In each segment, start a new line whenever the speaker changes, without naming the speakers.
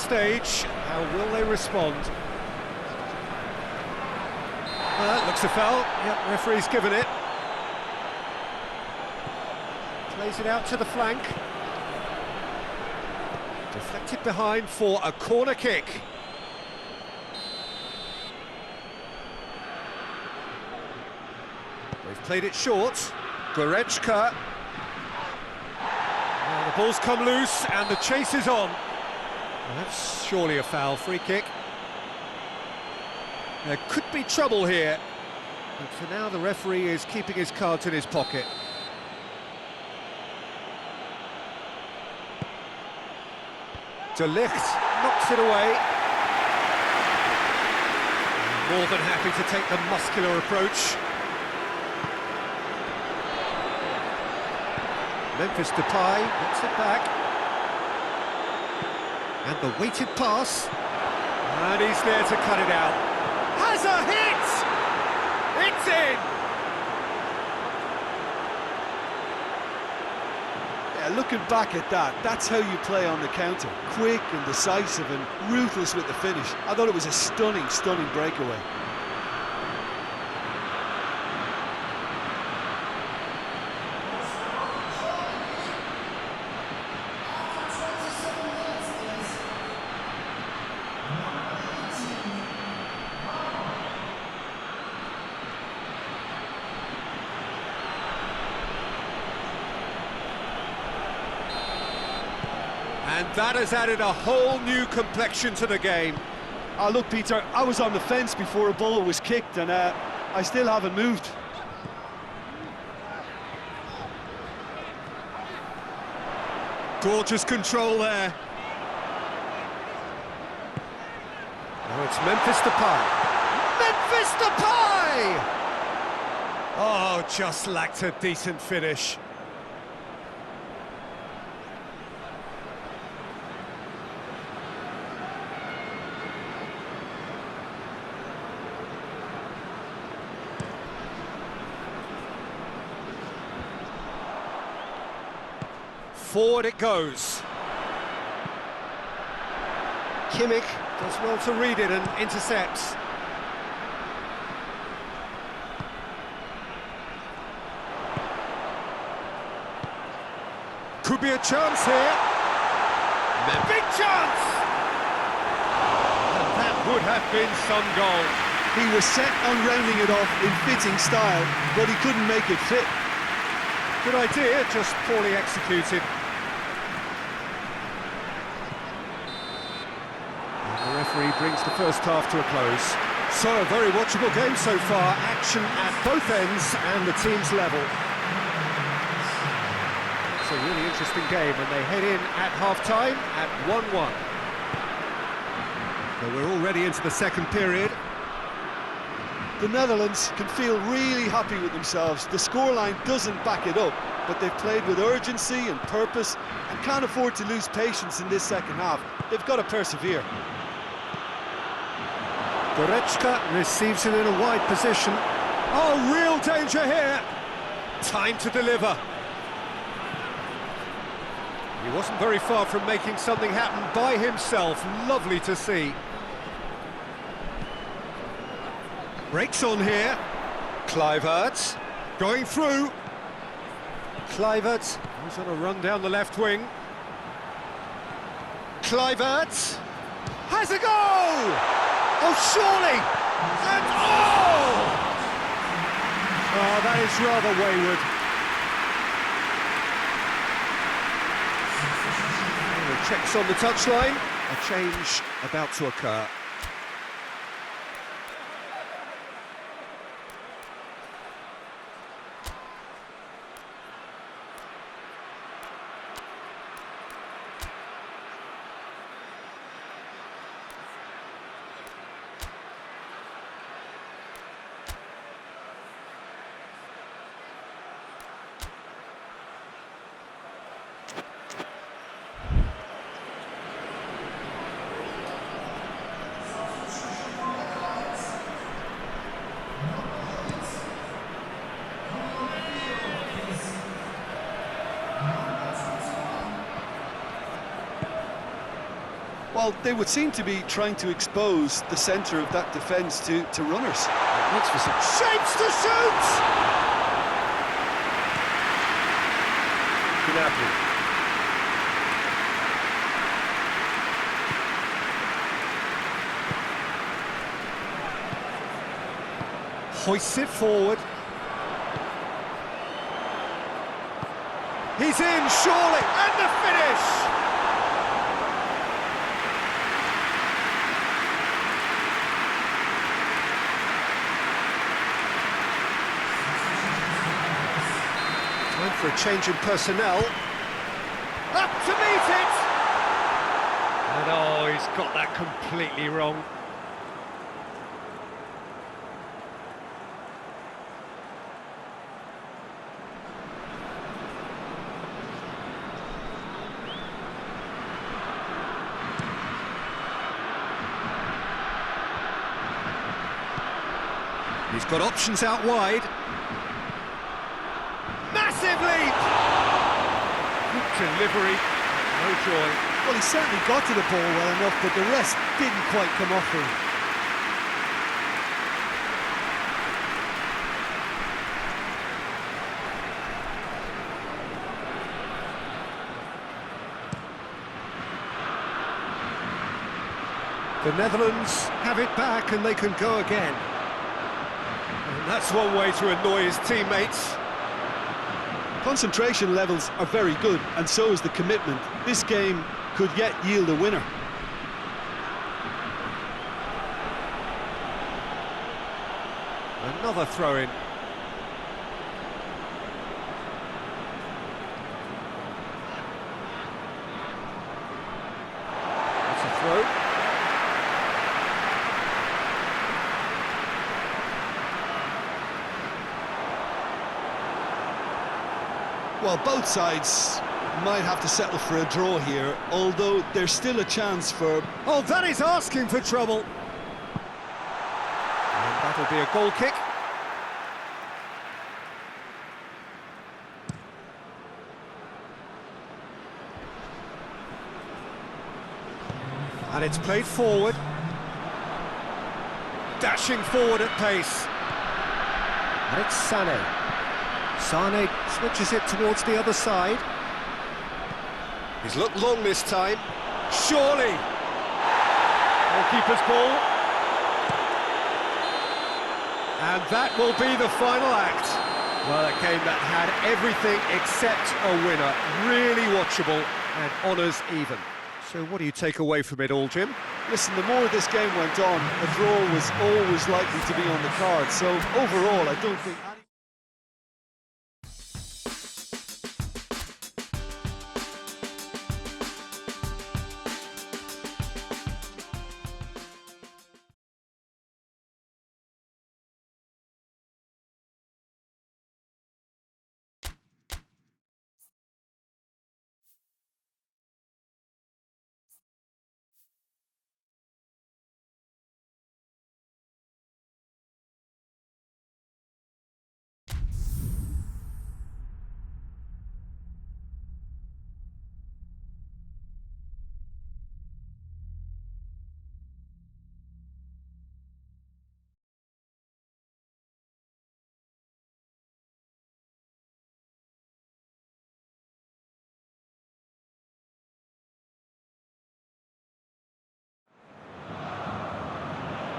stage. How will they respond? Looks a foul. Yep, referee's given it. Plays it out to the flank. Deflected behind for a corner kick. They've played it short. Goretzka. The ball's come loose and the chase is on. Well, that's surely a foul. Free kick. There could be trouble here. But for now, the referee is keeping his cards in his pocket. De Ligt knocks it away. More than happy to take the muscular approach. Memphis Depay gets it back. And the weighted pass. And he's there to cut it out. Has a hit! It's in!
Yeah, looking back at that, that's how you play on the counter. Quick and decisive and ruthless with the finish. I thought it was a stunning, stunning breakaway.
And that has added a whole new complexion to the game.
Oh, look, Peter, I was on the fence before a ball was kicked, and I still haven't moved.
Gorgeous control there. Now it's Memphis Depay. Memphis Depay! Oh, just lacked a decent finish. Forward it goes. Kimmich does well to read it and intercepts. Could be a chance here. Big chance! And that would have been some goal.
He was set on rounding it off in fitting style, but he couldn't make it fit.
Good idea, just poorly executed. The referee brings the first half to a close. So, a very watchable game so far. Action at both ends and the team's level. It's a really interesting game, and they head in at half-time at 1-1. So we're already into the second period.
The Netherlands can feel really happy with themselves. The scoreline doesn't back it up, but they've played with urgency and purpose and can't afford to lose patience in this second half. They've got to persevere.
Goretzka receives it in a wide position. Oh, real danger here. Time to deliver. He wasn't very far from making something happen by himself. Lovely to see. Breaks on here. Kluivert going through. Kluivert, he's on a run down the left wing. Kluivert has a goal! Oh, surely! And oh! Oh, that is rather wayward. Checks on the touchline. A change about to occur.
Well, they would seem to be trying to expose the centre of that defence to runners.
It looks for some shapes to shoot! Gnabry. Hoists it forward. He's in, surely, and the finish! Time for a change in personnel. Up to meet it! And oh, he's got that completely wrong. He's got options out wide. Massive leap! Good delivery, no joy.
Well, he certainly got to the ball well enough, but the rest didn't quite come off for him.
The Netherlands have it back and they can go again. And that's one way to annoy his teammates.
Concentration levels are very good, and so is the commitment. This game could yet yield a winner.
Another throw-in. That's a throw.
Well, both sides might have to settle for a draw here, although there's still a chance for...
Oh, that is asking for trouble. And that'll be a goal kick. And it's played forward. Dashing forward at pace. And it's Sané. Sané switches it towards the other side. He's looked long this time. Surely! Goalkeeper's ball. And that will be the final act. Well, a game that had everything except a winner. Really watchable and honours even. So what do you take away from it all, Jim?
Listen, the more this game went on, a draw was always likely to be on the card. So overall, I don't think...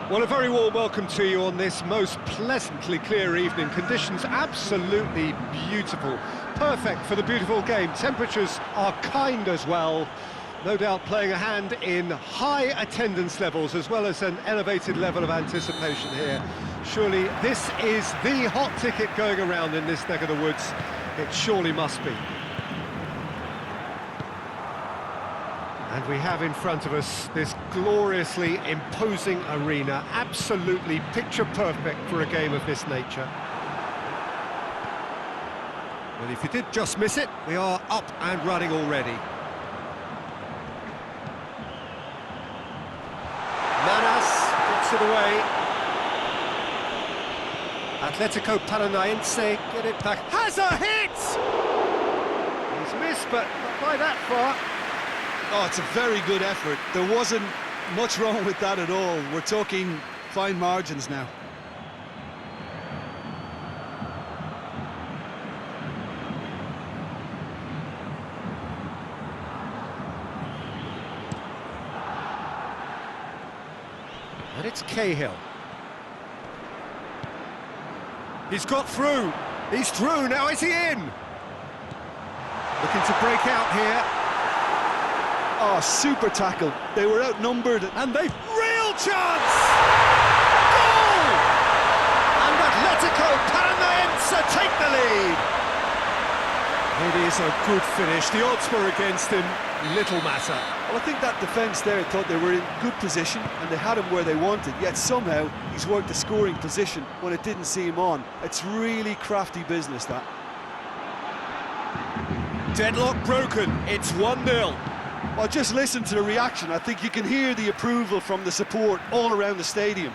Well, a very warm welcome to you on this most pleasantly clear evening. Conditions absolutely beautiful. Perfect for the beautiful game. Temperatures are kind as well. No doubt playing a hand in high attendance levels as well as an elevated level of anticipation here. Surely this is the hot ticket going around in this neck of the woods. It surely must be. And we have in front of us this gloriously imposing arena, absolutely picture perfect for a game of this nature. Well, if you did just miss it, we are up and running already. Manas gets it away. Atletico Paranaense get it back. Has a hit! He's missed, but not by that far.
Oh, it's a very good effort. There wasn't much wrong with that at all. We're talking fine margins now.
And it's Cahill. He's got through. He's through. Now is he in? Looking to break out here.
Oh, super tackle. They were outnumbered.
And they've real chance! Goal! And Atletico Paranaense take the lead. It is a good finish. The odds were against him. Little matter.
Well, I think that defence there thought they were in good position and they had him where they wanted, yet somehow he's worked a scoring position when it didn't seem on. It's really crafty business, that.
Deadlock broken. It's 1-0.
Well, just listen to the reaction. I think you can hear the approval from the support all around the stadium.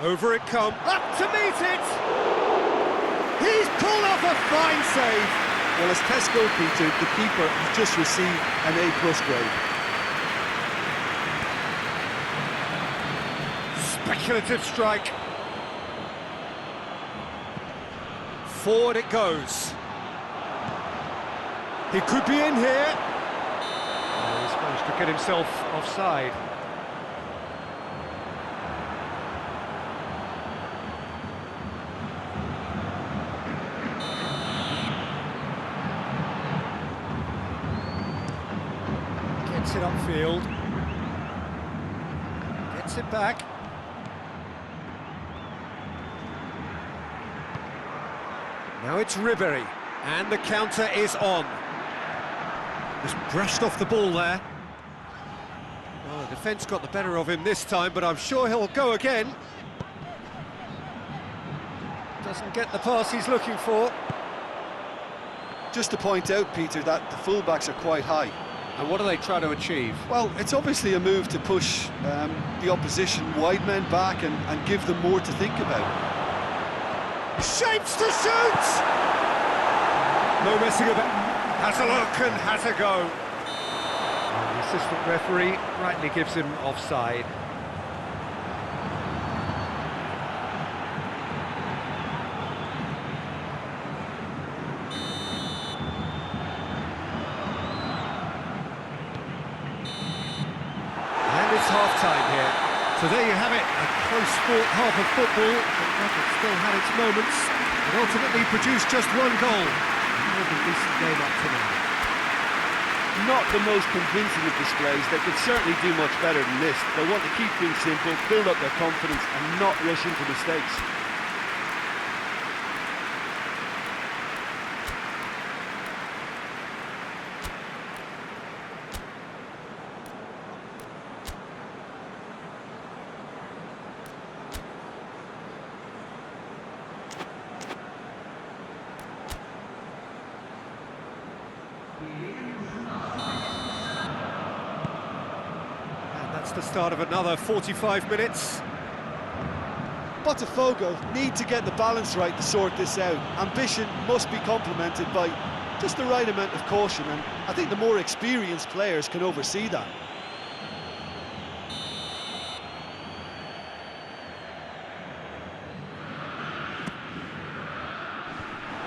Over it comes. Up to meet it! He's pulled off a fine save.
Well, as Tesco, Peter, the keeper has just received an A+ grade.
Speculative strike. Forward it goes. He could be in here. Oh, he's managed to get himself offside. Gets it upfield. Gets it back. Now it's Ribery, and the counter is on. Just brushed off the ball there. Oh, the defence got the better of him this time, but I'm sure he'll go again. Doesn't get the pass he's looking for.
Just to point out, Peter, that the fullbacks are quite high.
And what do they try to achieve?
Well, it's obviously a move to push the opposition wide men back and give them more to think about.
Shapes to shoot! No messing about. Has a look and has a go. And the assistant referee rightly gives him offside. And it's half-time here. So there you have it, a close-fought half of football, but it still had its moments, and ultimately produced just one goal. A decent game up to now.
Not the most convincing of displays. They could certainly do much better than this. They want to keep things simple, build up their confidence and not rush into mistakes.
And that's the start of another 45 minutes.
Botafgo need to get the balance right to sort this out. Ambition must be complemented by just the right amount of caution, and I think the more experienced players can oversee that.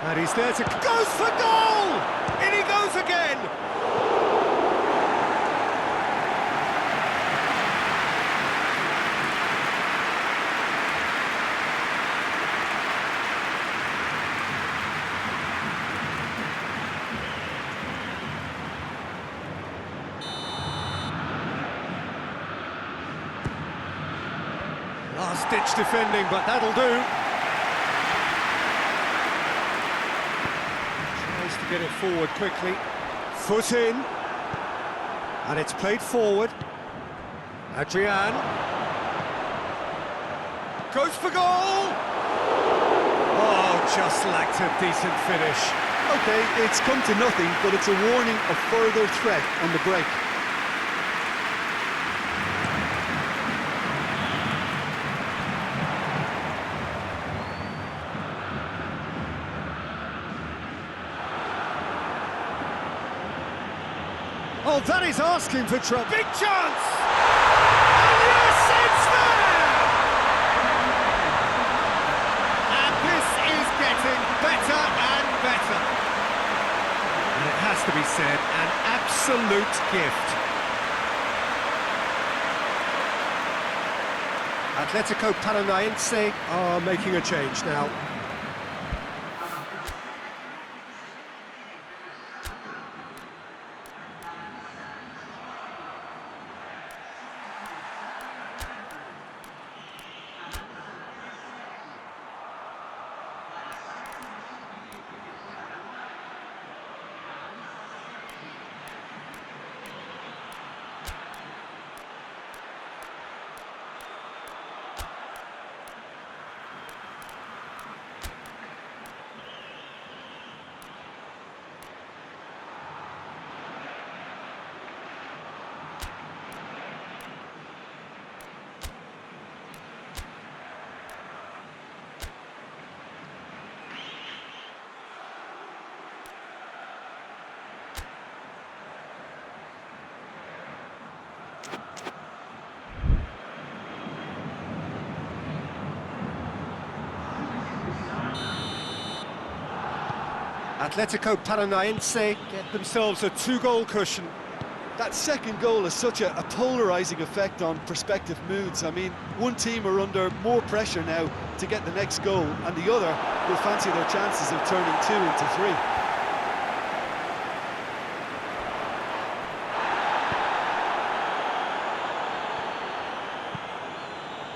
And he's there to... goes for goal! In he goes again! Last-ditch defending, but that'll do. Tries to get it forward quickly. Foot in. And it's played forward. Adrian. Goes for goal! Oh, just lacked a decent finish.
Okay, it's come to nothing, but it's a warning of further threat on the break.
Oh, that is asking for trouble. Big chance! And yes, it's there! And this is getting better and better. And it has to be said, an absolute gift. Atletico Paranaense are making a change now. Atletico Paranaense get themselves a 2-goal cushion.
That second goal has such a polarising effect on prospective moods. I mean, one team are under more pressure now to get the next goal, and the other will fancy their chances of turning 2 into 3.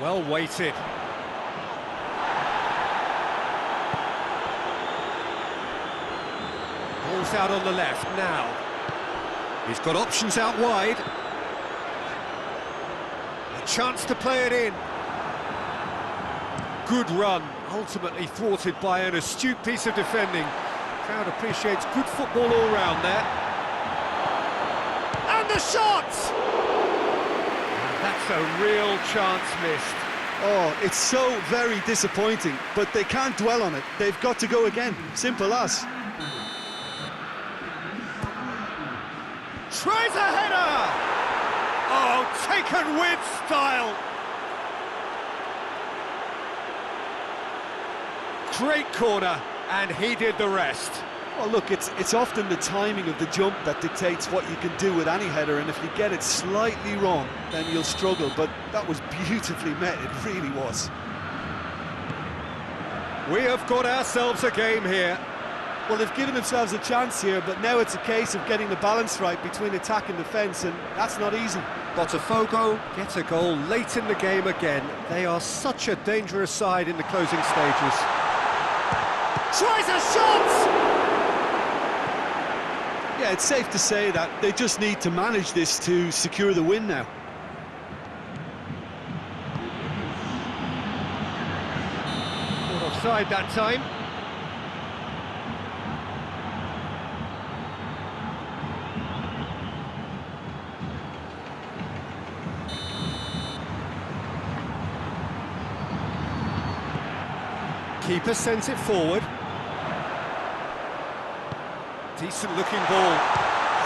Well weighted. Ball's out on the left now. He's got options out wide. A chance to play it in. Good run, ultimately thwarted by an astute piece of defending. Crowd appreciates good football all round there. And the shot! That's a real chance missed.
Oh, it's so very disappointing, but they can't dwell on it. They've got to go again. Simple as.
Tries a header! Oh, taken with style! Great corner, and he did the rest.
Well, look, it's often the timing of the jump that dictates what you can do with any header, and if you get it slightly wrong, then you'll struggle, but that was beautifully met, it really was.
We have got ourselves a game here.
Well, they've given themselves a chance here, but now it's a case of getting the balance right between attack and defence, and that's not easy.
Botafogo gets a goal late in the game again. They are such a dangerous side in the closing stages. Tries a shot!
Yeah, it's safe to say that they just need to manage this to secure the win now.
Not offside that time. Keeper sends it forward. Decent looking ball.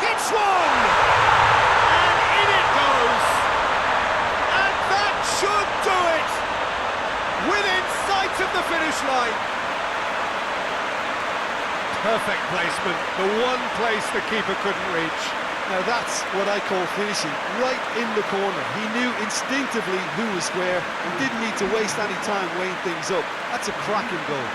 Hits one! And in it goes! And that should do it! Within sight of the finish line. Perfect placement, the one place the keeper couldn't reach.
Now that's what I call finishing, right in the corner. He knew instinctively who was where and didn't need to waste any time weighing things up. That's a cracking goal.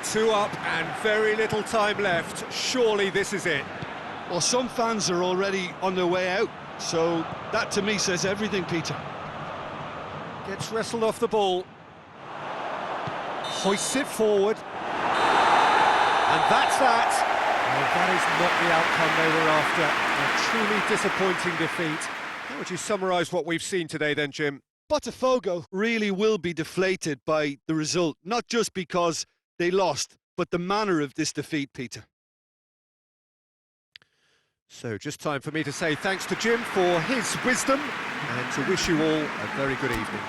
Two up and very little time left. Surely this is it.
Well, some fans are already on their way out, so that to me says everything, Peter.
Gets wrestled off the ball. Hoists it forward. And that's that. Well, that is not the outcome they were after. A truly disappointing defeat. How would you summarise what we've seen today then, Jim?
Botafogo really will be deflated by the result, not just because they lost, but the manner of this defeat, Peter.
So just time for me to say thanks to Jim for his wisdom and to wish you all a very good evening.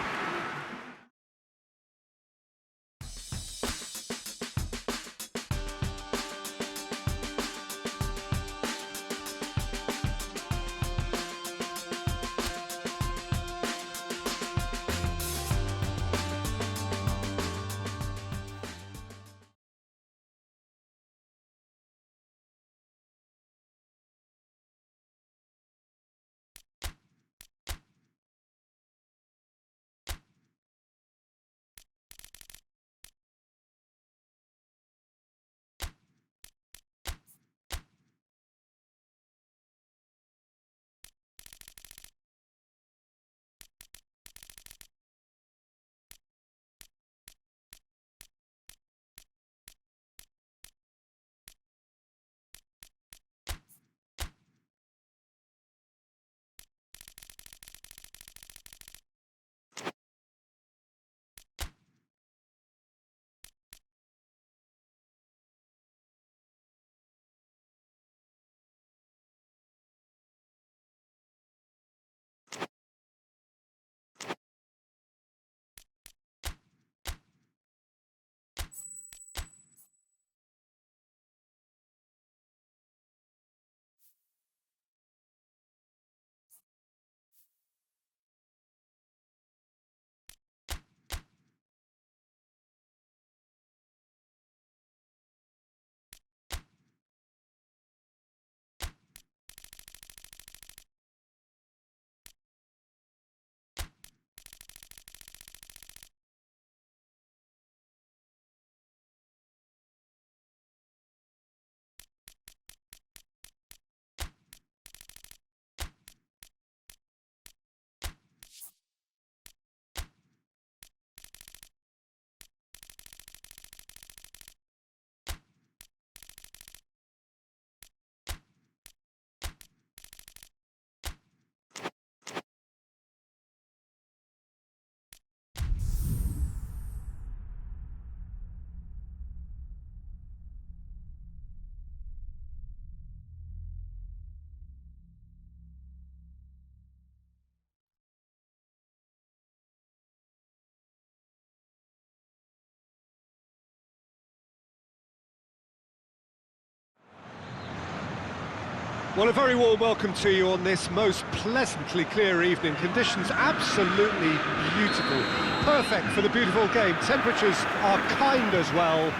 Well, a very warm welcome to you on this most pleasantly clear evening. Conditions absolutely beautiful. Perfect for the beautiful game. Temperatures are kind as well.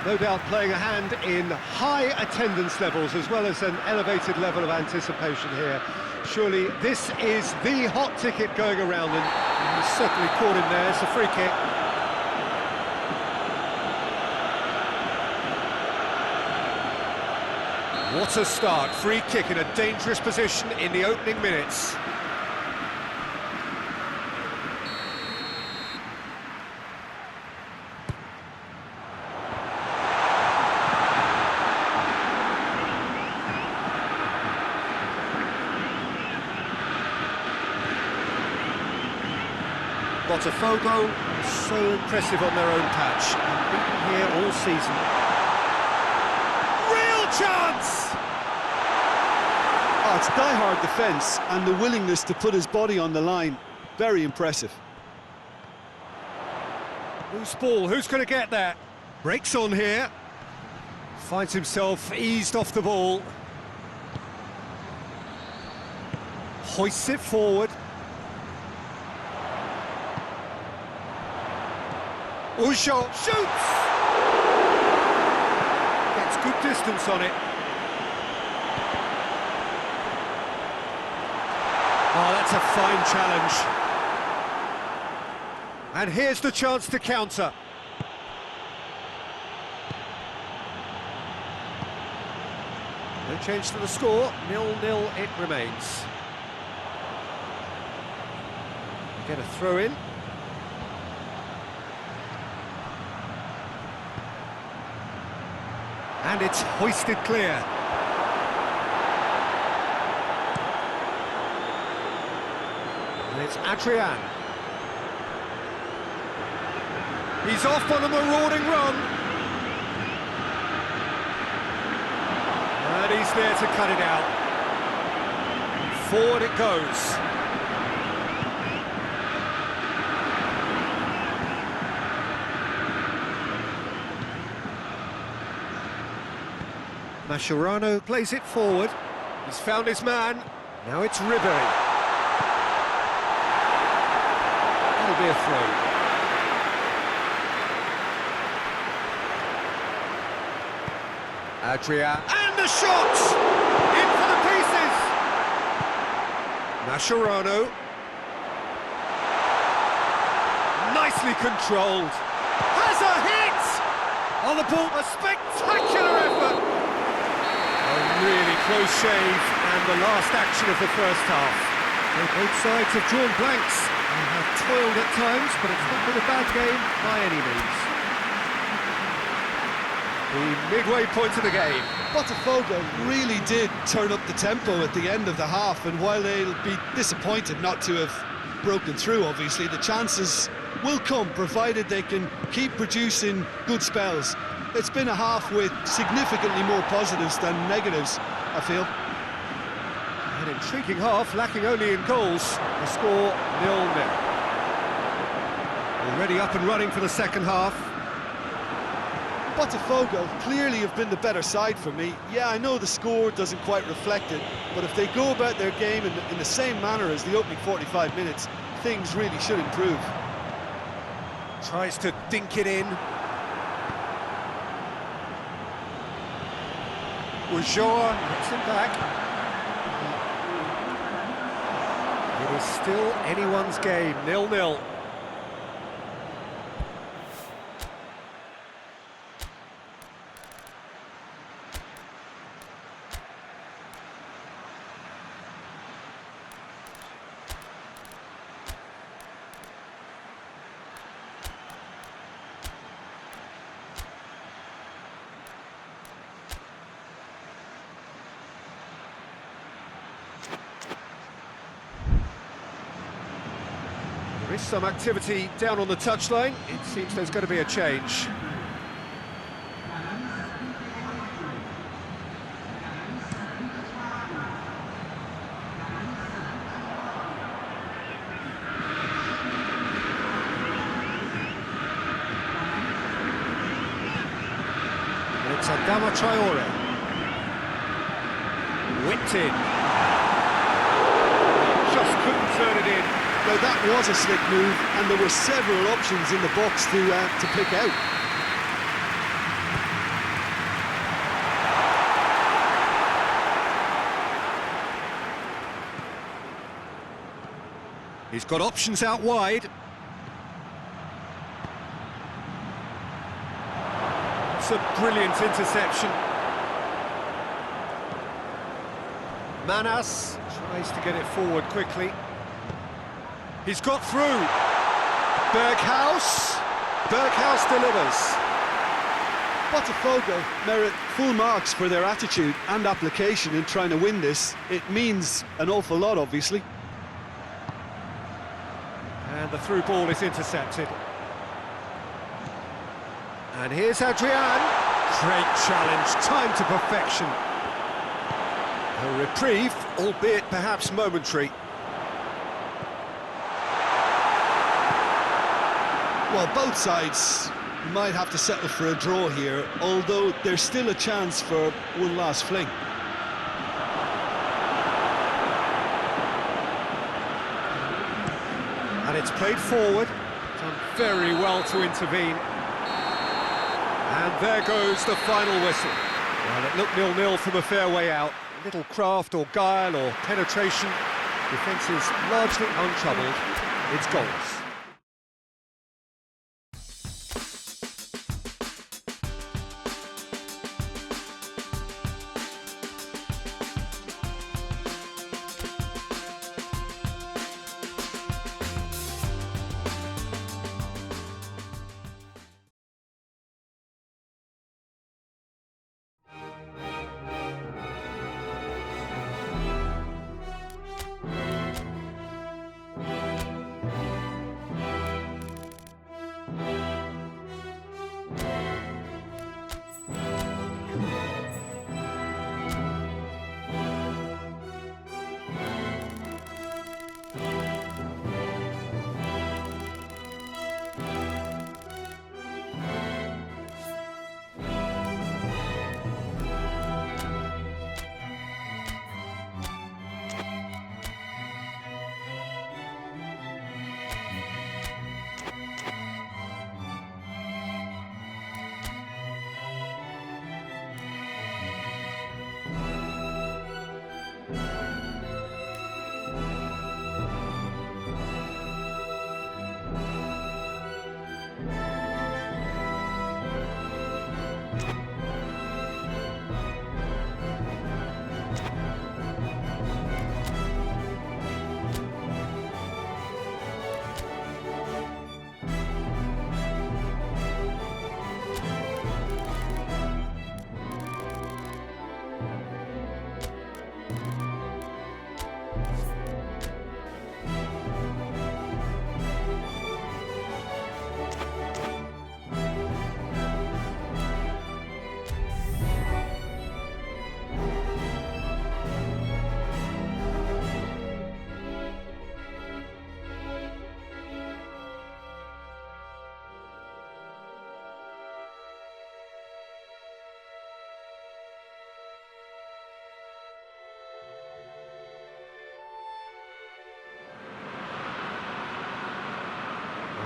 No doubt playing a hand in high attendance levels as well as an elevated level of anticipation here. Surely this is the hot ticket going around, and he's certainly caught in there. It's a free kick. What a start, free kick in a dangerous position in the opening minutes. Botafgo, so impressive on their own patch, beaten here all season. Chance!
Oh, it's die-hard defence and the willingness to put his body on the line. Very impressive.
Loose ball, who's going to get that? Breaks on here. Finds himself eased off the ball. Hoists it forward. Ujo shoots! Good distance on it. Oh, that's a fine challenge. And here's the chance to counter. No change to the score, 0-0 it remains. Get a throw in. And it's hoisted clear. And it's Adrian. He's off on a marauding run. And he's there to cut it out. Forward it goes. Mascherano plays it forward. He's found his man. Now it's Ribery. That'll be a throw. Adrian. And the shot! In for the pieces! Mascherano. Nicely controlled. Has a hit! On the ball, a spectacular effort! A really close shave, and the last action of the first half. Both sides have drawn blanks and have toiled at times, but it's not been a bad game by any means. The midway point of the game.
Botafogo really did turn up the tempo at the end of the half, and while they'll be disappointed not to have broken through, obviously, the chances will come, provided they can keep producing good spells. It's been a half with significantly more positives than negatives, I feel.
An intriguing half, lacking only in goals. The score 0-0. Already up and running for the second half.
Botafogo clearly have been the better side for me. Yeah, I know the score doesn't quite reflect it, but if they go about their game in the same manner as the opening 45 minutes, things really should improve.
Tries to dink it in. Ujoa gets him back. It is still anyone's game, 0-0. There is some activity down on the touchline. It seems there's going to be a change. It's Adama Traore. Whipped in. Just couldn't turn it in.
Now that was a slick move, and there were several options in the box to pick out.
He's got options out wide. It's a brilliant interception. Manas tries to get it forward quickly. He's got through. Berghaus. Berghaus delivers.
Botafogo merit full marks for their attitude and application in trying to win this. It means an awful lot, obviously.
And the through ball is intercepted. And here's Adrian. Great challenge, time to perfection. A reprieve, albeit perhaps momentary.
Well, both sides might have to settle for a draw here, although there's still a chance for one last fling.
And it's played forward, done very well to intervene. And there goes the final whistle. Well, it looked 0-0 from a fair way out. A little craft or guile or penetration. Defence is largely untroubled. It's goals.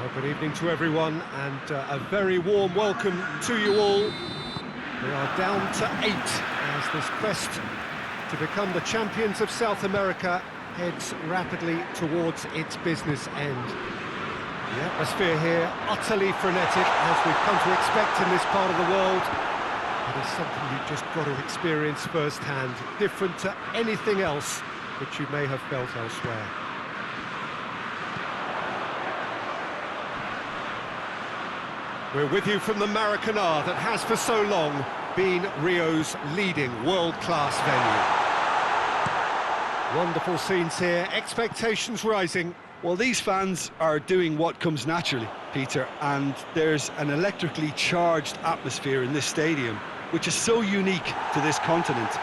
Well, good evening to everyone, and a very warm welcome to you all. We are down to 8 as this quest to become the champions of South America heads rapidly towards its business end. The atmosphere here utterly frenetic, as we've come to expect in this part of the world. It is something you've just got to experience firsthand, different to anything else which you may have felt elsewhere. We're with you from the Maracanã that has for so long been Rio's leading world-class venue. Wonderful scenes here, expectations rising.
Well, these fans are doing what comes naturally, Peter, and there's an electrically charged atmosphere in this stadium, which is so unique to this continent.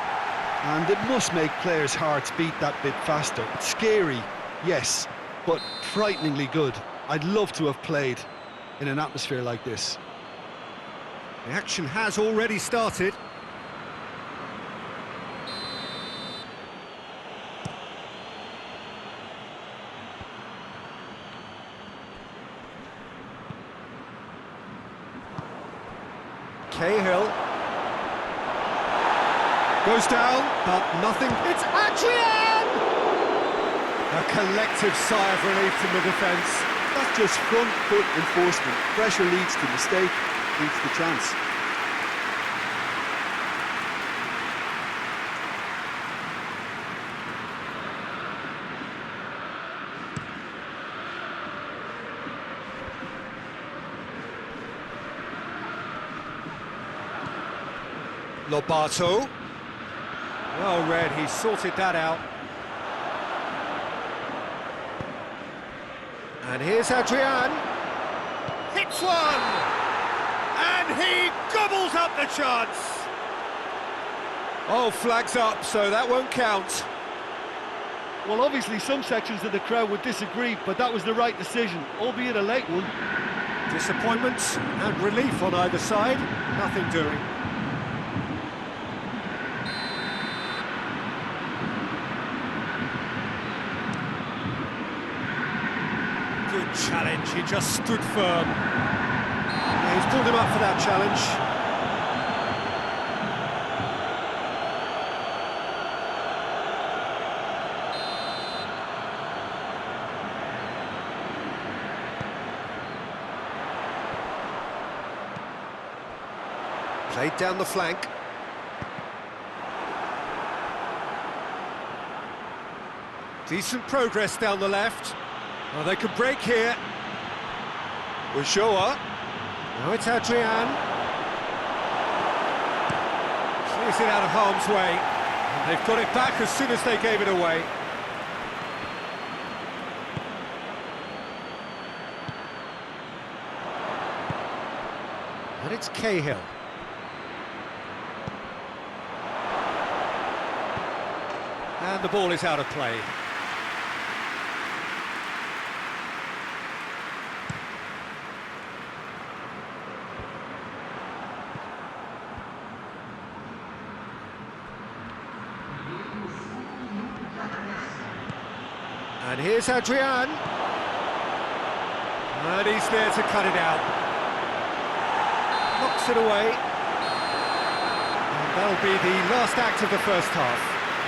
And it must make players' hearts beat that bit faster. It's scary, yes, but frighteningly good. I'd love to have played in an atmosphere like this.
The action has already started. Cahill goes down, but nothing. It's Adrian! A collective sigh of relief from the defence.
That's just front foot enforcement. Pressure leads to mistake, leads to chance.
Lobato. Well read, he sorted that out. And here's Adrian. Hits one! And he gobbles up the chance! Oh, flags up, so that won't count.
Well, obviously some sections of the crowd would disagree, but that was the right decision, albeit a late one.
Disappointment and relief on either side, nothing doing. Good challenge, he just stood firm. Yeah, he's pulled him up for that challenge. Played down the flank. Decent progress down the left. Oh, they could break here. Ulloa. Now it's Adrian. Clears it out of harm's way. And they've got it back as soon as they gave it away. And it's Cahill. And the ball is out of play. And here's Adrian. And he's there to cut it out. Knocks it away. And that'll be the last act of the first half.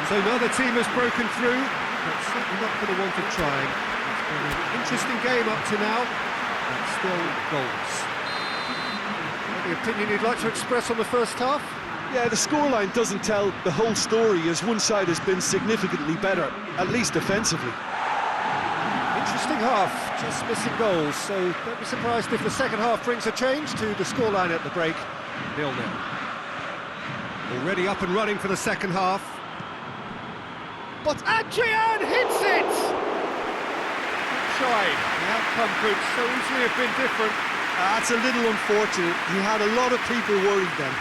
So neither team has broken through, but certainly not for the want of trying. It's been an interesting game up to now, but still goals. Any opinion you'd like to express on the first half?
Yeah, the scoreline doesn't tell the whole story, as one side has been significantly better, at least defensively.
Interesting half, just missing goals, so don't be surprised if the second half brings a change to the scoreline at the break, 0-0. Already up and running for the second half. But Adrian hits it! Tried. The outcome could so easily have been different.
That's a little unfortunate. He had a lot of people worried then.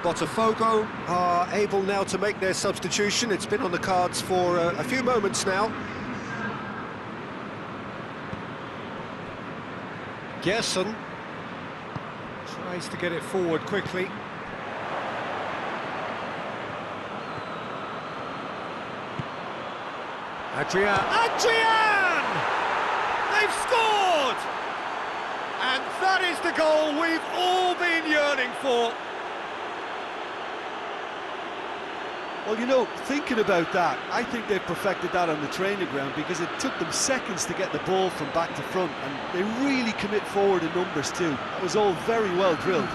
Botafgo are able now to make their substitution. It's been on the cards for a few moments now. Gerson tries to get it forward quickly. Adrian! They've scored! And that is the goal we've all been yearning for.
Well, you know, thinking about that, I think they perfected that on the training ground because it took them seconds to get the ball from back to front, and they really commit forward in numbers too. That was all very well drilled.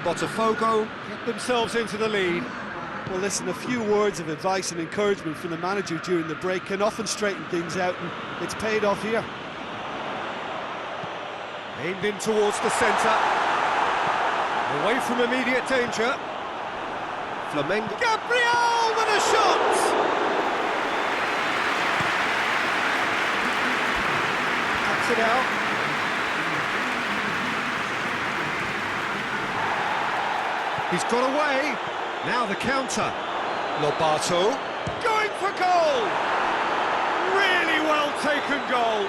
Botafgo get themselves into the lead.
Well, listen, a few words of advice and encouragement from the manager during the break can often straighten things out, and it's paid off here.
Aimed in towards the centre. Away from immediate danger. Flamengo. Campeao with a shot! Cuts it out. He's got away. Now the counter. Lobato. Going for goal! Really well taken goal.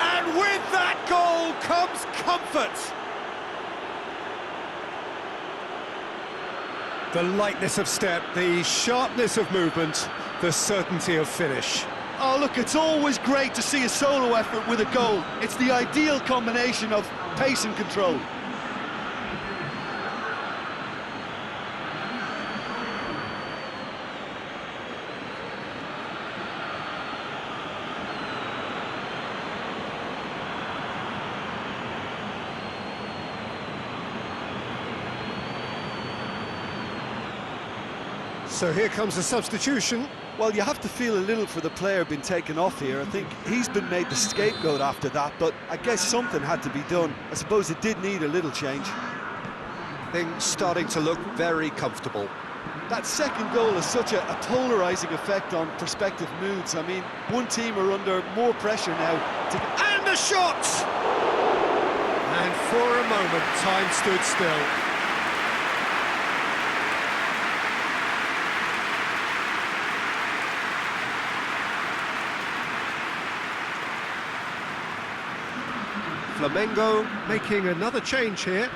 And with that goal comes comfort. The lightness of step, the sharpness of movement, the certainty of finish.
Oh, look, it's always great to see a solo effort with a goal. It's the ideal combination of pace and control.
So here comes the substitution.
Well, you have to feel a little for the player being taken off here. I think he's been made the scapegoat after that, but I guess something had to be done. I suppose it did need a little change.
Things starting to look very comfortable.
That second goal has such a polarising effect on prospective moods. I mean, one team are under more pressure now.
And the shot! And for a moment, time stood still. Flamengo making another change here.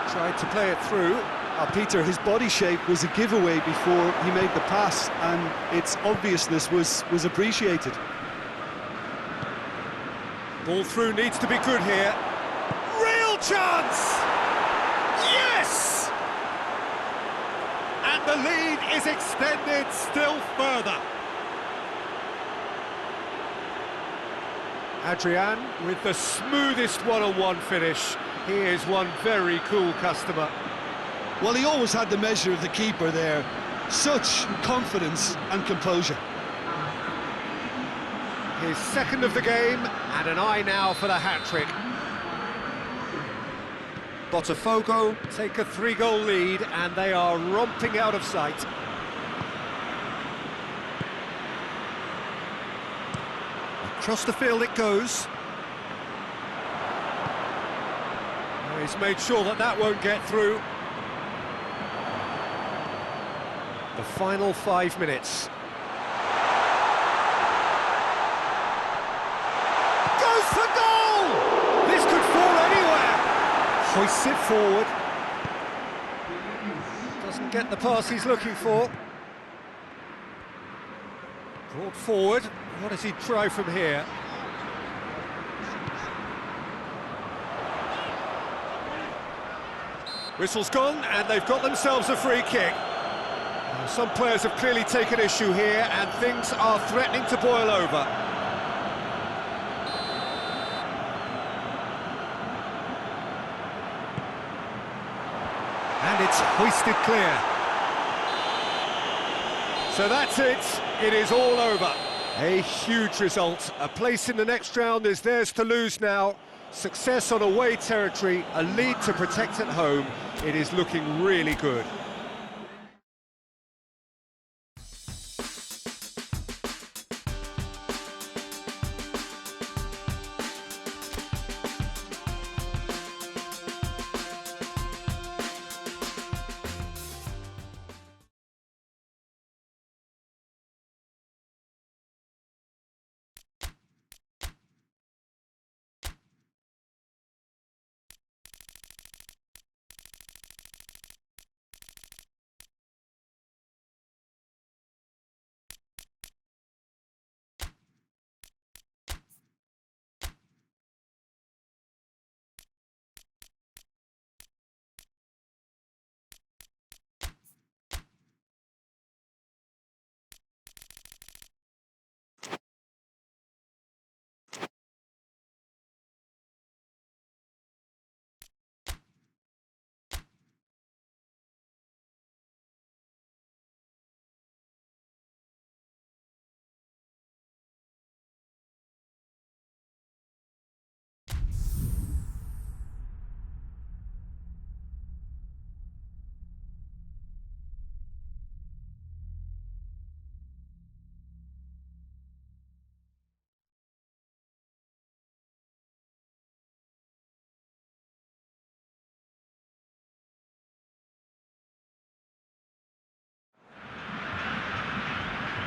Tried to play it through.
Peter, his body shape was a giveaway before he made the pass, and its obviousness was appreciated.
Ball through needs to be good here. Real chance! Yes! And the lead is extended still further. Adrian with the smoothest one-on-one finish. He is one very cool customer.
Well, he always had the measure of the keeper there. Such confidence and composure.
His second of the game, and an eye now for the hat-trick. Botafgo take a 3-goal lead, and they are romping out of sight. Across the field it goes. He's made sure that that won't get through. The final 5 minutes. Goes for goal! This could fall anywhere. Hoists it forward. Doesn't get the pass he's looking for. Brought forward. What does he try from here? Whistle's gone, and they've got themselves a free kick. Some players have clearly taken issue here, and things are threatening to boil over. And it's hoisted clear. So that's it. It is all over. A huge result. A place in the next round is theirs to lose now. Success on away territory, a lead to protect at home. It is looking really good.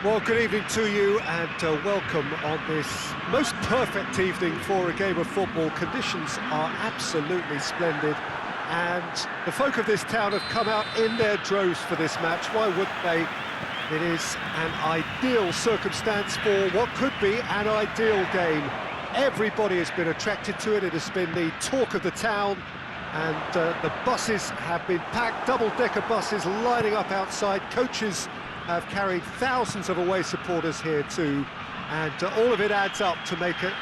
Well, good evening to you and welcome on this most perfect evening for a game of football. Conditions are absolutely splendid and the folk of this town have come out in their droves for this match. Why wouldn't they? It is an ideal circumstance for what could be an ideal game. Everybody has been attracted to it. It has been the talk of the town and the buses have been packed, double-decker buses lining up outside. Coaches have carried thousands of away supporters here too, and all of it adds up to make a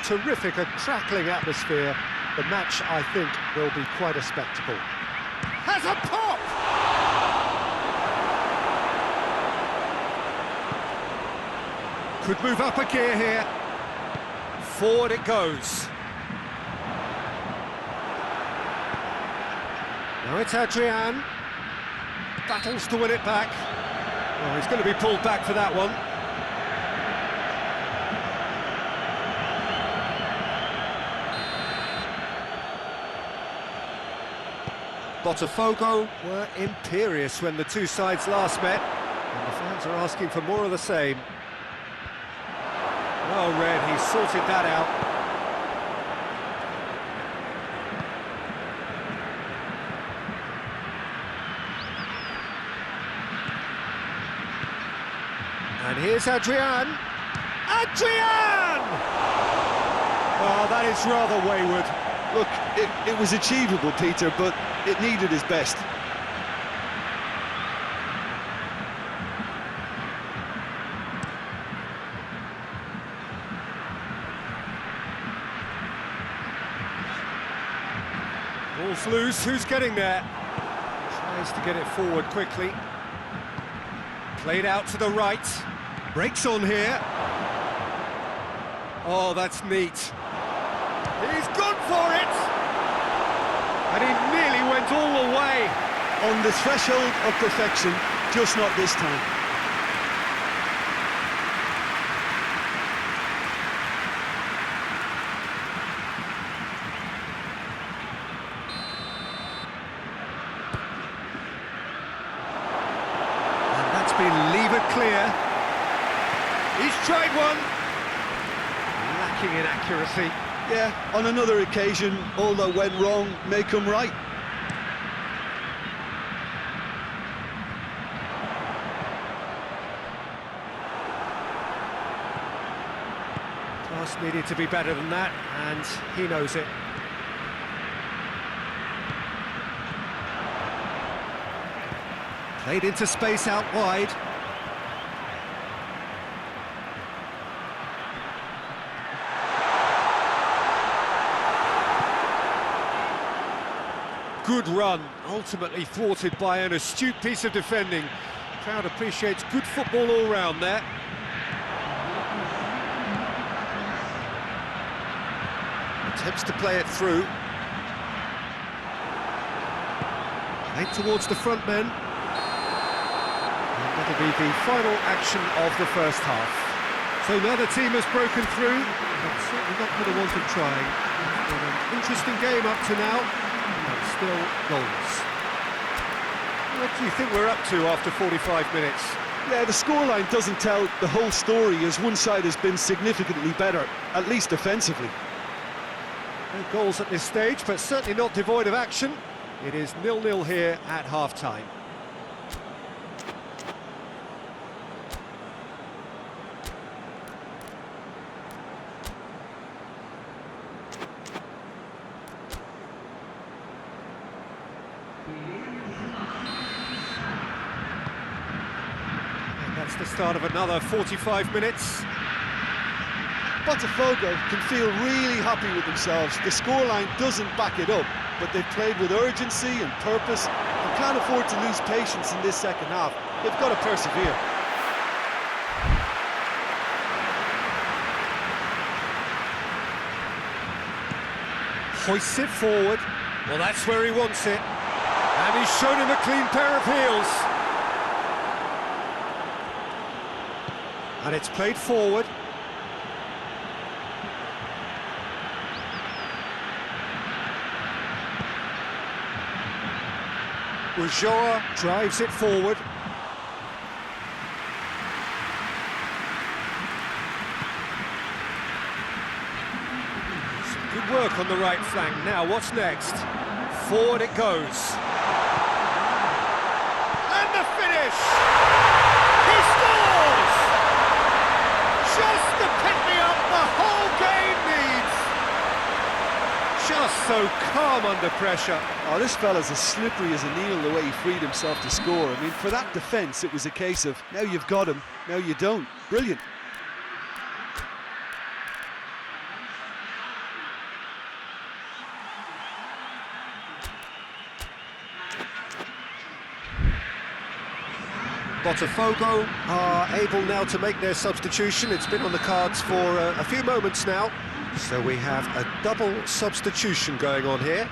terrific, a crackling atmosphere. The match, I think, will be quite a spectacle. Has a pop! Could move up a gear here. Forward it goes. Now it's Adrian. Battles to win it back. Oh, he's going to be pulled back for that one. Botafgo were imperious when the two sides last met, and the fans are asking for more of the same. Well read, he sorted that out. And here's Adrian! Adrian! Oh, that is rather wayward.
Look, it was achievable, Peter, but it needed his best.
Ball's loose, who's getting there? Tries to get it forward quickly. Played out to the right. Breaks on here. Oh, that's neat. He's gone for it! And he nearly went all the way.
On the threshold of perfection, just not this time.
And that's been levered clear. He's tried one. Lacking in accuracy.
Yeah, on another occasion, all that went wrong may come right.
Pass needed to be better than that, and he knows it. Played into space out wide. Good run, ultimately thwarted by an astute piece of defending. Crowd appreciates good football all round there. Attempts to play it through. Played towards the front men. And that'll be the final action of the first half. So now the team has broken through, but certainly not for the want of trying. It's been an interesting game up to now. And still goals. What do you think we're up to after 45 minutes?
Yeah, the scoreline doesn't tell the whole story, as one side has been significantly better, at least offensively.
No goals at this stage, but certainly not devoid of action. It is 0-0 here at half-time. That's the start of another 45 minutes.
Botafgo can feel really happy with themselves. The scoreline doesn't back it up, but they've played with urgency and purpose and can't afford to lose patience in this second half. They've got to persevere.
Hoists it forward. Well, that's where he wants it. And he's shown him a clean pair of heels. And it's played forward. Ulloa drives it forward. on the right flank. Now, what's next? Forward it goes. And the finish! He scores! Just the pick-me-up the whole game needs! Just so calm under pressure.
Oh, this fella's as slippery as an eel the way he freed himself to score. I mean, for that defence, it was a case of, now you've got him, now you don't. Brilliant.
Botafgo are able now to make their substitution. It's been on the cards for a few moments now. So we have a double substitution going on here.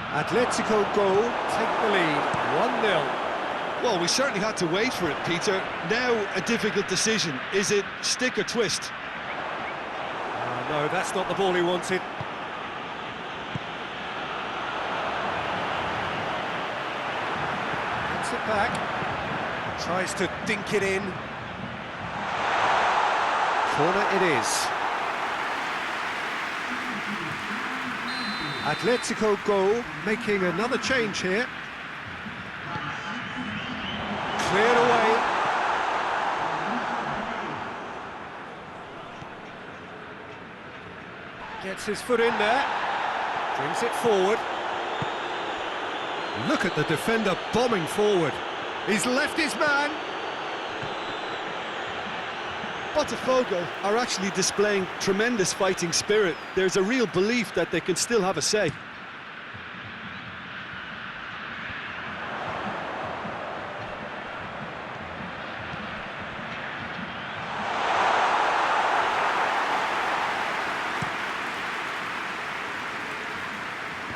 Atletico go take the lead, 1-0.
Well, we certainly had to wait for it, Peter. Now a difficult decision. Is it stick or twist?
No, that's not the ball he wanted. Gets it back. Tries to dink it in. Corner it is. Atletico go making another change here. Cleared away. Gets his foot in there. Brings it forward. Look at the defender bombing forward. He's left his man.
Botafgo are actually displaying tremendous fighting spirit. There's a real belief that they can still have a say.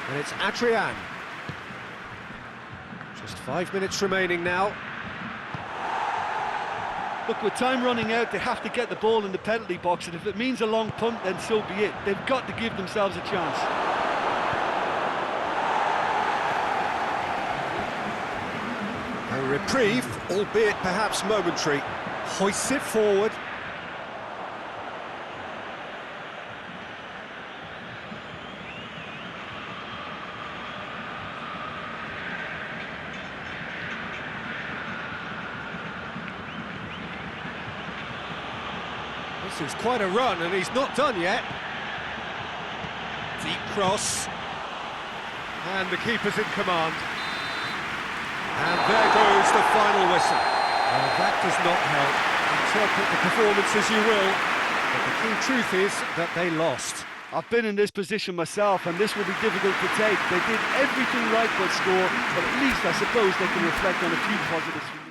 And it's Adrian. Just 5 minutes remaining now.
Look, with time running out, they have to get the ball in the penalty box, and if it means a long punt, then so be it. They've got to give themselves a chance.
A reprieve, albeit perhaps momentary. Hoists it forward. This is quite a run, and he's not done yet. Deep cross. And the keeper's in command. And there goes the final whistle. Well, that does not help. Interpret the performance as you will, but the key truth is that they lost.
I've been in this position myself, and this will be difficult to take. They did everything right but score, but at least I suppose they can reflect on a few positives from this.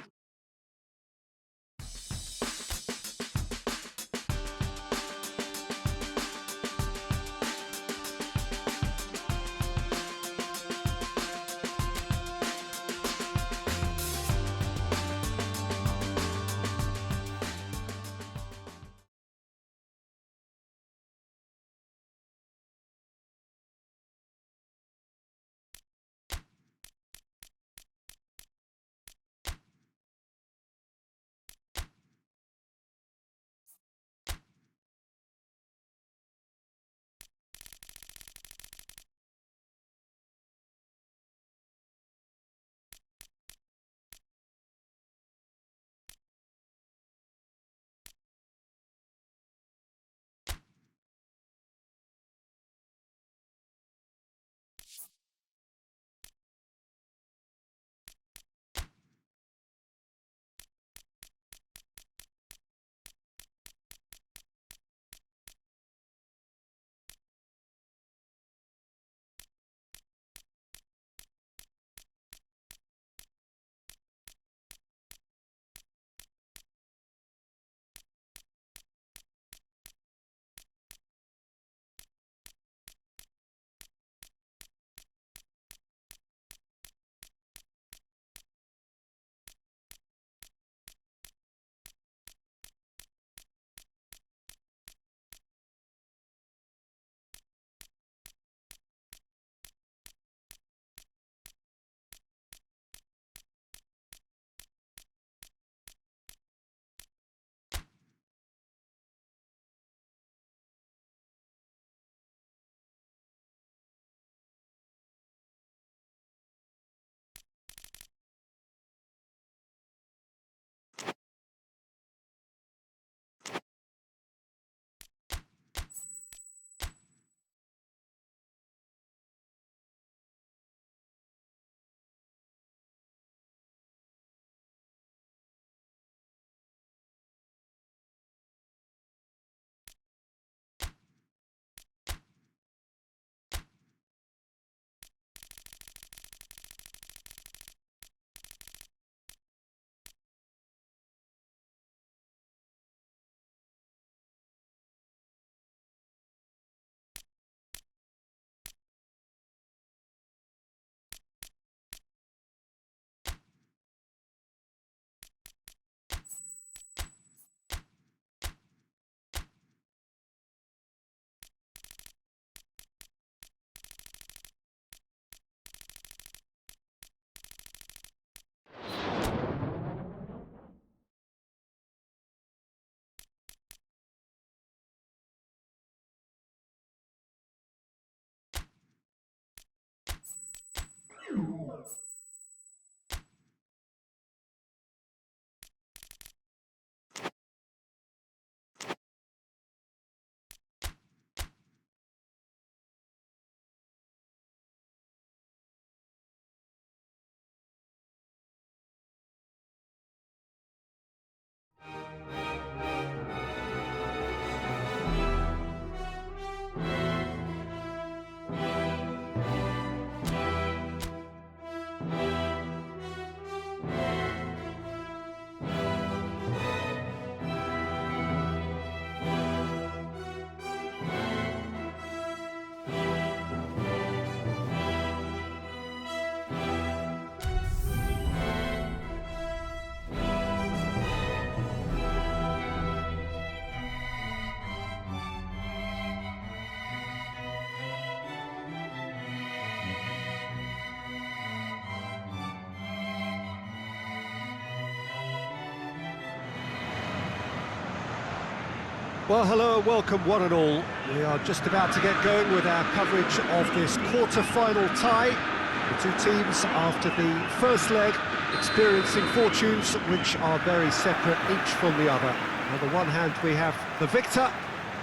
Well, hello and welcome one and all. We are just about to get going with our coverage of this quarter-final tie. The two teams, after the first leg, experiencing fortunes which are very separate each from the other. On the one hand, we have the victor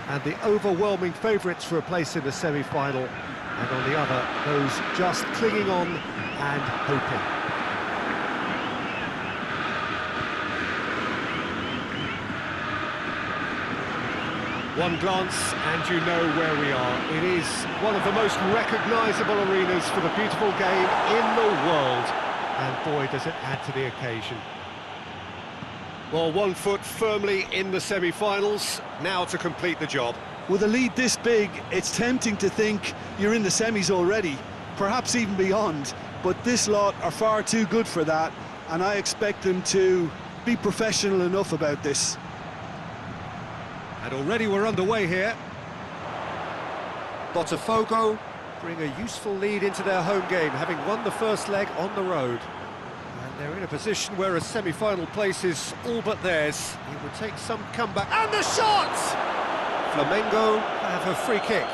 and the overwhelming favourites for a place in the semi-final, and on the other, those just clinging on and hoping. One glance and you know where we are. It is one of the most recognisable arenas for the beautiful game in the world. And boy, does it add to the occasion. Well, 1 foot firmly in the semi-finals, now to complete the job.
With a lead this big, it's tempting to think you're in the semis already, perhaps even beyond. But this lot are far too good for that, and I expect them to be professional enough about this.
And already we're underway here. Botafgo bring a useful lead into their home game, having won the first leg on the road. And they're in a position where a semi-final place is all but theirs. It would take some comeback. And the shot! Flamengo have a free kick.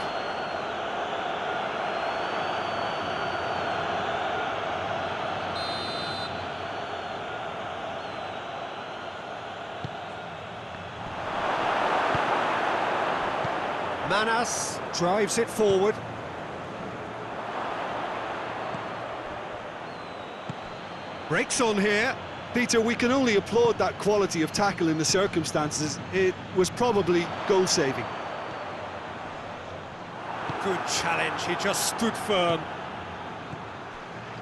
Manas drives it forward. Breaks on here.
Peter, we can only applaud that quality of tackle in the circumstances. It was probably goal-saving.
Good challenge, he just stood firm.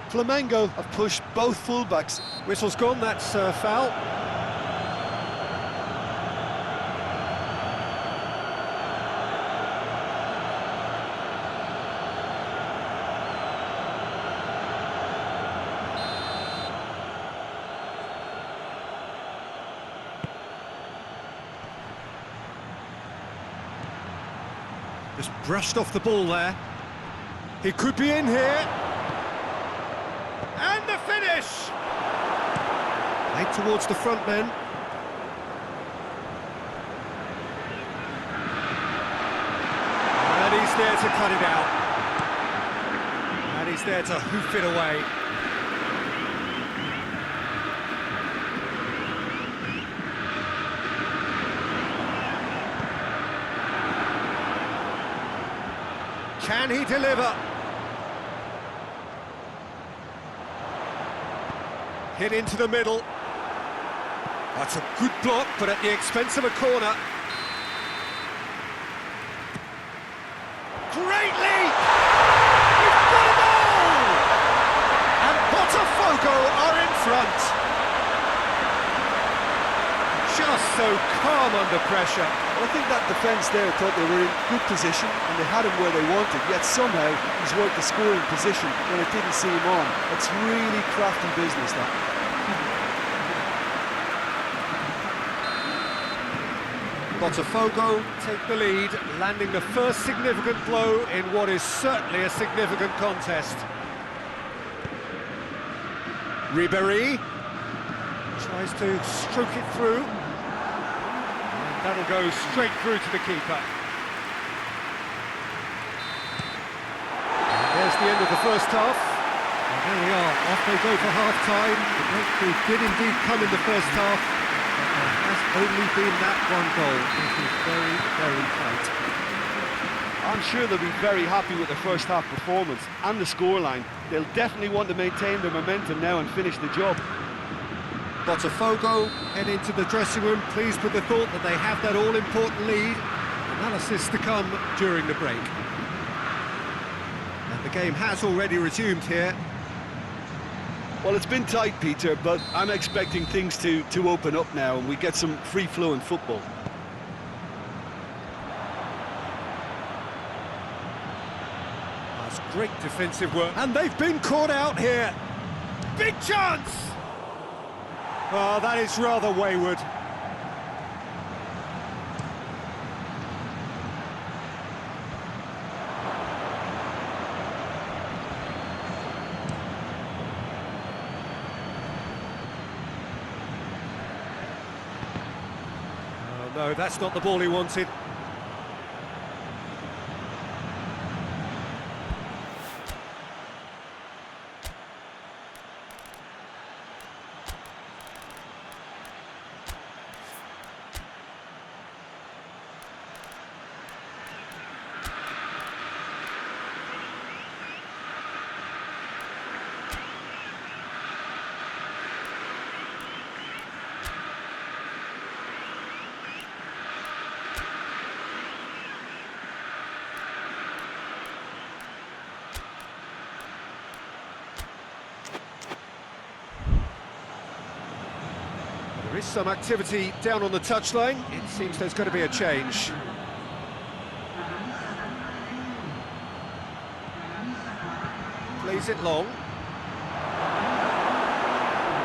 Flamengo have pushed both fullbacks.
Whistle's gone, that's foul. Just brushed off the ball there. He could be in here. And the finish! Played towards the front men. And he's there to cut it out. And he's there to hoof it away. Can he deliver? Hit into the middle. That's a good block, but at the expense of a corner. Great leap! He's got a goal! And Botafgo are in front. Just so calm under pressure.
I think that defence there thought they were in good position and they had him where they wanted, yet somehow he's worked the scoring position when it didn't see him on. It's really crafty business, that.
Botafgo take the lead, landing the first significant blow in what is certainly a significant contest. Ribéry tries to stroke it through. That'll go straight through to the keeper. And there's the end of the first half. And there we are, off they go for half-time. The breakthrough did indeed come in the first half. But there has only been that one goal. It is very, very tight.
I'm sure they'll be very happy with the first half performance and the scoreline. They'll definitely want to maintain their momentum now and finish the job.
Botafgo head into the dressing room, pleased with the thought that they have that all-important lead. Analysis to come during the break. And the game has already resumed here.
Well, it's been tight, Peter, but I'm expecting things to open up now and we get some free-flowing football.
That's great defensive work. And they've been caught out here. Big chance! Oh, that is rather wayward. No, that's not the ball he wanted. There is some activity down on the touchline. It seems there's going to be a change. Plays it long.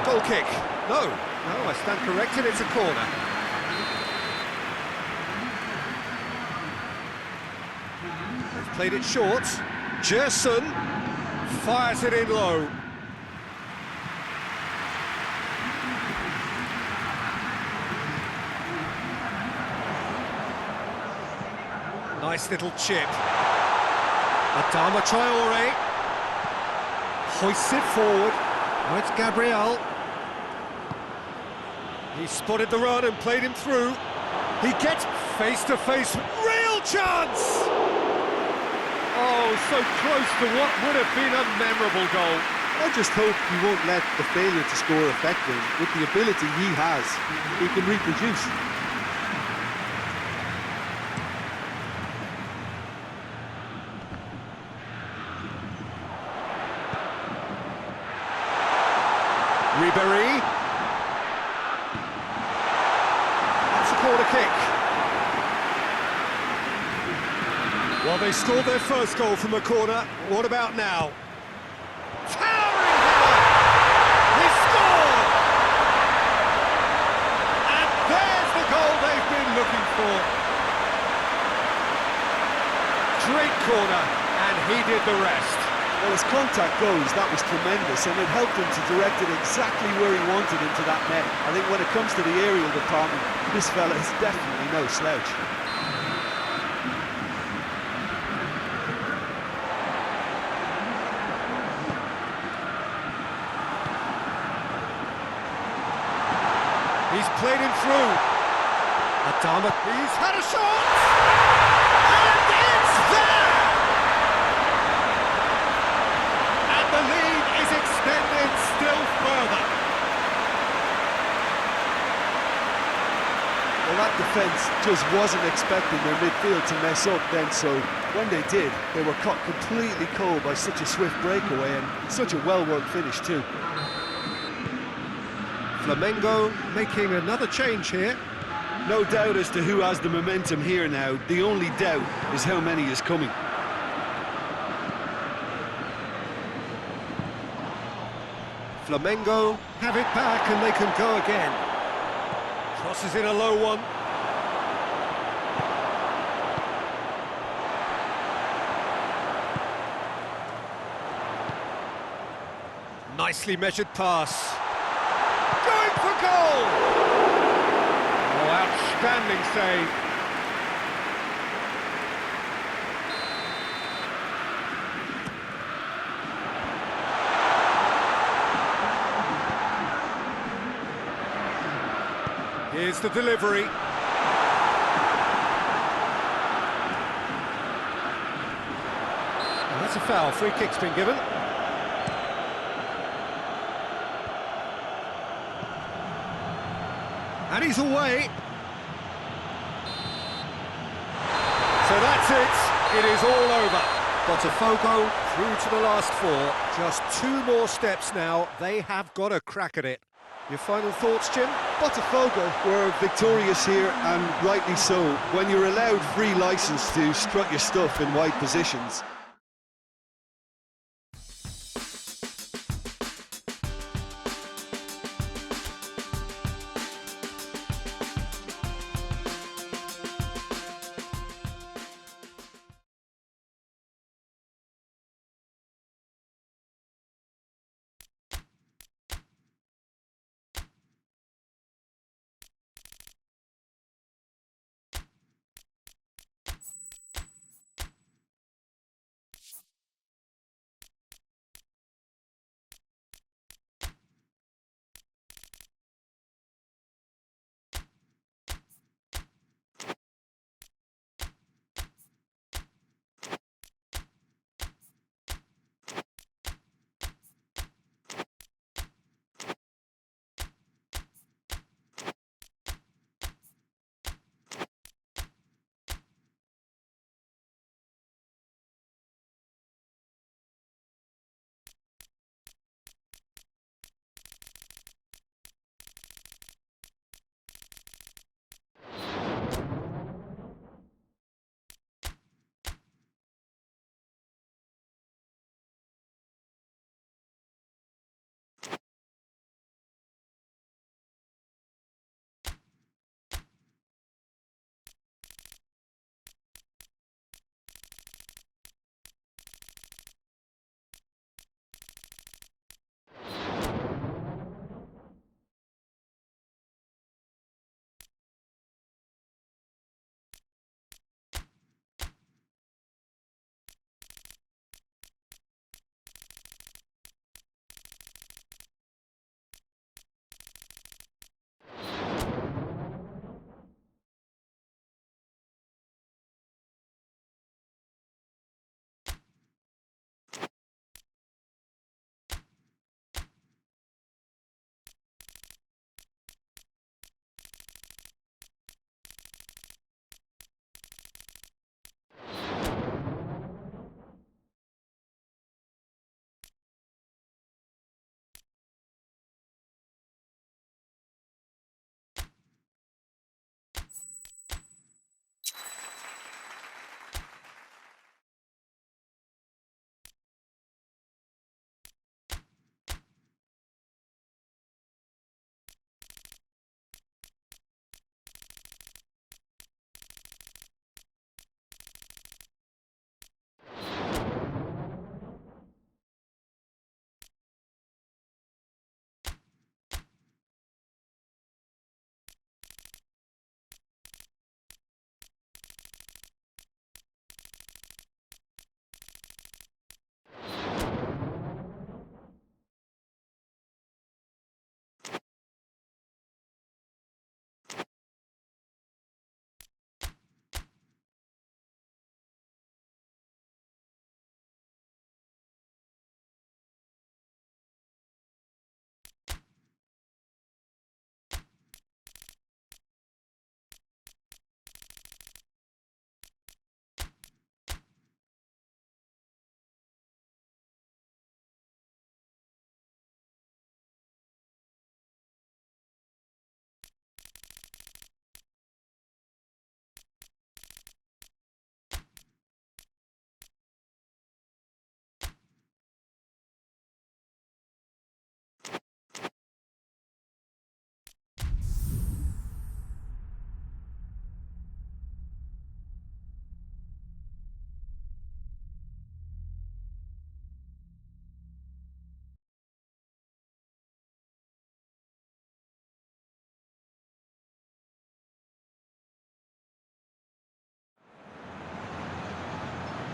Goal kick. No, I stand corrected, it's a corner. They've played it short. Gerson fires it in low. Nice little chip. Adama Traore hoists it forward. Oh, it's Gabriel. He spotted the run and played him through. He gets face-to-face, real chance! Oh, so close to what would have been a memorable goal.
I just hope he won't let the failure to score affect him. With the ability he has, he can reproduce.
Ribéry. That's a corner kick. Well, they scored their first goal from a corner. What about now? Towering header! He scored! And there's the goal they've been looking for. Great corner, and he did the rest.
Well, as contact goes, that was tremendous, and it helped him to direct it exactly where he wanted into that net. I think when it comes to the aerial department, this fella is definitely no slouch.
He's played him through. Adama, he's had a shot! And it's there! The lead is extended still further.
Well, that defence just wasn't expecting their midfield to mess up then, so when they did, they were caught completely cold by such a swift breakaway and such a well-worked finish too.
Flamengo making another change here.
No doubt as to who has the momentum here now. The only doubt is how many is coming.
Flamengo have it back and they can go again. Crosses in a low one. Nicely measured pass. Going for goal! Oh, outstanding save. Here's the delivery. Well, that's a foul. Free kick's been given. And he's away. So that's it. It is all over. Botafgo through to the last four. Just 2 more steps now. They have got a crack at it. Your final thoughts, Jim?
Botafgo were victorious here, and rightly so. When you're allowed free licence to strut your stuff in wide positions,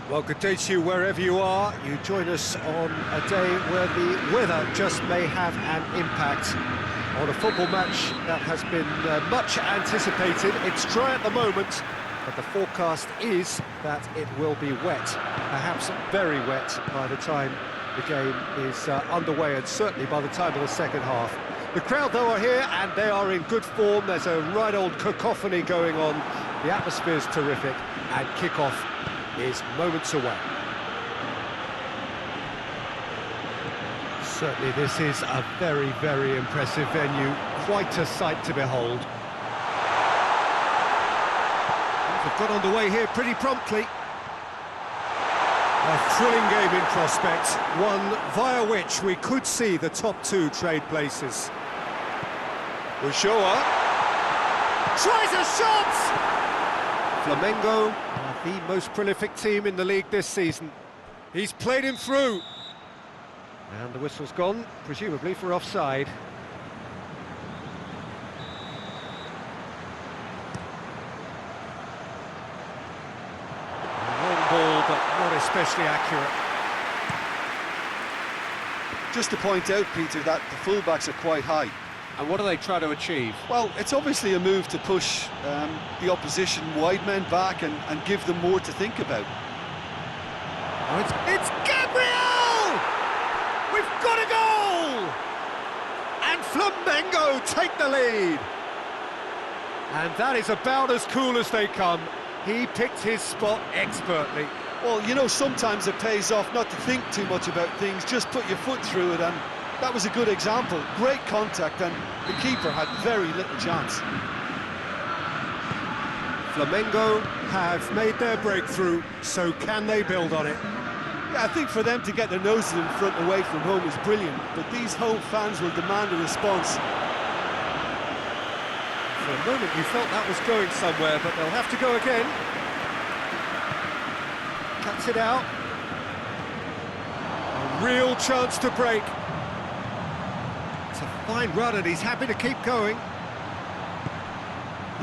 Well, good day to you wherever you are. You join us on a day where the weather just may have an impact on a football match that has been much anticipated. It's dry at the moment, but the forecast is that it will be wet, perhaps very wet by the time the game is underway, and certainly by the time of the second half. The crowd, though, are here, and they are in good form. There's a right old cacophony going on. The atmosphere's terrific, and kick-off is moments away. Certainly this is a very, very impressive venue, quite a sight to behold. They've got underway here pretty promptly. A thrilling game in prospect, one via which we could see the top two trade places. Ulloa tries a shot! Flamengo are the most prolific team in the league this season. He's played him through. And the whistle's gone, presumably for offside. A long ball, but not especially accurate.
Just to point out, Peter, that the fullbacks are quite high.
And what do they try to achieve?
Well, it's obviously a move to push the opposition wide men back and give them more to think about.
Oh, it's Gabriel! We've got a goal! And Flamengo take the lead. And that is about as cool as they come. He picked his spot expertly.
Well, you know, sometimes it pays off not to think too much about things, just put your foot through it, and that was a good example. Great contact, and the keeper had very little chance.
Flamengo have made their breakthrough, so can they build on it?
Yeah, I think for them to get their noses in front away from home is brilliant, but these home fans will demand a response.
For a moment you felt that was going somewhere, but they'll have to go again. Cuts it out. A real chance to break. It's a fine run and he's happy to keep going.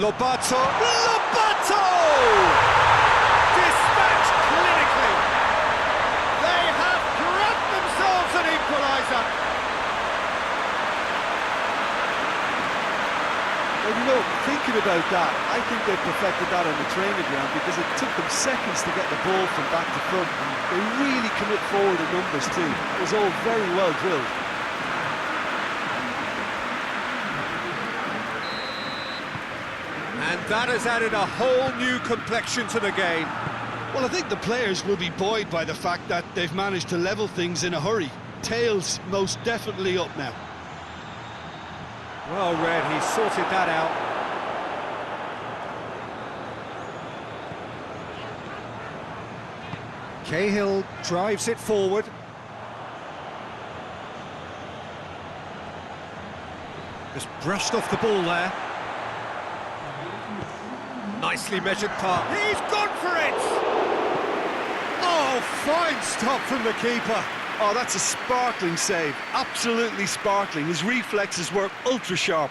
Lobato! Lobato! Dispatched clinically! They have grabbed themselves an equaliser!
Well, you know, thinking about that, I think they perfected that on the training ground because it took them seconds to get the ball from back to front, and they really commit forward in numbers too. It was all very well drilled.
And that has added a whole new complexion to the game.
Well, I think the players will be buoyed by the fact that they've managed to level things in a hurry. Tails most definitely up now.
Well read, he sorted that out. Cahill drives it forward. Just brushed off the ball there. Nicely measured pass. He's gone for it! Oh, fine stop from the keeper.
Oh, that's a sparkling save. Absolutely sparkling. His reflexes were ultra sharp.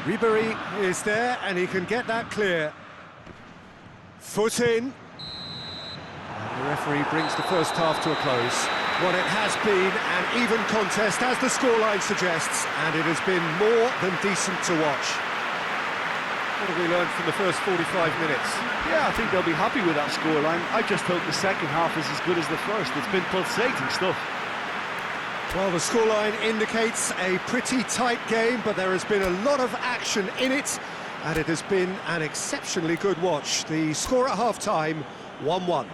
Ribery is there and he can get that clear. Foot in. And the referee brings the first half to a close. Well, it has been an even contest, as the scoreline suggests, and it has been more than decent to watch. What have we learned from the first 45 minutes?
Yeah, I think they'll be happy with that scoreline. I just hope the second half is as good as the first. It's been pulsating stuff.
Well, the scoreline indicates a pretty tight game, but there has been a lot of action in it, and it has been an exceptionally good watch. The score at half-time, 1-1.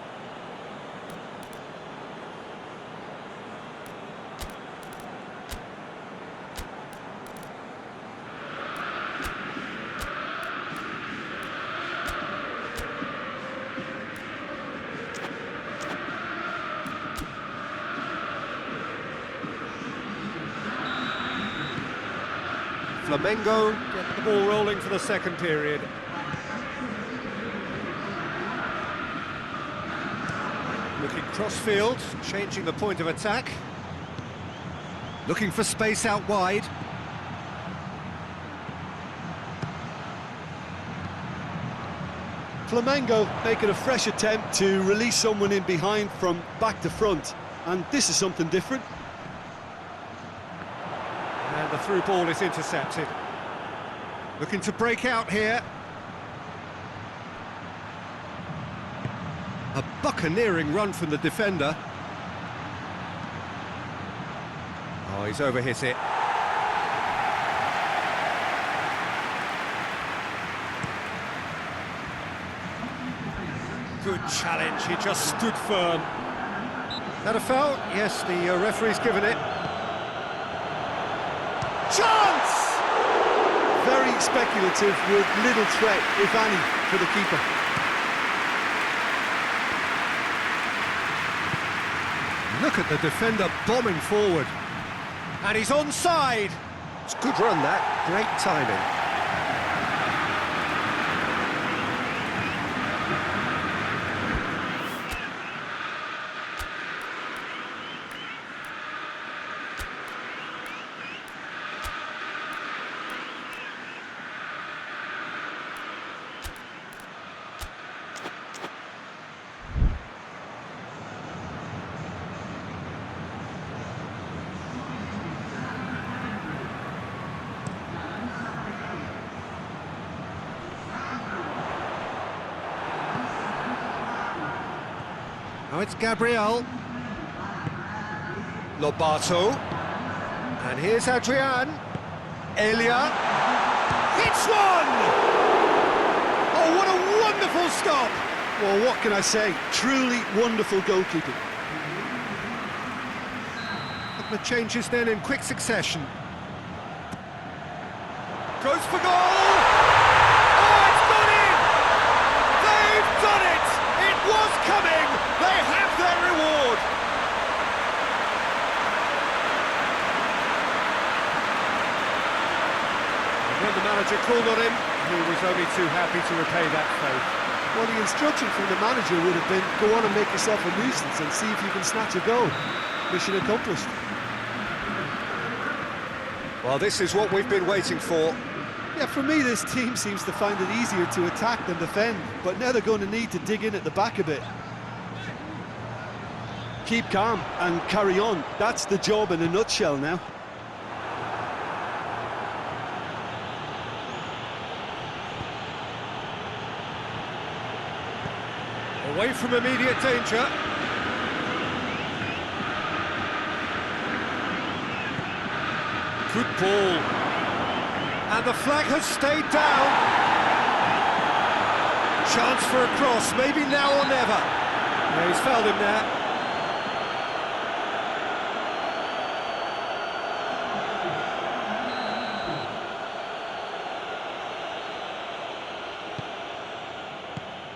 Flamengo get the ball rolling for the second period. Looking cross-field, changing the point of attack. Looking for space out wide.
Flamengo making a fresh attempt to release someone in behind from back to front, and this is something different.
And the through ball is intercepted. Looking to break out here. A buccaneering run from the defender. Oh, he's overhit it. Good challenge, he just stood firm. That a foul? Yes, the referee's given it. Chance!
Very speculative with little threat, if any, for the keeper.
Look at the defender bombing forward. And he's onside. It's a good run, that. Great timing. Now it's Gabriel. Lobato. And here's Adrian. Elia. Hits one! Oh, what a wonderful stop!
Well, what can I say? Truly wonderful goalkeeping.
Couple of changes then in quick succession. Goes for goal! Oh, it's gone in! They've done it! It was coming! They have their reward! And when the manager called on him, he was only too happy to repay that faith.
Well, the instruction from the manager would have been, go on and make yourself a nuisance and see if you can snatch a goal. Mission accomplished.
Well, this is what we've been waiting for.
Yeah, for me, this team seems to find it easier to attack than defend, but now they're going to need to dig in at the back a bit. Keep calm and carry on. That's the job in a nutshell now.
Away from immediate danger. Good ball. And the flag has stayed down. Chance for a cross, maybe now or never. No, he's fouled him there.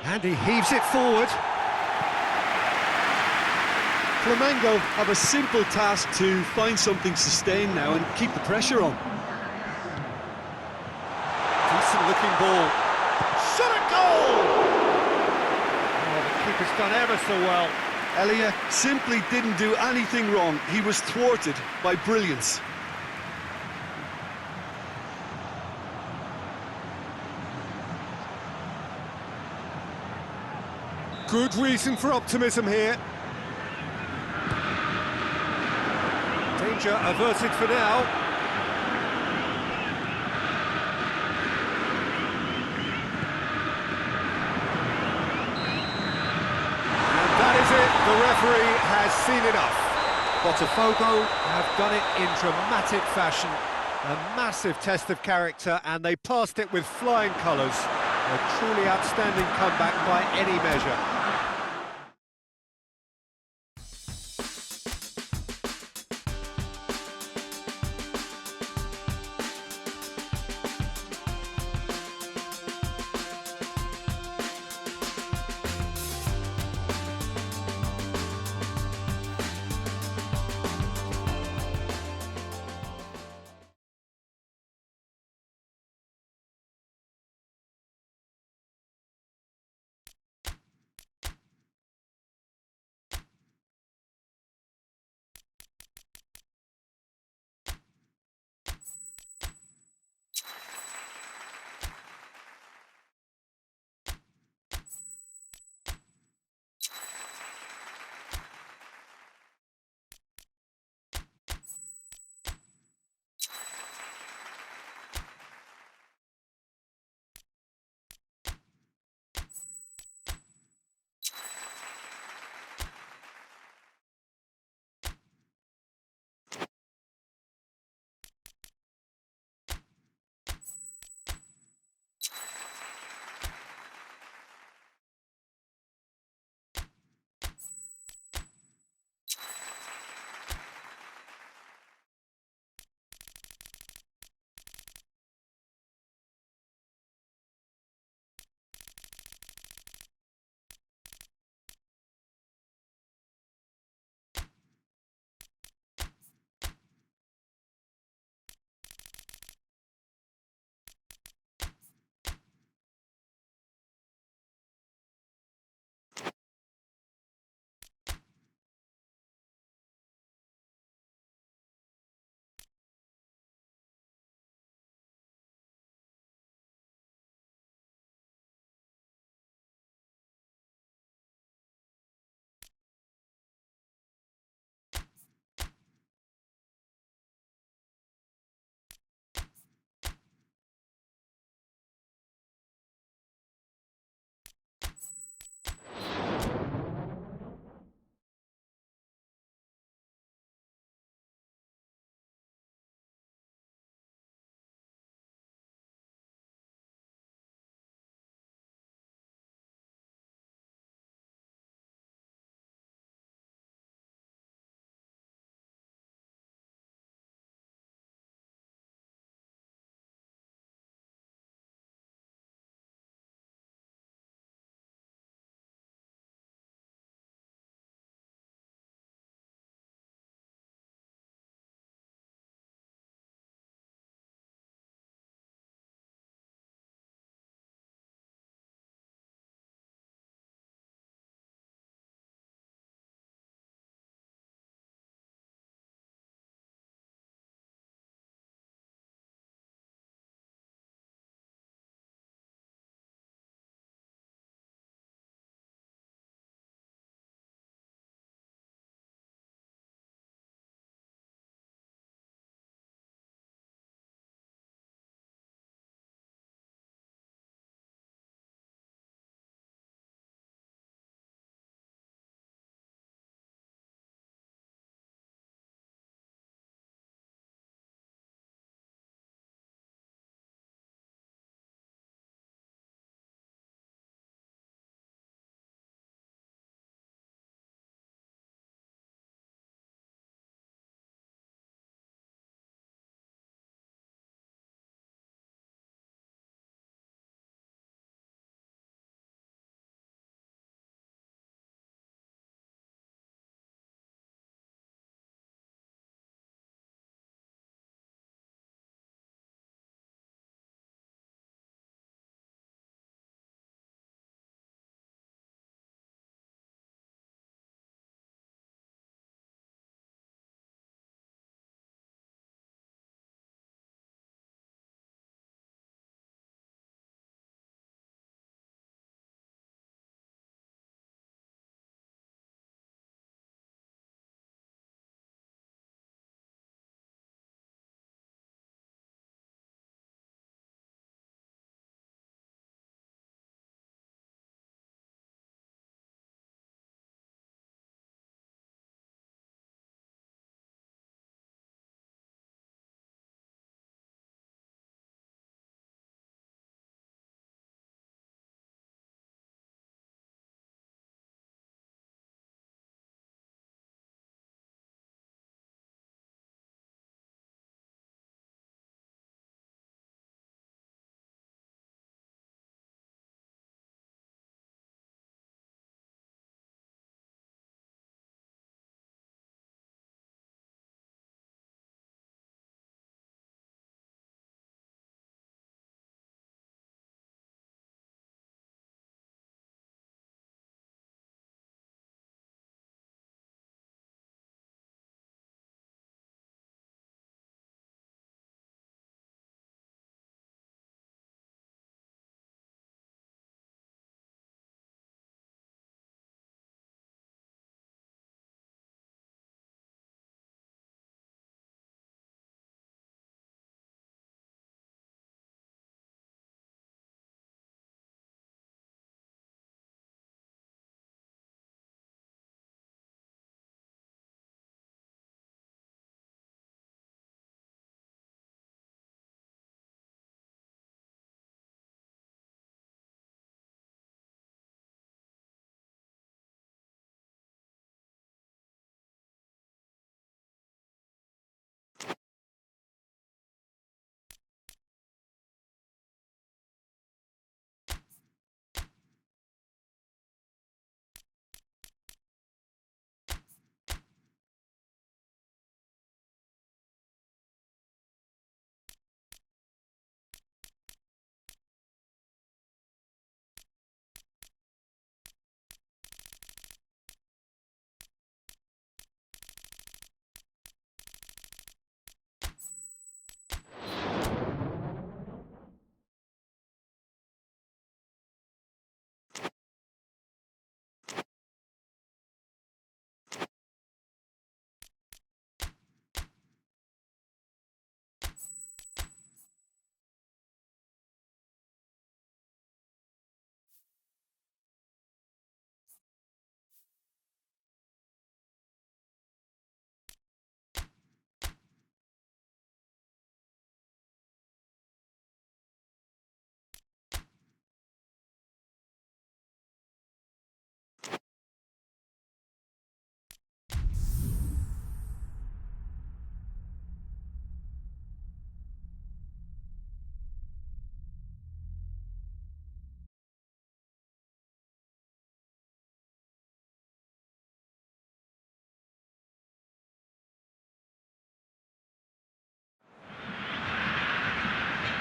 And he heaves it forward.
Flamengo have a simple task to find something sustained now and keep the pressure on.
Decent looking ball. Shot at goal! Oh, the keeper's done ever so well.
Elia simply didn't do anything wrong. He was thwarted by brilliance.
Good reason for optimism here. Danger averted for now. And that is it. The referee has seen enough. Botafgo have done it in dramatic fashion. A massive test of character, and they passed it with flying colours. A truly outstanding comeback by any measure.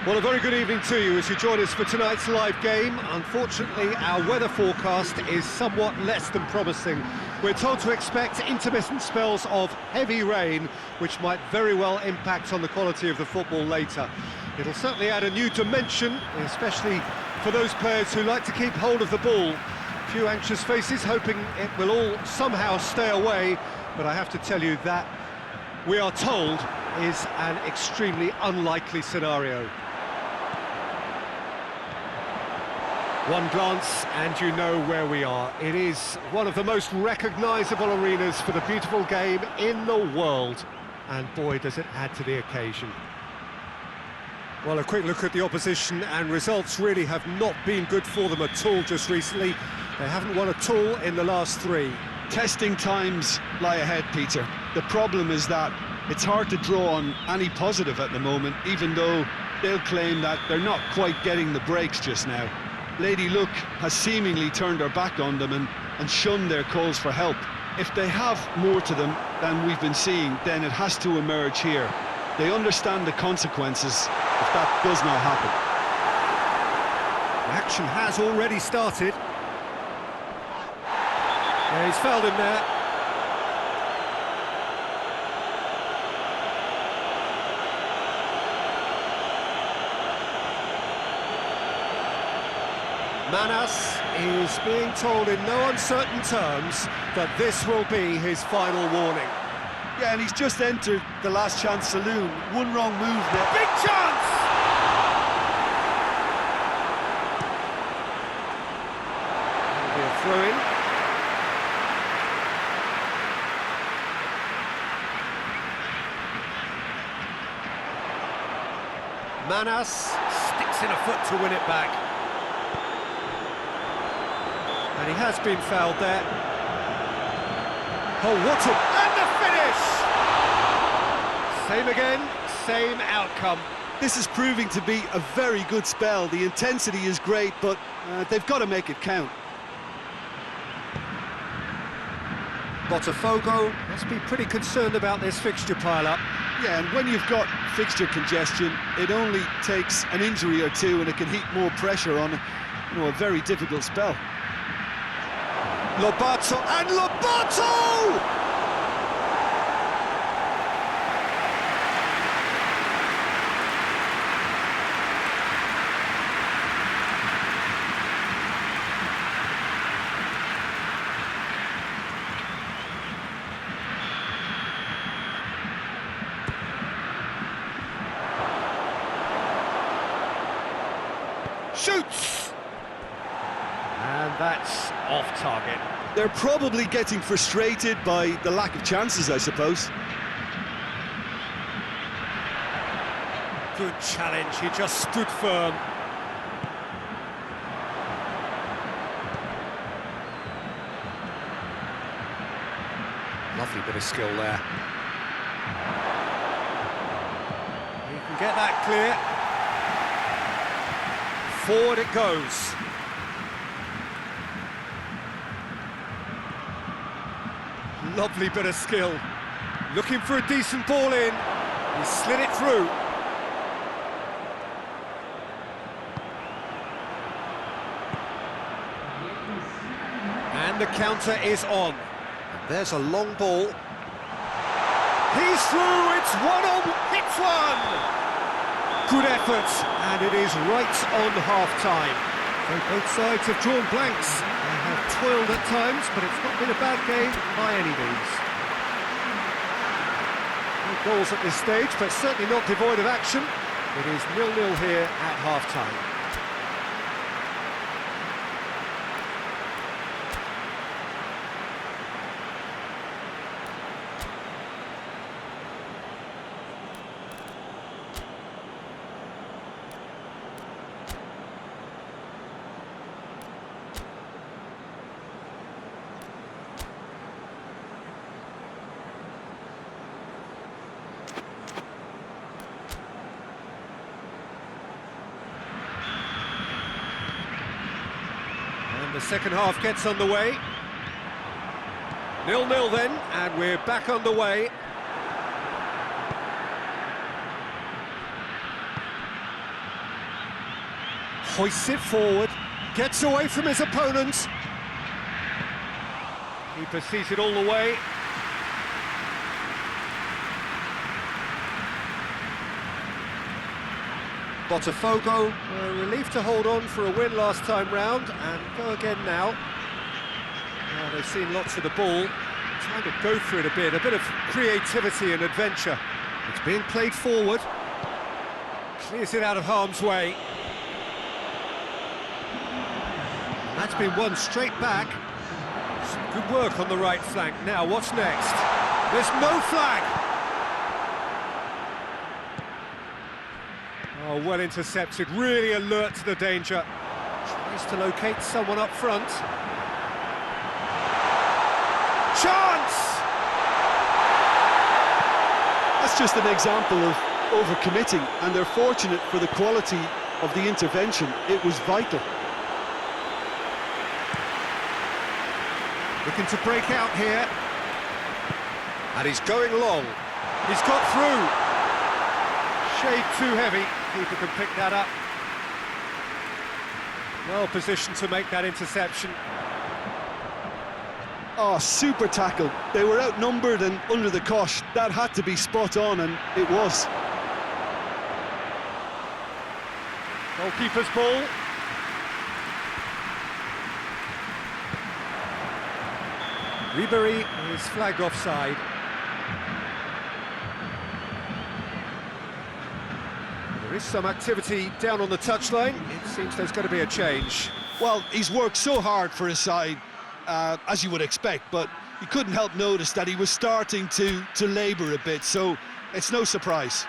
Well, a very good evening to you as you join us for tonight's live game. Unfortunately, our weather forecast is somewhat less than promising. We're told to expect intermittent spells of heavy rain, which might very well impact on the quality of the football later. It'll certainly add a new dimension, especially for those players who like to keep hold of the ball. A few anxious faces hoping it will all somehow stay away, but I have to tell you that we are told is an extremely unlikely scenario. One glance and you know where we are. It is one of the most recognisable arenas for the beautiful game in the world. And boy, does it add to the occasion. Well, a quick look at the opposition, and results really have not been good for them at all just recently. They haven't won at all in the last three.
Testing times lie ahead, Peter. The problem is that it's hard to draw on any positive at the moment, even though they'll claim that they're not quite getting the breaks just now. Lady Luck has seemingly turned her back on them and shunned their calls for help. If they have more to them than we've been seeing, then it has to emerge here. They understand the consequences if that does not happen.
The action has already started. Yeah, he's fouled him there. Manas is being told in no uncertain terms that this will be his final warning.
Yeah, and he's just entered the last chance saloon. One wrong move there.
Big chance! That'll be a throw-in. Manas sticks in a foot to win it back. And he has been fouled there. Oh, what a... And the finish! Same again, same outcome.
This is proving to be a very good spell. The intensity is great, but they've got to make it count.
Botafgo must be pretty concerned about this fixture pile-up.
Yeah, and when you've got fixture congestion, it only takes an injury or two and it can heap more pressure on, a very difficult spell.
Lobato, and Lobato! Shoots! And that's off target.
They're probably getting frustrated by the lack of chances, I suppose.
Good challenge, he just stood firm. Lovely bit of skill there. He can get that clear. Forward it goes. Lovely bit of skill. Looking for a decent ball in. He slid it through. And the counter is on. And there's a long ball. He's through, it's one-on, hits one! Good effort, and it is right on half-time. So both sides have drawn blanks. They have toiled at times, but it's not been a bad game by any means. No goals at this stage, but certainly not devoid of action. It is 0-0 here at half-time. The second half gets underway. 0-0 then, and we're back underway. Hoists it forward, gets away from his opponent. Keeper sees it all the way. Botafgo, relief to hold on for a win last time round, and go again now. They've seen lots of the ball, trying to go through it a bit of creativity and adventure. It's being played forward, clears it out of harm's way. And that's been won straight back. Some good work on the right flank. Now, what's next? There's no flag! Oh, well intercepted, really alert to the danger. Tries to locate someone up front. Chance!
That's just an example of overcommitting, and they're fortunate for the quality of the intervention. It was vital.
Looking to break out here. And he's going long. He's got through. Shade too heavy. Keeper can pick that up. Well positioned to make that interception.
Oh, super tackle. They were outnumbered and under the cosh. That had to be spot on, and it was.
Goalkeeper's ball. Ribery is flagged offside. There is some activity down on the touchline. It seems there's going to be a change.
Well, he's worked so hard for his side, as you would expect, but you couldn't help notice that he was starting to labour a bit, so it's no surprise.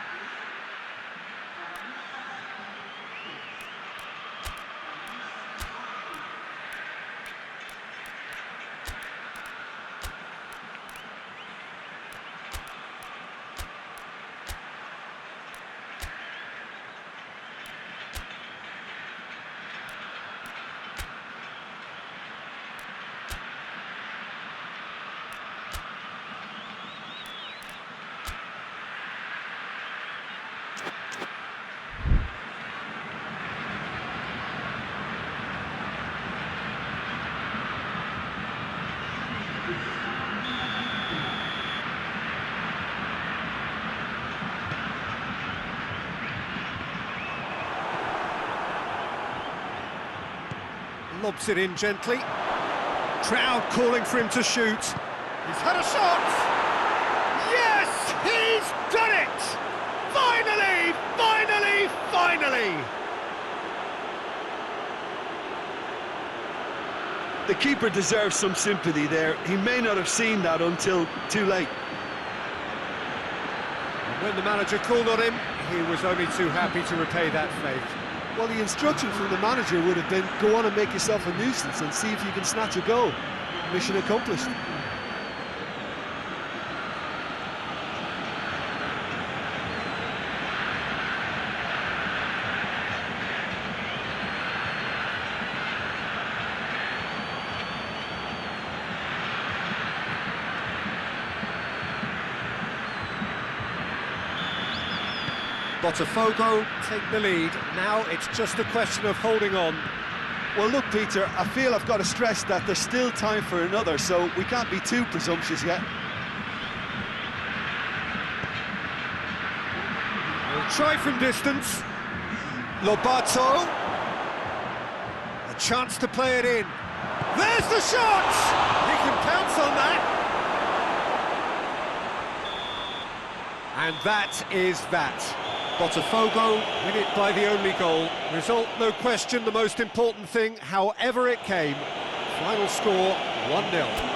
Lobs it in gently. Crowd calling for him to shoot. He's had a shot! Yes! He's done it! Finally! Finally! Finally!
The keeper deserves some sympathy there. He may not have seen that until too late.
And when the manager called on him, he was only too happy to repay that faith.
Well, the instruction from the manager would have been, go on and make yourself a nuisance and see if you can snatch a goal. Mission accomplished.
Botafgo take the lead. Now it's just a question of holding on.
Well, look, Peter, I feel I've got to stress that there's still time for another, so we can't be too presumptuous yet.
We'll try from distance. Lobato. A chance to play it in. There's the shot! He can pounce on that. And that is that. Botafgo win it by the only goal. Result, no question, the most important thing, however it came. Final score, 1-0.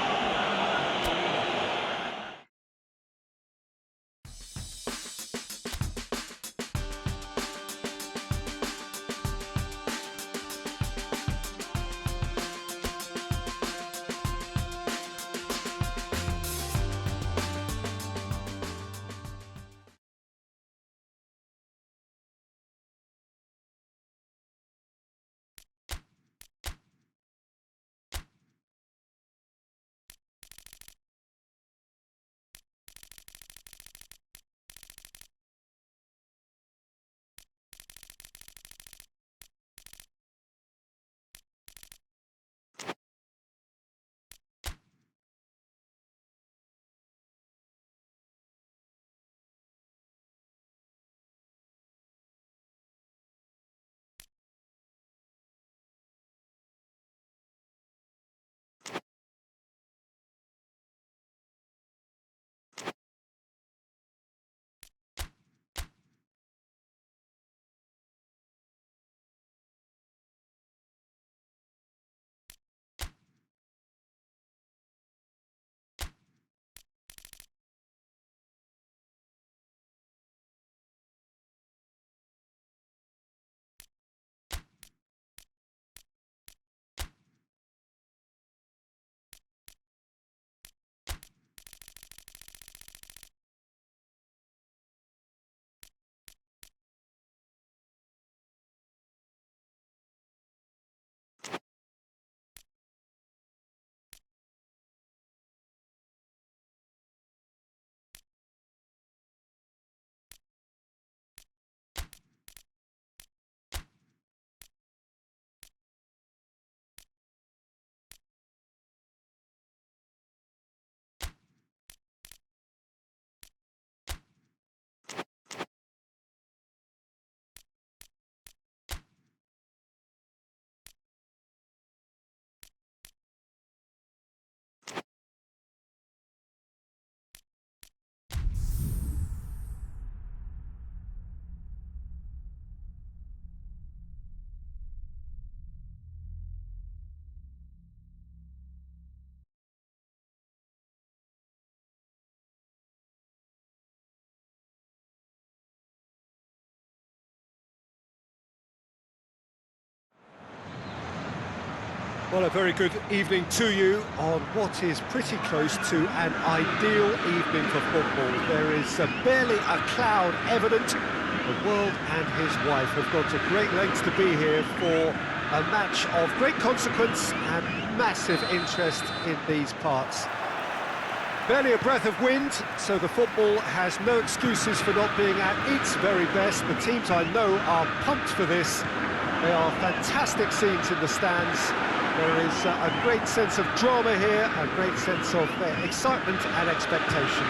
Well, a very good evening to you on what is pretty close to an ideal evening for football. There is barely a cloud evident. The world and his wife have gone to great lengths to be here for a match of great consequence and massive interest in these parts. Barely a breath of wind, so the football has no excuses for not being at its very best. The teams I know are pumped for this. They are fantastic scenes in the stands. There is a great sense of drama here, a great sense of excitement and expectation.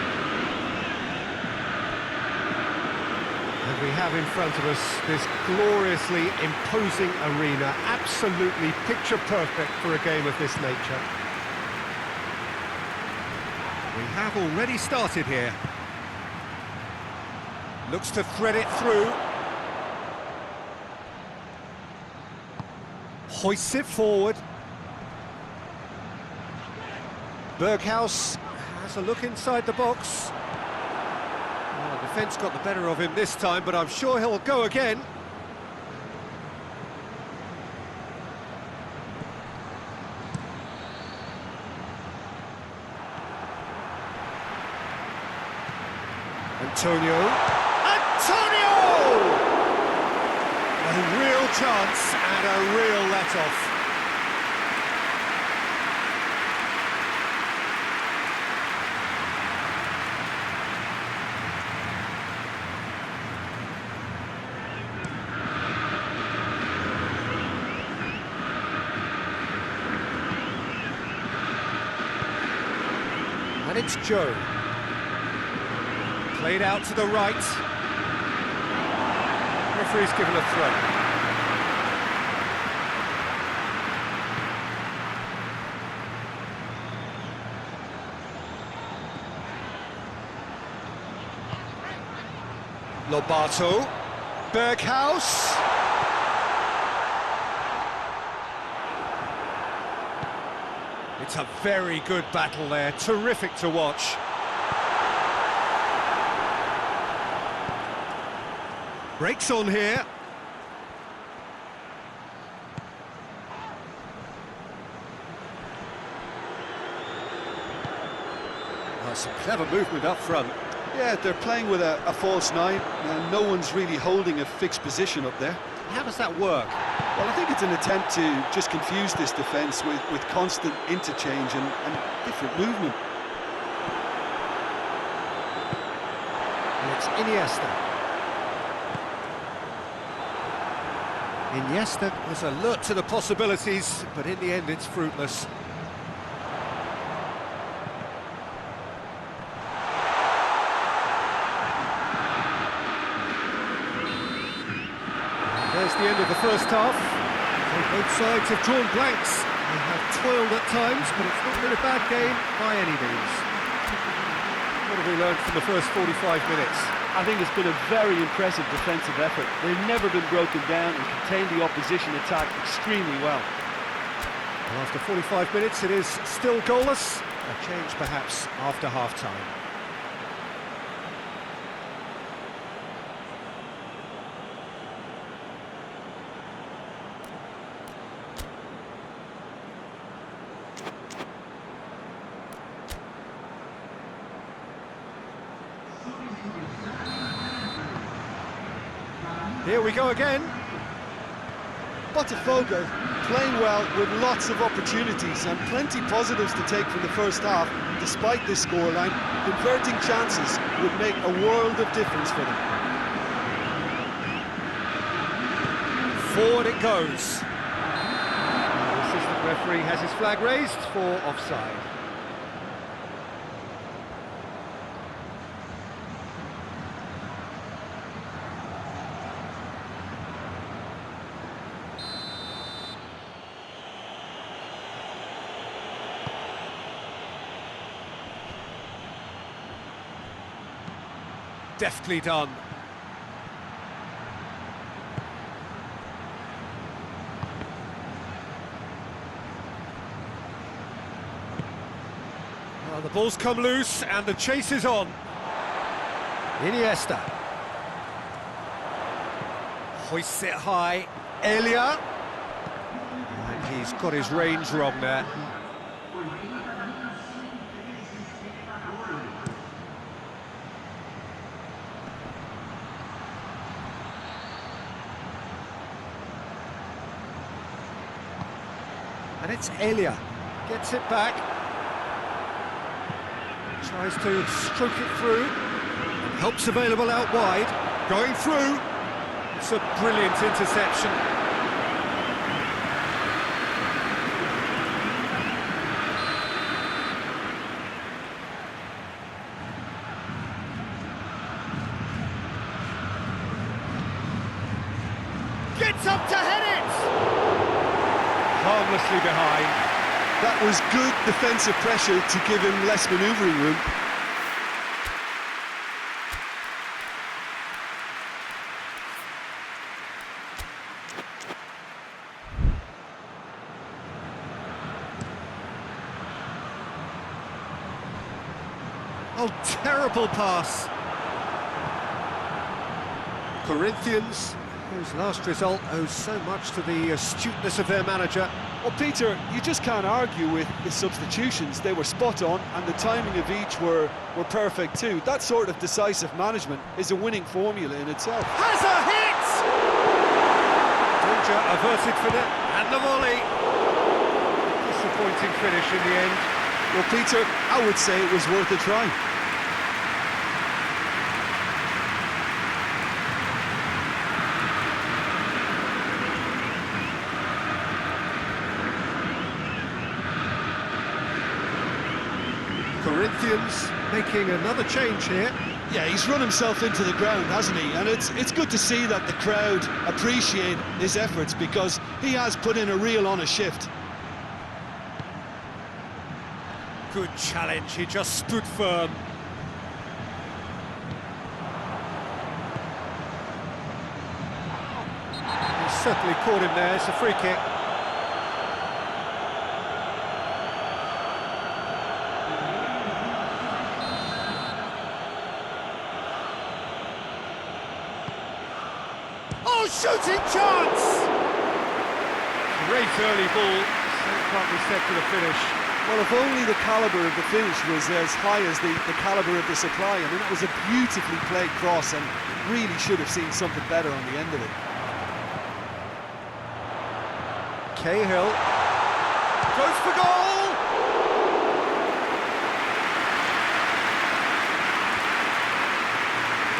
And we have in front of us this gloriously imposing arena, absolutely picture perfect for a game of this nature. We have already started here. Looks to thread it through. Hoists it forward. Berghaus has a look inside the box. Well, the defence got the better of him this time, but I'm sure he'll go again. Antonio! A real chance and a real let-off. And it's Joe. Played out to the right. Referee's given a throw. Lobato. Berghaus. It's a very good battle there, terrific to watch. Breaks on here. Oh, some clever movement up front.
Yeah, they're playing with a false nine, and no one's really holding a fixed position up there.
How does that work?
Well, I think it's an attempt to just confuse this defence with constant interchange and different movement.
And it's Iniesta. Iniesta was alert to the possibilities, but in the end it's fruitless. And there's the end of the first half. Both sides have drawn blanks. They have toiled at times, but it's not been a bad game by any means. What have we learned from the first 45 minutes?
I think it's been a very impressive defensive effort. They've never been broken down and contained the opposition attack extremely well.
And after 45 minutes, it is still goalless. A change, perhaps, after half-time. Here we go again.
Botafgo playing well with lots of opportunities and plenty positives to take from the first half. Despite this scoreline, converting chances would make a world of difference for them.
Forward it goes. The assistant referee has his flag raised for offside. Deftly done. Well, the ball's come loose and the chase is on. Iniesta. Hoists it high. Elia. And he He's got his range wrong there. And it's Elia, gets it back, tries to stroke it through, help's available out wide, going through, it's a brilliant interception. Gets up to head it! Harmlessly behind.
That was good defensive pressure to give him less manoeuvring room.
Oh, terrible pass. Corinthians, whose last result owes so much to the astuteness of their manager.
Well, Peter, you just can't argue with the substitutions. They were spot on, and the timing of each were perfect too. That sort of decisive management is a winning formula in itself.
Has a hit! Danger averted for them, and the volley. Disappointing finish in the end.
Well, Peter, I would say it was worth a try.
Corinthians making another change here.
Yeah, he's run himself into the ground, hasn't he? And it's good to see that the crowd appreciate his efforts, because he has put in a real honest shift.
Good challenge, he just stood firm. He certainly caught him there, it's a free kick. Oh, shooting chance! Great early ball, so can't be set for the finish.
Well, if only the calibre of the finish was as high as the calibre of the supply. I mean, it was a beautifully played cross, and really should have seen something better on the end of it.
Cahill goes for goal!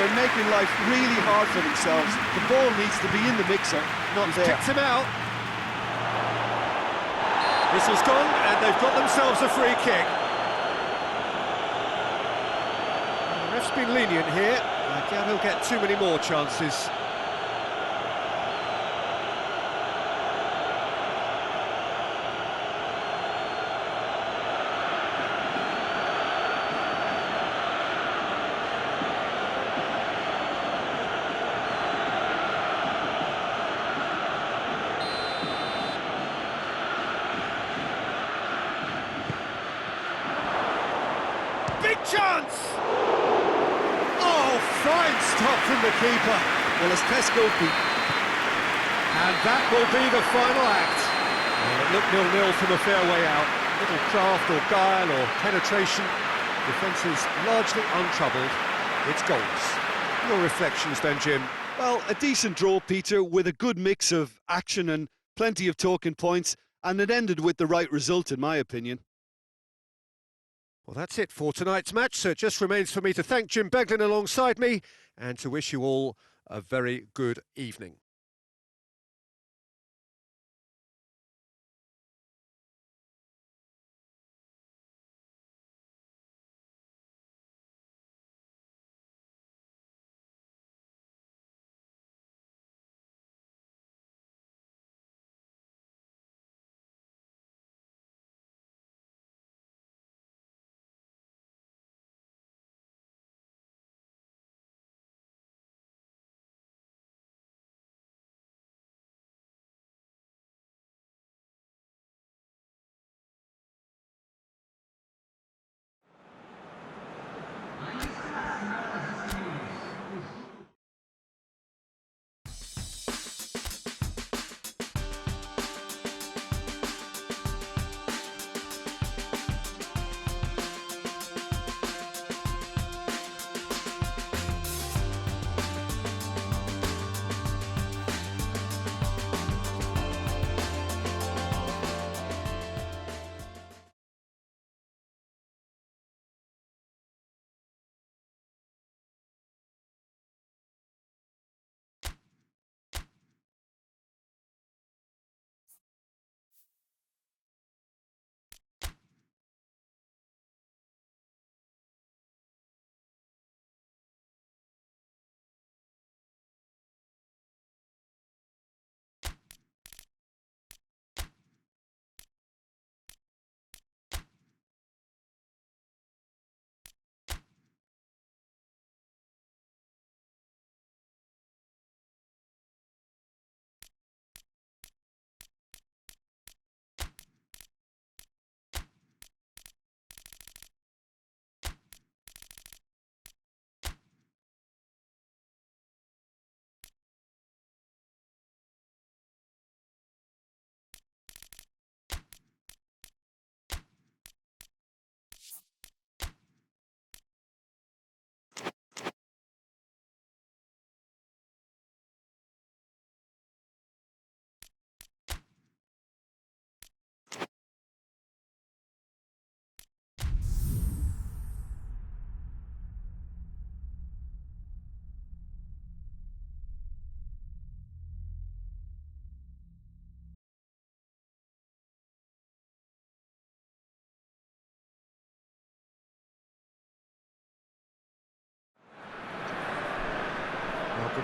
They're making life really hard for themselves. The ball needs to be in the mixer, not there.
Kicked him out. Whistle's gone, and they've got themselves a free kick. The ref's been lenient here. I doubt he'll get too many more chances. Big chance! Oh, fine stop from the keeper.
Well, as Tesco beat.
And that will be the final act. Well, it looked 0-0 from a fair way out. Little craft or guile or penetration. Defence is largely untroubled. It's goals. Your reflections then, Jim?
Well, a decent draw, Peter, with a good mix of action and plenty of talking points, and it ended with the right result, in my opinion.
Well, that's it for tonight's match, so it just remains for me to thank Jim Beglin alongside me and to wish you all a very good evening.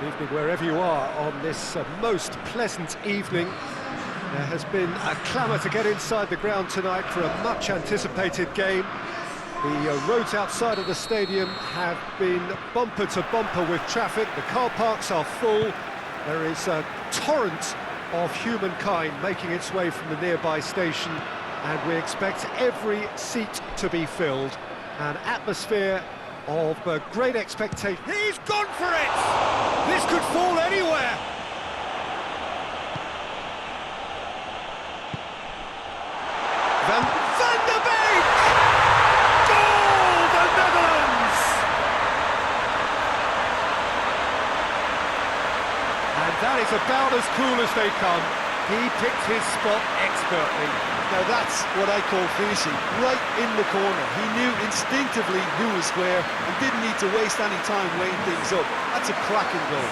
Evening wherever you are on this most pleasant evening. There has been a clamour to get inside the ground tonight for a much anticipated game. The roads outside of the stadium have been bumper to bumper with traffic. The car parks are full. There is a torrent of humankind making its way from the nearby station, and we expect every seat to be filled. An atmosphere of great expectation. He's gone for it! This could fall anywhere! Van der Beek! Goal! The Netherlands! And that is about as cool as they come. He picked his spot expertly.
Now that's what I call finishing, right in the corner. He knew instinctively who was where and didn't need to waste any time weighing things up. That's a cracking goal.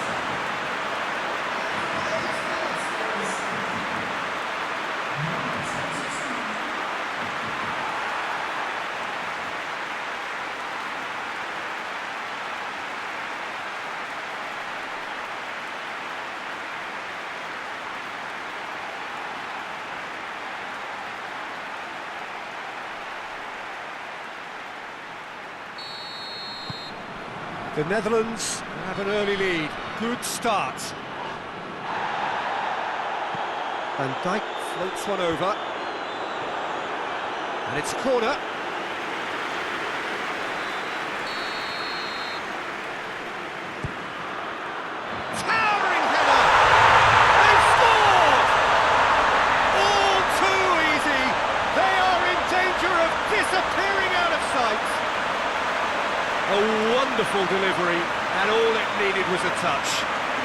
The Netherlands have an early lead. Good start. Van Dijk floats one over. And it's a corner. Towering header! They've scored! All too easy. They are in danger of disappearing out of sight. A wonderful delivery, and all it needed was a touch.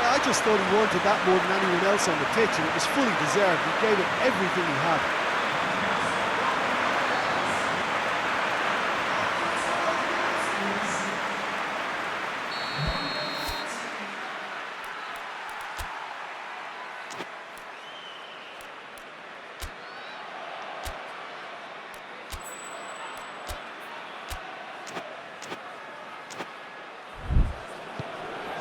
Yeah, I just thought he wanted that more than anyone else on the pitch, and it was fully deserved. He gave it everything he had.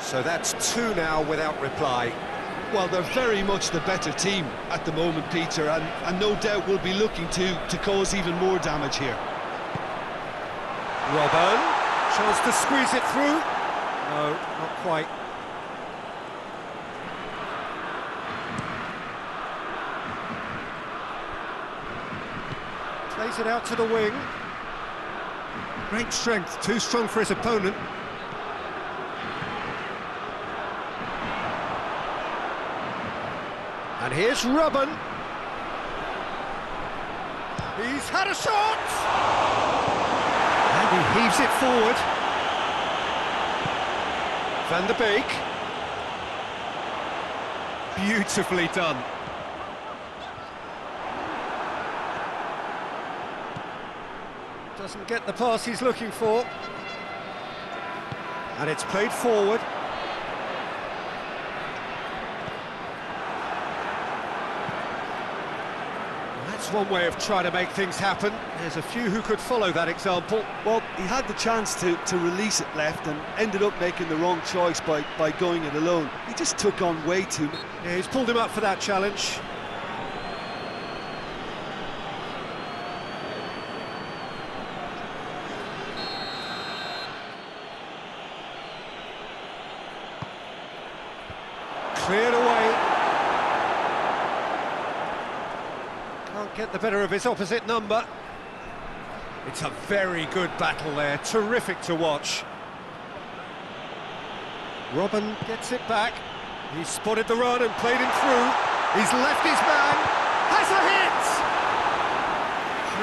So that's two now without reply.
Well, they're very much the better team at the moment, Peter, and no doubt will be looking to cause even more damage here.
Robben, chance to squeeze it through. No, not quite. Plays it out to the wing. Great strength, too strong for his opponent. And here's Robben. He's had a shot! And he heaves it forward. Van der Beek. Beautifully done. Doesn't get the pass he's looking for. And it's played forward. That's one way of trying to make things happen. There's a few who could follow that example.
Well, he had the chance to release it left and ended up making the wrong choice by going it alone. He just took on way too much.
Yeah, he's pulled him up for that challenge. Cleared away. Can't get the better of his opposite number. It's a very good battle there, terrific to watch. Robben gets it back. He's spotted the run and played him through. He's left his man, has a hit!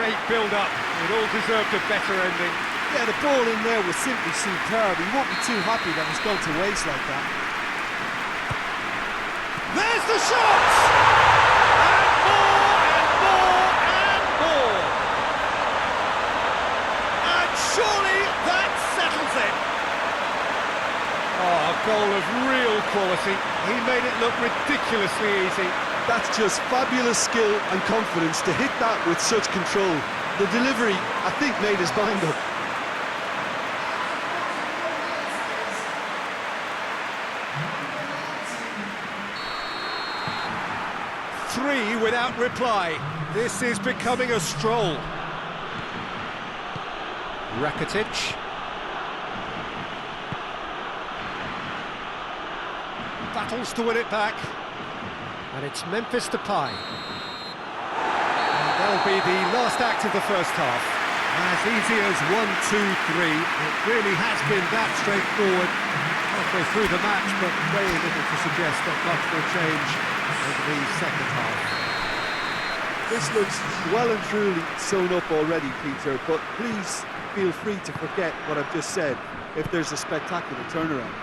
Great build-up, it all deserved a better ending.
Yeah, the ball in there was simply superb. He won't be too happy that it's gone to waste like that.
There's the shot! And more, and more, and more! And surely that settles it! Oh, a goal of real quality. He made it look ridiculously easy.
That's just fabulous skill and confidence to hit that with such control. The delivery, I think, made his mind up.
without reply. This is becoming a stroll. Rakitic. Battles to win it back. And it's Memphis Depay. And that'll be the last act of the first half. As easy as 1, 2, 3. It really has been that straightforward halfway through the match, but very little to suggest that much will change over the second half.
This looks well and truly sewn up already, Peter, but please feel free to forget what I've just said if there's a spectacular turnaround.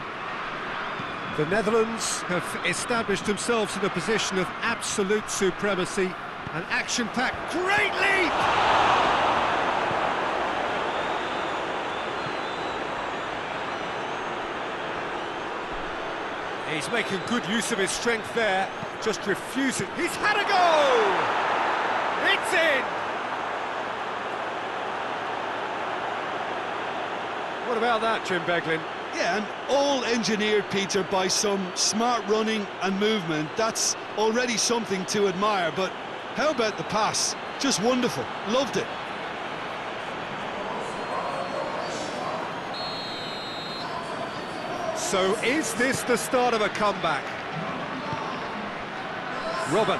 The Netherlands have established themselves in a position of absolute supremacy. An action-packed, great lead! He's making good use of his strength there, just refusing. He's had a go! It's in! What about that, Jim Beglin?
Yeah, and all engineered, Peter, by some smart running and movement. That's already something to admire, but how about the pass? Just wonderful. Loved it.
So is this the start of a comeback? Robin.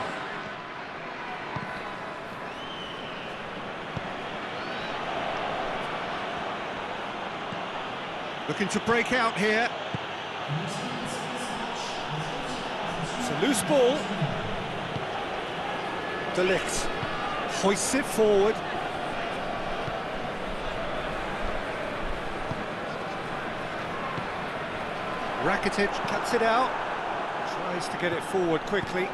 Looking to break out here. It's a loose ball. De Ligt hoists it forward. Rakitic cuts it out. Tries to get it forward quickly.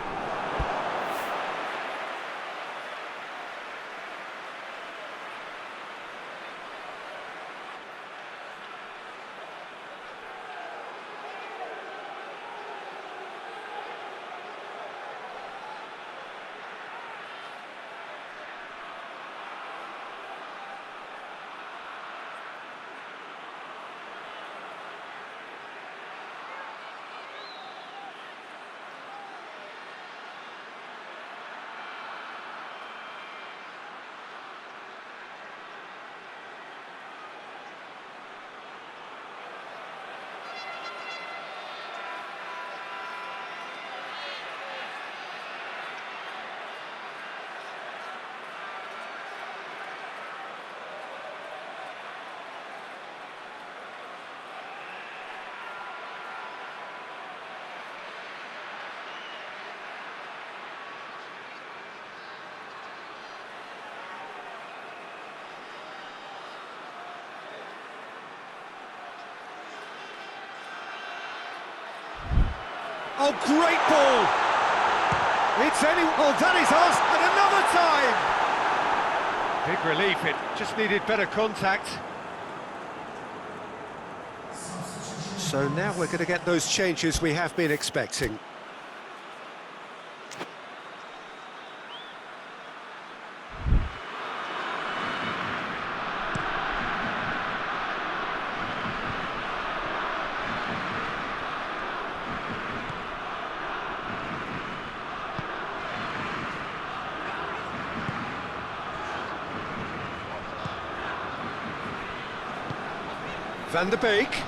Oh, great ball! It's oh, that is us, and another time! Big relief, it just needed better contact. So now we're going to get those changes we have been expecting. Van der Beek.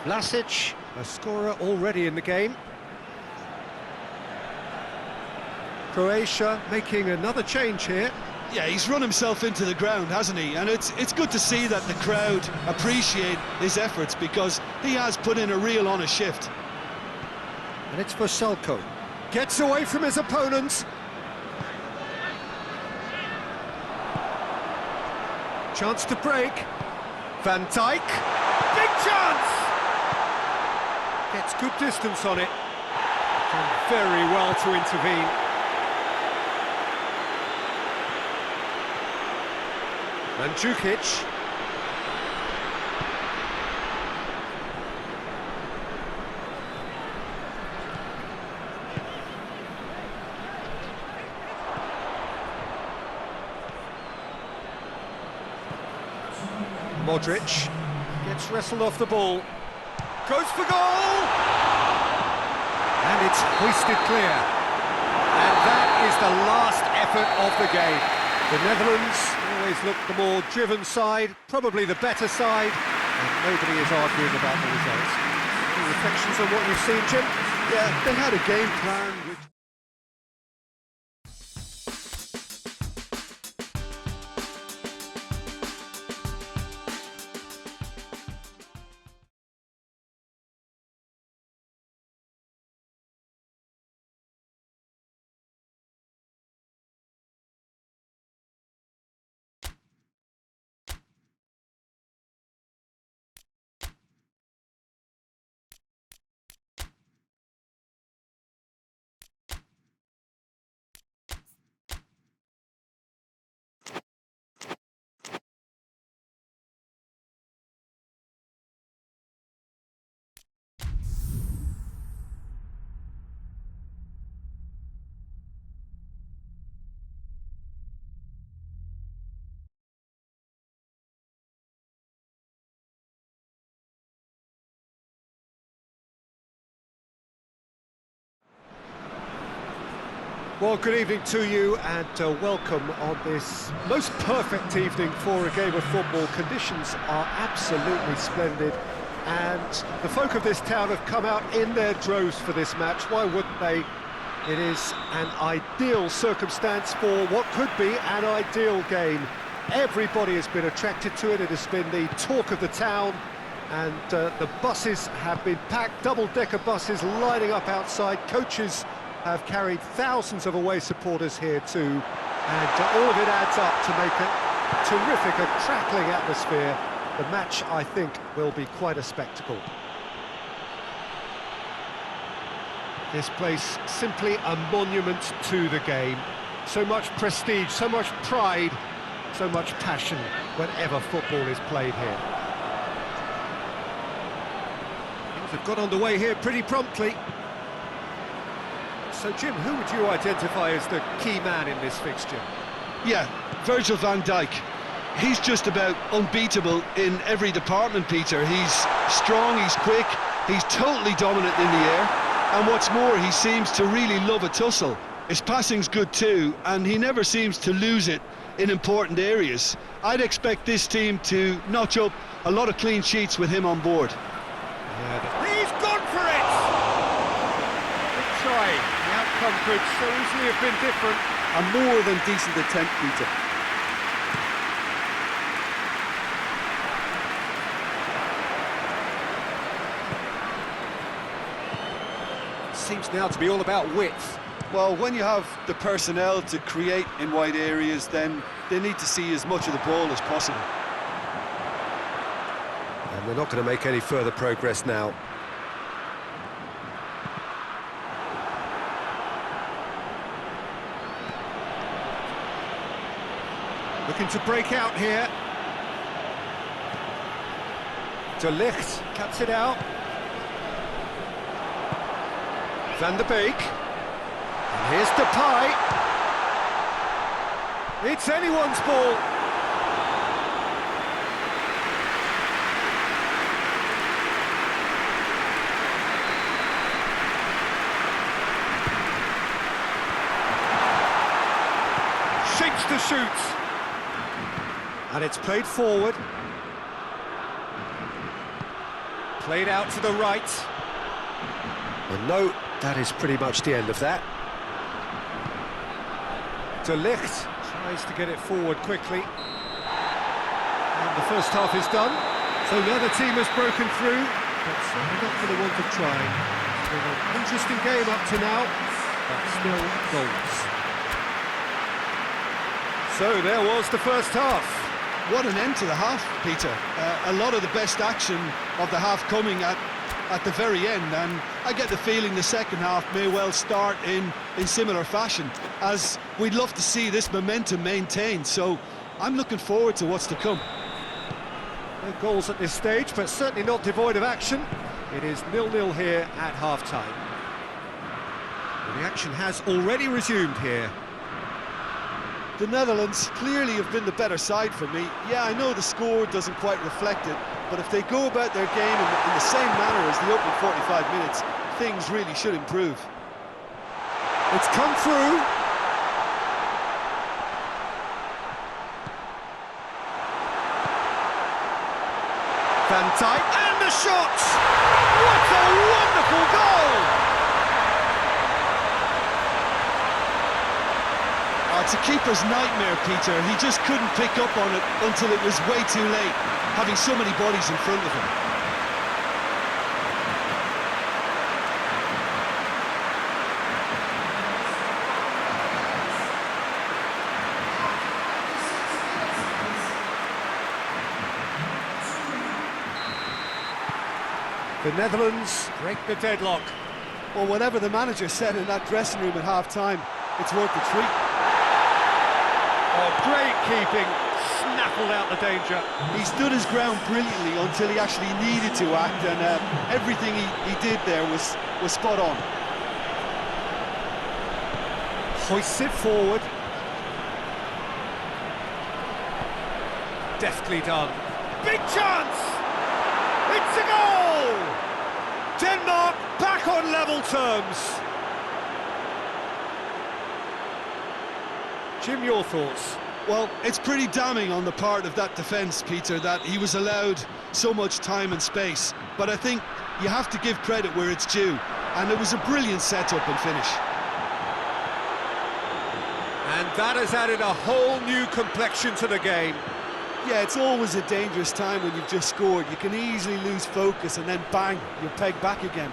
Vlasic, a scorer already in the game. Croatia making another change here.
Yeah, he's run himself into the ground, hasn't he? And it's good to see that the crowd appreciate his efforts because he has put in a real honest shift.
And it's for Salko. Gets away from his opponents. Chance to break. Van Dijk. Big chance! Gets good distance on it. Done very well to intervene. Mandzukic. Modric gets wrestled off the ball, goes for goal, And it's hoisted clear. And that is the last effort of the game. The Netherlands always look the more driven side, probably the better side, and nobody is arguing about the results. Any reflections on what you've seen, Jim?
Yeah, they had a game plan which...
Well, good evening to you and welcome on this most perfect evening for a game of football. Conditions are absolutely splendid and the folk of this town have come out in their droves for this match. Why wouldn't they? It is an ideal circumstance for what could be an ideal game. Everybody has been attracted to it. It has been the talk of the town and the buses have been packed, double-decker buses lining up outside. Coaches have carried thousands of away supporters here too, and all of it adds up to make a terrific, a crackling atmosphere. The match, I think, will be quite a spectacle. This place simply a monument to the game. So much prestige, so much pride, so much passion whenever football is played here. Things have got underway here pretty promptly. So, Jim, who would you identify as the key man in this fixture?
Yeah, Virgil van Dijk. He's just about unbeatable in every department, Peter. He's strong, he's quick, he's totally dominant in the air, and what's more, he seems to really love a tussle. His passing's good too, and he never seems to lose it in important areas. I'd expect this team to notch up a lot of clean sheets with him on board.
Yeah, he's gone for it! Good try. The outcome could so easily have been different.
A more than decent attempt, Peter.
Seems now to be all about width.
Well, when you have the personnel to create in wide areas, then they need to see as much of the ball as possible.
And they're not going to make any further progress now. Looking to break out here. De Ligt cuts it out. Van der Beek. And here's Depay. It's anyone's ball. Shapes to shoot. And it's played forward. Played out to the right. And no, that is pretty much the end of that. De Ligt tries to get it forward quickly. And the first half is done. So the other team has broken through, but certainly not for the want of trying. It's been an interesting game up to now, but still goals. So there was the first half.
What an end to the half, Peter. A lot of the best action of the half coming at the very end, and I get the feeling the second half may well start in similar fashion, as we'd love to see this momentum maintained, so I'm looking forward to what's to come.
No goals at this stage, but certainly not devoid of action. It is 0-0 here at half-time. The action has already resumed here.
The Netherlands clearly have been the better side for me. Yeah, I know the score doesn't quite reflect it, but if they go about their game in the same manner as the opening 45 minutes, things really should improve.
It's come through. Van Dijk, and the shot! What a wonderful goal!
Oh, it's a keeper's nightmare, Peter. He just couldn't pick up on it until it was way too late, having so many bodies in front of him.
The Netherlands break the deadlock.
Well, whatever the manager said in that dressing room at half-time, it's worth the treat.
Oh, great keeping, snaffled out the danger.
He stood his ground brilliantly until he actually needed to act, and everything he did there was spot on.
Hoists it forward. Deftly done. Big chance! It's a goal! Denmark back on level terms. Jim, your thoughts?
Well, it's pretty damning on the part of that defence, Peter, that he was allowed so much time and space. But I think you have to give credit where it's due, and it was a brilliant setup and finish.
And that has added a whole new complexion to the game.
Yeah, it's always a dangerous time when you've just scored. You can easily lose focus and then bang, you're pegged back again.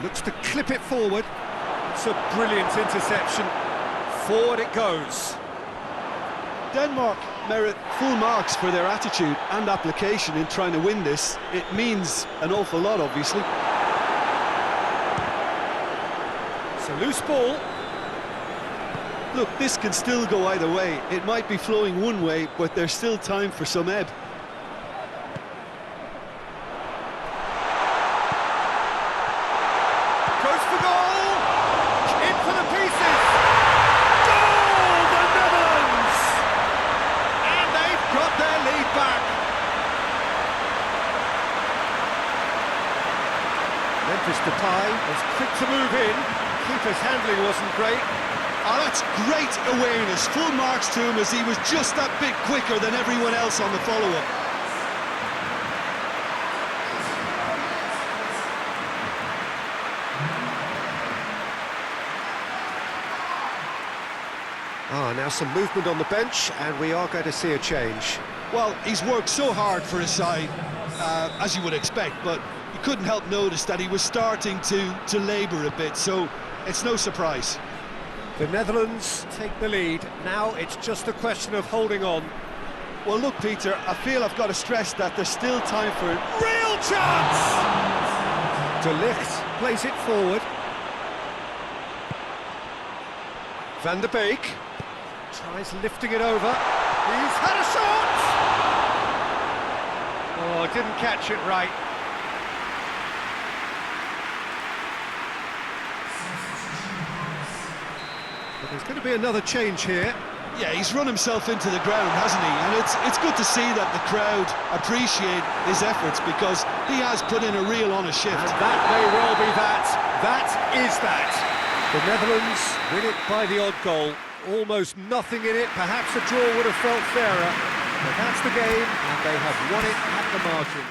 Looks to clip it forward. It's a brilliant interception. Forward it goes.
Denmark merit full marks for their attitude and application in trying to win this. It means an awful lot, obviously.
It's a loose ball.
Look, this can still go either way. It might be flowing one way, but there's still time for some ebb.
Goes for goal! In for the pieces! Goal! The Netherlands! And they've got their lead back. Memphis Depay was quick to move in. Keeper's handling wasn't great.
Oh, that's great awareness. Full marks to him as he was just that bit quicker than everyone else on the follow-up.
Now some movement on the bench, and we are going to see a change.
Well, he's worked so hard for his side, as you would expect, but you couldn't help notice that he was starting to labour a bit, so it's no surprise.
The Netherlands take the lead. Now it's just a question of holding on.
Well, look, Peter, I feel I've got to stress that there's still time for it.
Real chance! De Ligt plays it forward. Van der Beek tries lifting it over. He's had a shot! Oh, didn't catch it right. But there's going to be another change here.
Yeah, he's run himself into the ground, hasn't he? And it's good to see that the crowd appreciate his efforts, because he has put in a real honest shift.
And that may well be that. That is that. The Netherlands win it by the odd goal. Almost nothing in it. Perhaps a draw would have felt fairer. But that's the game, and they have won it at the margin.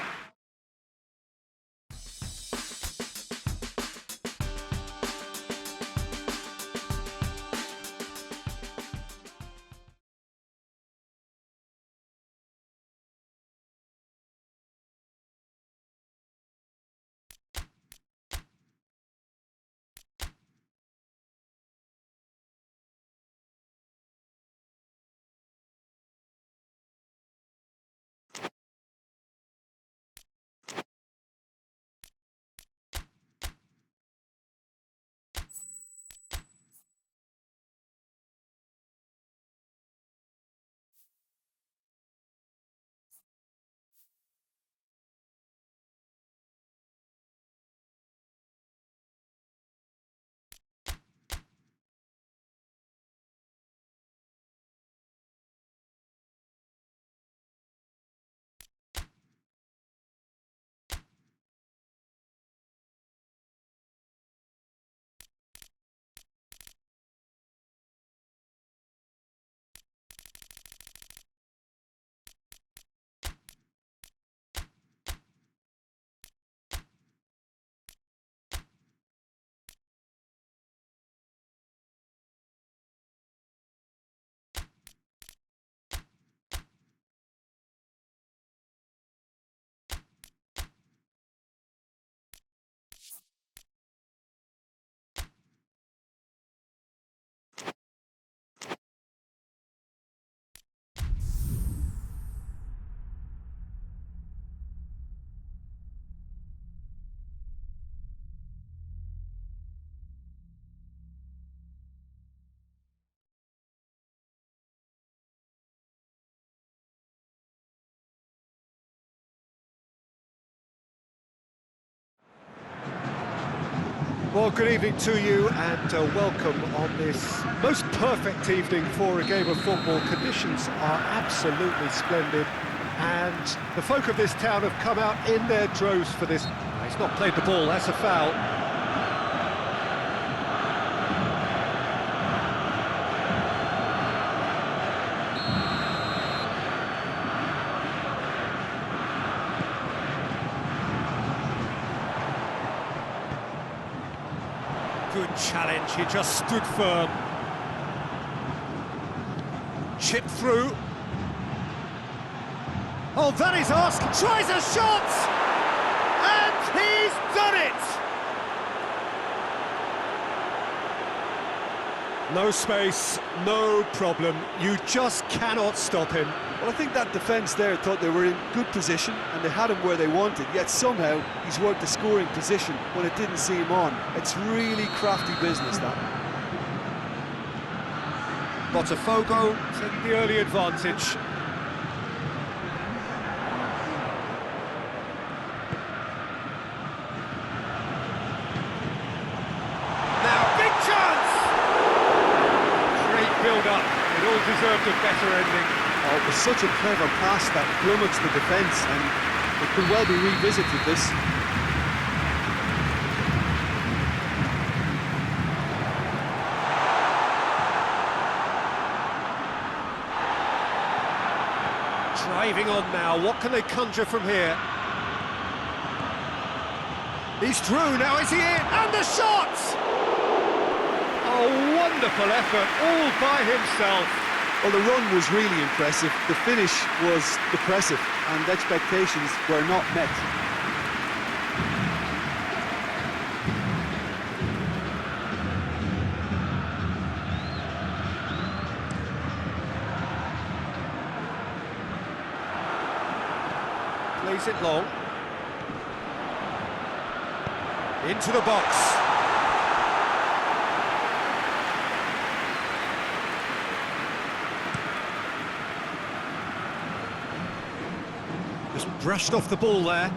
Well, good evening to you, and welcome on this most perfect evening for a game of football. Conditions are absolutely splendid, and the folk of this town have come out in their droves for this. He's not played the ball, that's a foul. Good challenge, he just stood firm. Chip through. Oh, that is asked, tries a shot! And he's done it! No space, no problem, you just cannot stop him.
Well, I think that defence there thought they were in good position and they had him where they wanted, yet somehow he's worked a scoring position when it didn't see him on. It's really crafty business, that.
Botafgo taking the early advantage. Now, big chance! Great build-up, it all deserved a better ending.
Oh, it was such a clever pass that flummoxed the defence, and it could well be revisited, this.
driving on now. What can they conjure from here? He's through, now is he in? And the shot! Oh, wonderful effort, all by himself.
Well, the run was really impressive, the finish was depressive, and expectations were not met.
Plays it long. Into the box. Just brushed off the ball there.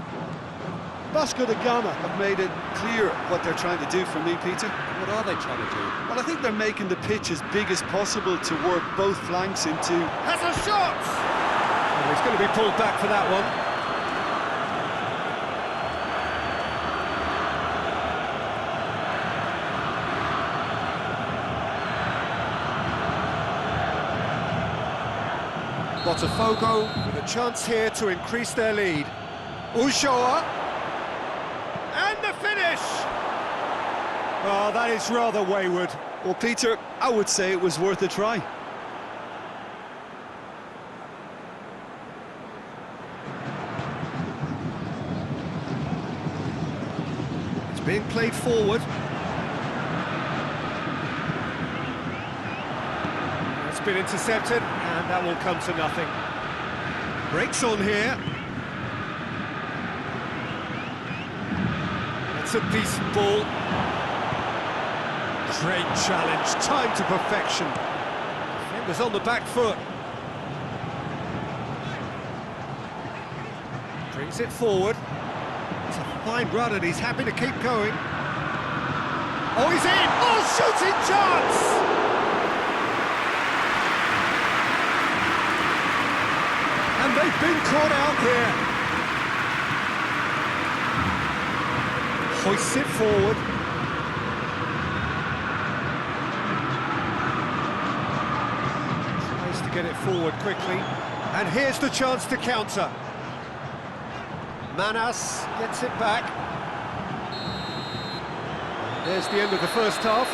Vasco da Gama have made it clear what they're trying to do for me, Peter.
What are they trying to do?
Well, I think they're making the pitch as big as possible to work both flanks into...
Has a shot! Oh, he's going to be pulled back for that one. Botafgo with a chance here to increase their lead. Ulloa. And the finish! Oh, that is rather wayward.
Well, Peter, I would say it was worth a try.
It's being played forward. It's been intercepted, and that will come to nothing. Breaks on here. It's a decent ball. Great challenge, time to perfection. Defenders on the back foot. Brings it forward. It's a fine run and he's happy to keep going. Oh, he's in! Oh, shooting chance! And they've been caught out here. Hoists it forward. Tries to get it forward quickly. And here's the chance to counter. Manas gets it back. There's the end of the first half.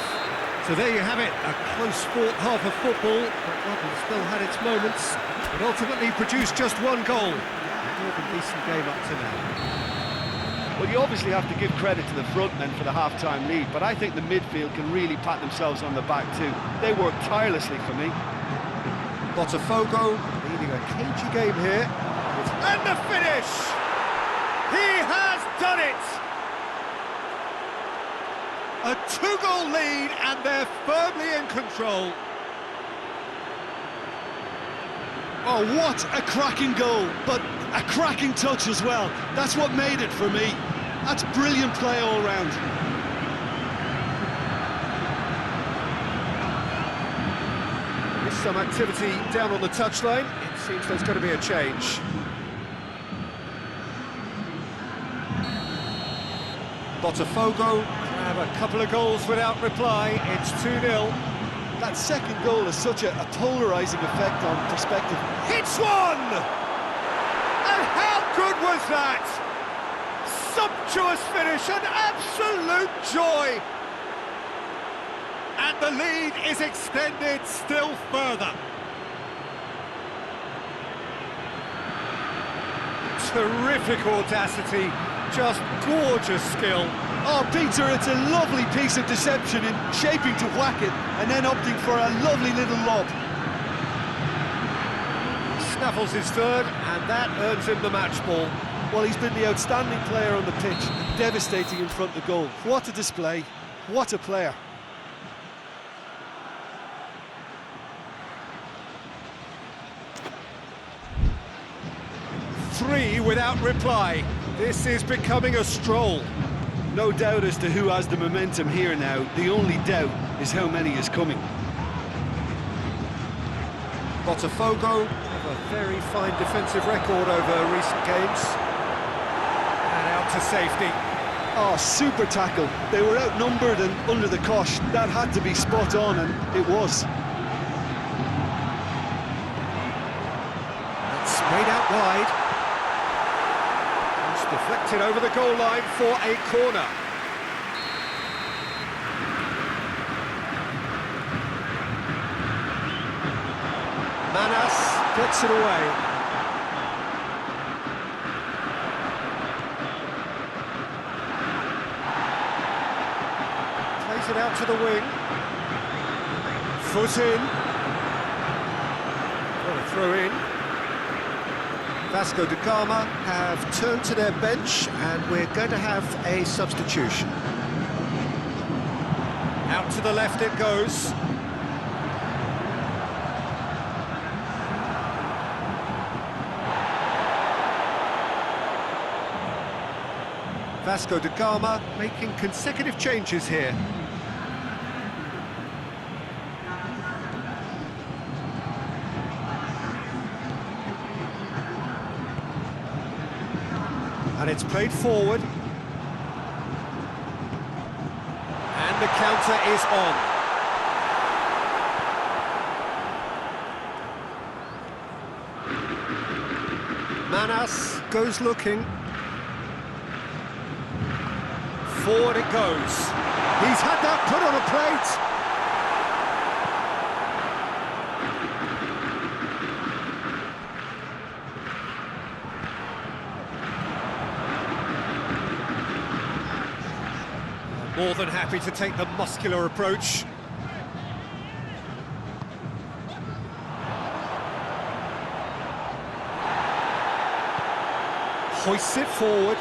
So there you have it, a close-fought half of football, but London still had its moments, but ultimately produced just one goal. More than decent game up to now.
Well, you obviously have to give credit to the front men for the half-time lead, but I think the midfield can really pat themselves on the back too. They work tirelessly for me.
Botafgo leading a cagey game here. And the finish! He has done it! A two-goal lead, and they're firmly in control.
Oh, what a cracking goal, but a cracking touch as well. That's what made it for me. That's brilliant play all round.
There's some activity down on the touchline. It seems there's going to be a change. Botafgo have a couple of goals without reply. It's 2-0.
That second goal has such a polarising effect on perspective.
Hits one! And how good was that? Sumptuous finish, an absolute joy! And the lead is extended still further. Terrific audacity, just gorgeous skill.
Oh, Peter, it's a lovely piece of deception in shaping to whack it and then opting for a lovely little lob.
Snaffles his third, and that earns him the match ball.
Well, he's been the outstanding player on the pitch, devastating in front of goal. What a display, what a player.
Three without reply. This is becoming a stroll.
No doubt as to who has the momentum here now. The only doubt is how many is coming.
Botafgo have a very fine defensive record over recent games. And out to safety.
Oh, super tackle. They were outnumbered and under the cosh. That had to be spot on, and it was.
Sprayed out wide. It's deflected over the goal line for a corner. Manas gets it away. Plays it out to the wing. Foot in. What a throw in. Vasco da Gama have turned to their bench and we're going to have a substitution. Out to the left it goes. Vasco da Gama making consecutive changes here. And it's played forward. And the counter is on. Manas goes looking. Forward it goes. He's had that put on a plate. More than happy to take the muscular approach. Hoists it forward.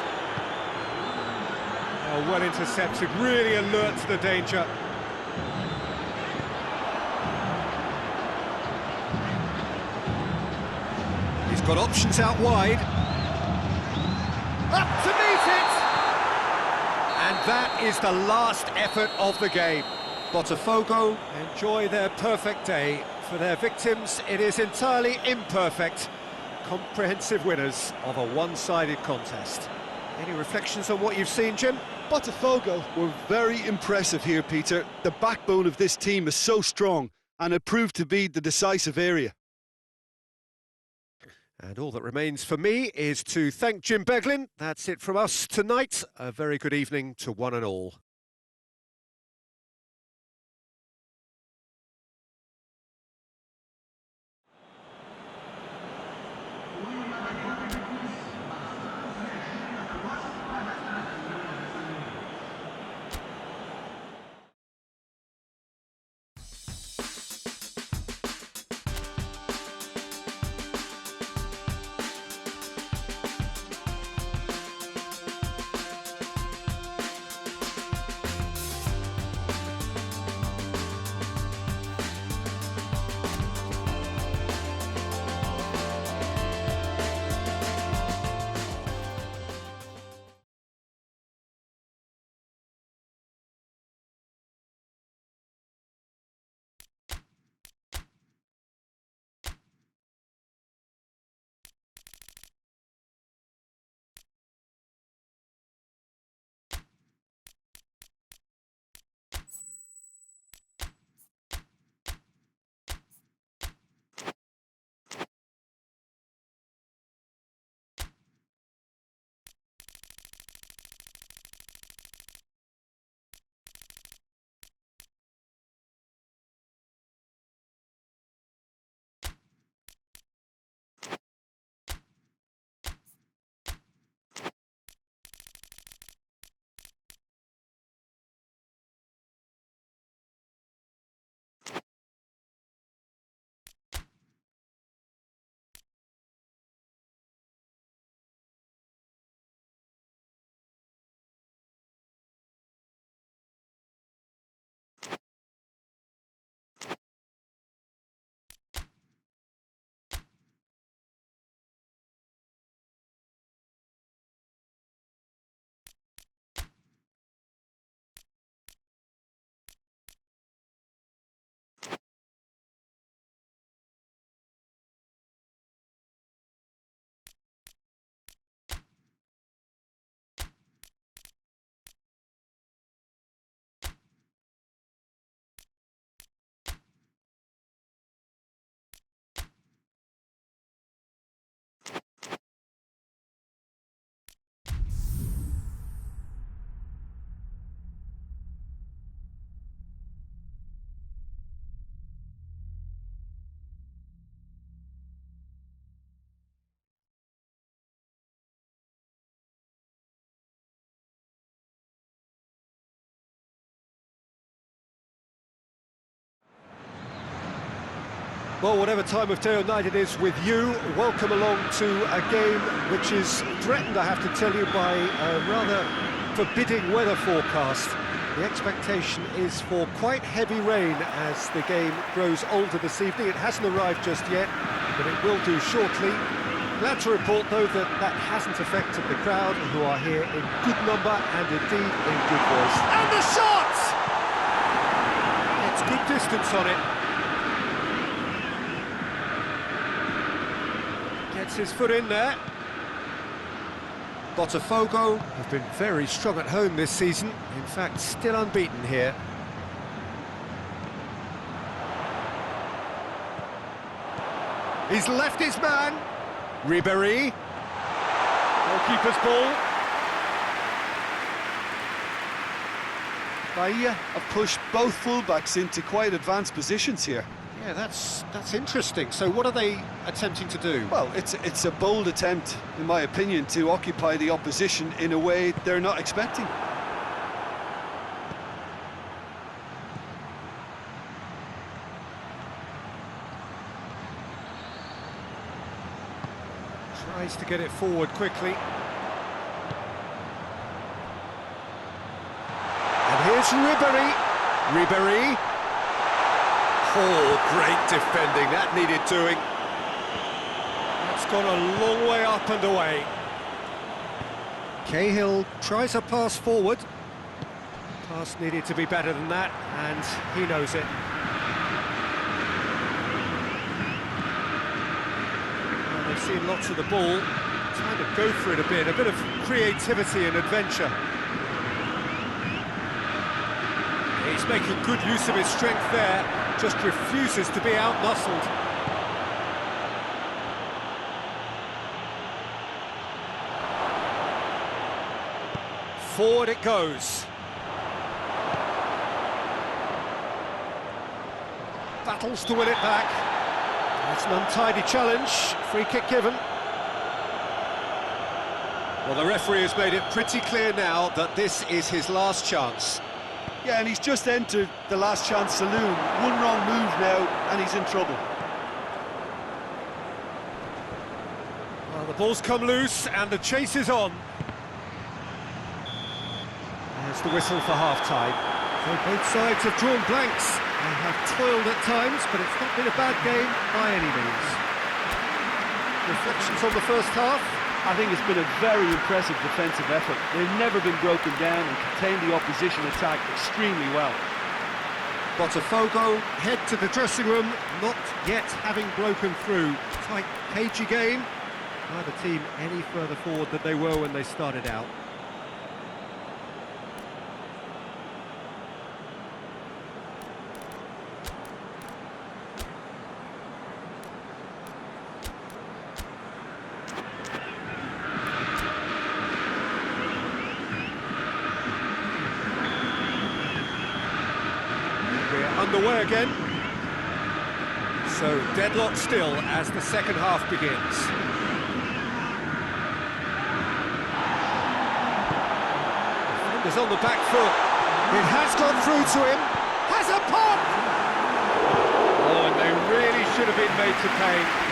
Oh, well intercepted, really alert to the danger. He's got options out wide. Up to meet it! And that is the last effort of the game. Botafogo enjoy their perfect day. For their victims, it is entirely imperfect. Comprehensive winners of a one-sided contest. Any reflections on what you've seen, Jim?
Botafogo were very impressive here, Peter. The backbone of this team is so strong, and it proved to be the decisive area.
And all that remains for me is to thank Jim Beglin. That's it from us tonight. A very good evening to one and all. Well, whatever time of day or night it is with you, welcome along to a game which is threatened, I have to tell you, by a rather forbidding weather forecast. The expectation is for quite heavy rain as the game grows older this evening. It hasn't arrived just yet, but it will do shortly. Glad to report, though, that that hasn't affected the crowd, who are here in good number and indeed in good voice.
And the shot!
It's good distance on it. Gets his foot in there. Botafgo have been very strong at home this season, in fact still unbeaten here. He's left his man. Ribéry. Goalkeeper's ball.
Bahia have pushed both fullbacks into quite advanced positions here.
Yeah, that's interesting. So what are they attempting to do?
Well, it's a bold attempt, in my opinion, to occupy the opposition in a way they're not expecting.
Tries to get it forward quickly. And here's Ribéry. Ribéry. Oh, great defending, that needed doing. That's gone a long way up and away. Cahill tries a pass forward. Pass needed to be better than that, and he knows it. Well, they've seen lots of the ball, trying to go for it a bit of creativity and adventure. He's making good use of his strength there, just refuses to be out-muscled. Forward it goes. Battles to win it back. That's an untidy challenge, free kick given. Well, the referee has made it pretty clear now that this is his last chance.
Yeah, and he's just entered the last chance saloon. One wrong move now, and he's in trouble.
Well, the ball's come loose, and the chase is on. There's the whistle for half-time. So both sides have drawn blanks. They have toiled at times, but it's not been a bad game by any means. Reflections on the first half?
I think it's been a very impressive defensive effort. They've never been broken down and contained the opposition attack extremely well.
Botafogo head to the dressing room, not yet having broken through. Tight, cagey game. Neither team any further forward than they were when they started out. Underway again. So deadlock still as the second half begins. Defender's on the back foot. It has gone through to him. Has a pop! Oh, and they really should have been made to pay.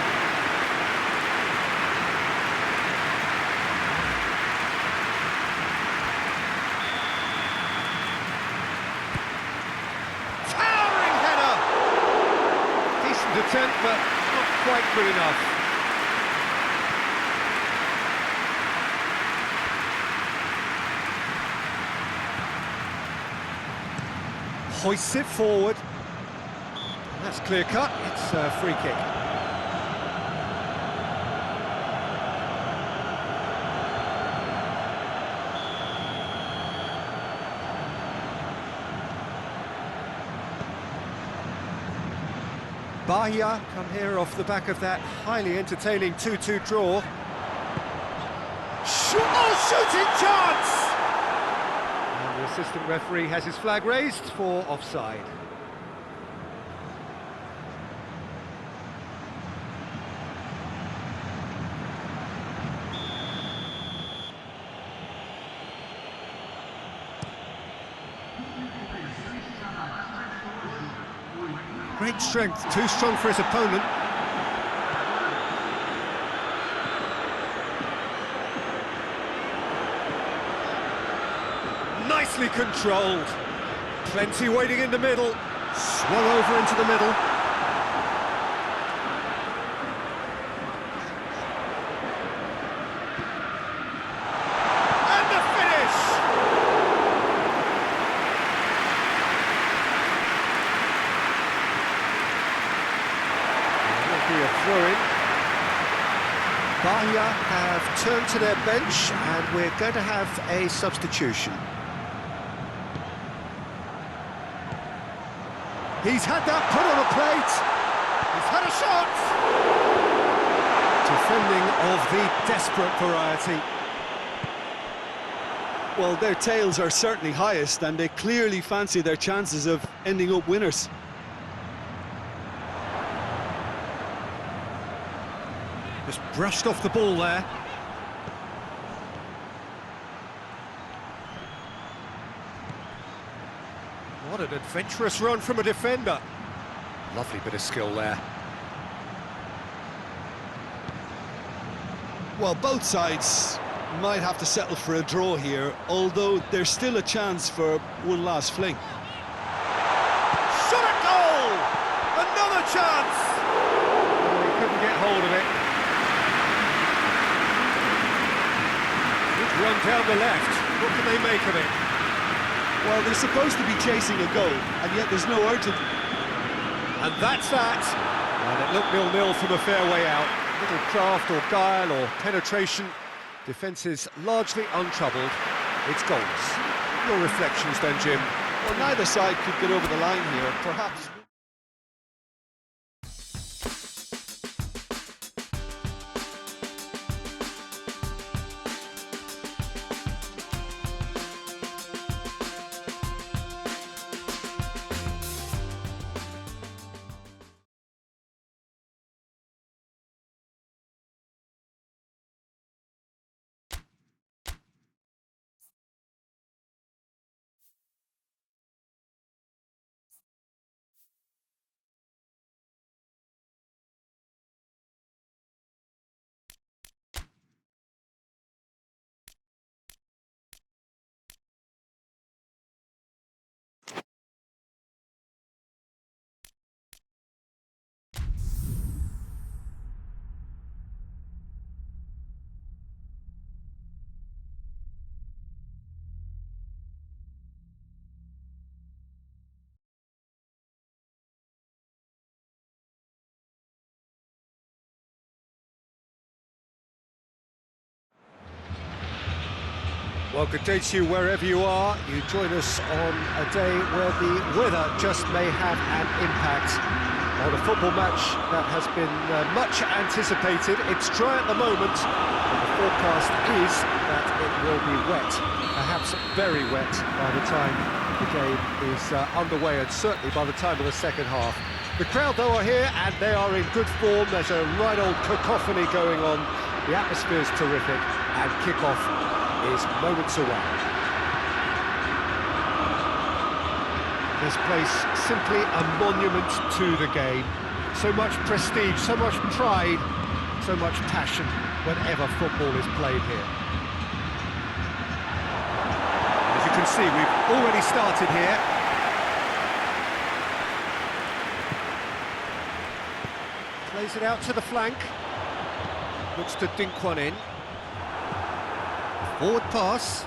Attempt, but not quite good enough. Hoists it forward. That's clear cut. It's a free kick. Bahia come here off the back of that highly entertaining 2-2 draw. Shooting chance! And the assistant referee has his flag raised for offside. Great strength, too strong for his opponent. Nicely controlled. Plenty waiting in the middle. Swung over into the middle. And the finish! There will be a throw-in.
Bahia have turned to their bench and we're going to have a substitution.
He's had that put on a plate. He's had a shot. Defending of the desperate variety.
Well, their tails are certainly highest and they clearly fancy their chances of ending up winners.
Just brushed off the ball there. What an adventurous run from a defender. Lovely bit of skill there.
Well, both sides might have to settle for a draw here, although there's still a chance for one last fling.
Shot at goal! Another chance! Oh, he couldn't get hold of it. Good run down the left. What can they make of it?
Well, they're supposed to be chasing a goal, and yet there's no urgency.
And that's that. And it looked 0-0 from a fair way out. Little craft or guile or penetration. Defence is largely untroubled. It's goals. Your reflections then, Jim?
Well, neither side could get over the line here, perhaps.
Well, good day to you wherever you are. You join us on a day where the weather just may have an impact on a football match that has been much anticipated. It's dry at the moment, but the forecast is that it will be wet, perhaps very wet by the time the game is underway, and certainly by the time of the second half. The crowd, though, are here and they are in good form. There's a right old cacophony going on. The atmosphere is terrific, and kick-off is moments away. This place simply a monument to the game. So much prestige, so much pride, so much passion whenever football is played here. As you can see, we've already started here. Plays it out to the flank. Looks to dink one in. Forward pass.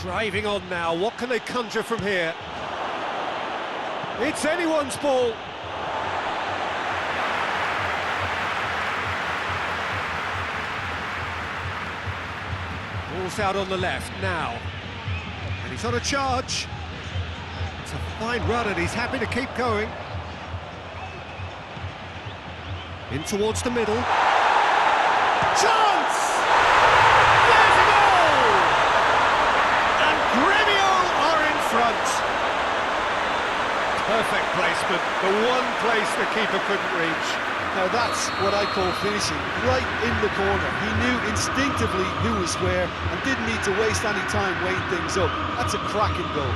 Driving on now, what can they conjure from here? It's anyone's ball. Ball's out on the left now. And he's on a charge. It's a fine run and he's happy to keep going. In towards the middle. Chance! There's a goal! And Gremio are in front. Perfect placement, the one place the keeper couldn't reach.
Now that's what I call finishing, right in the corner. He knew instinctively who was where and didn't need to waste any time weighing things up. That's a cracking goal.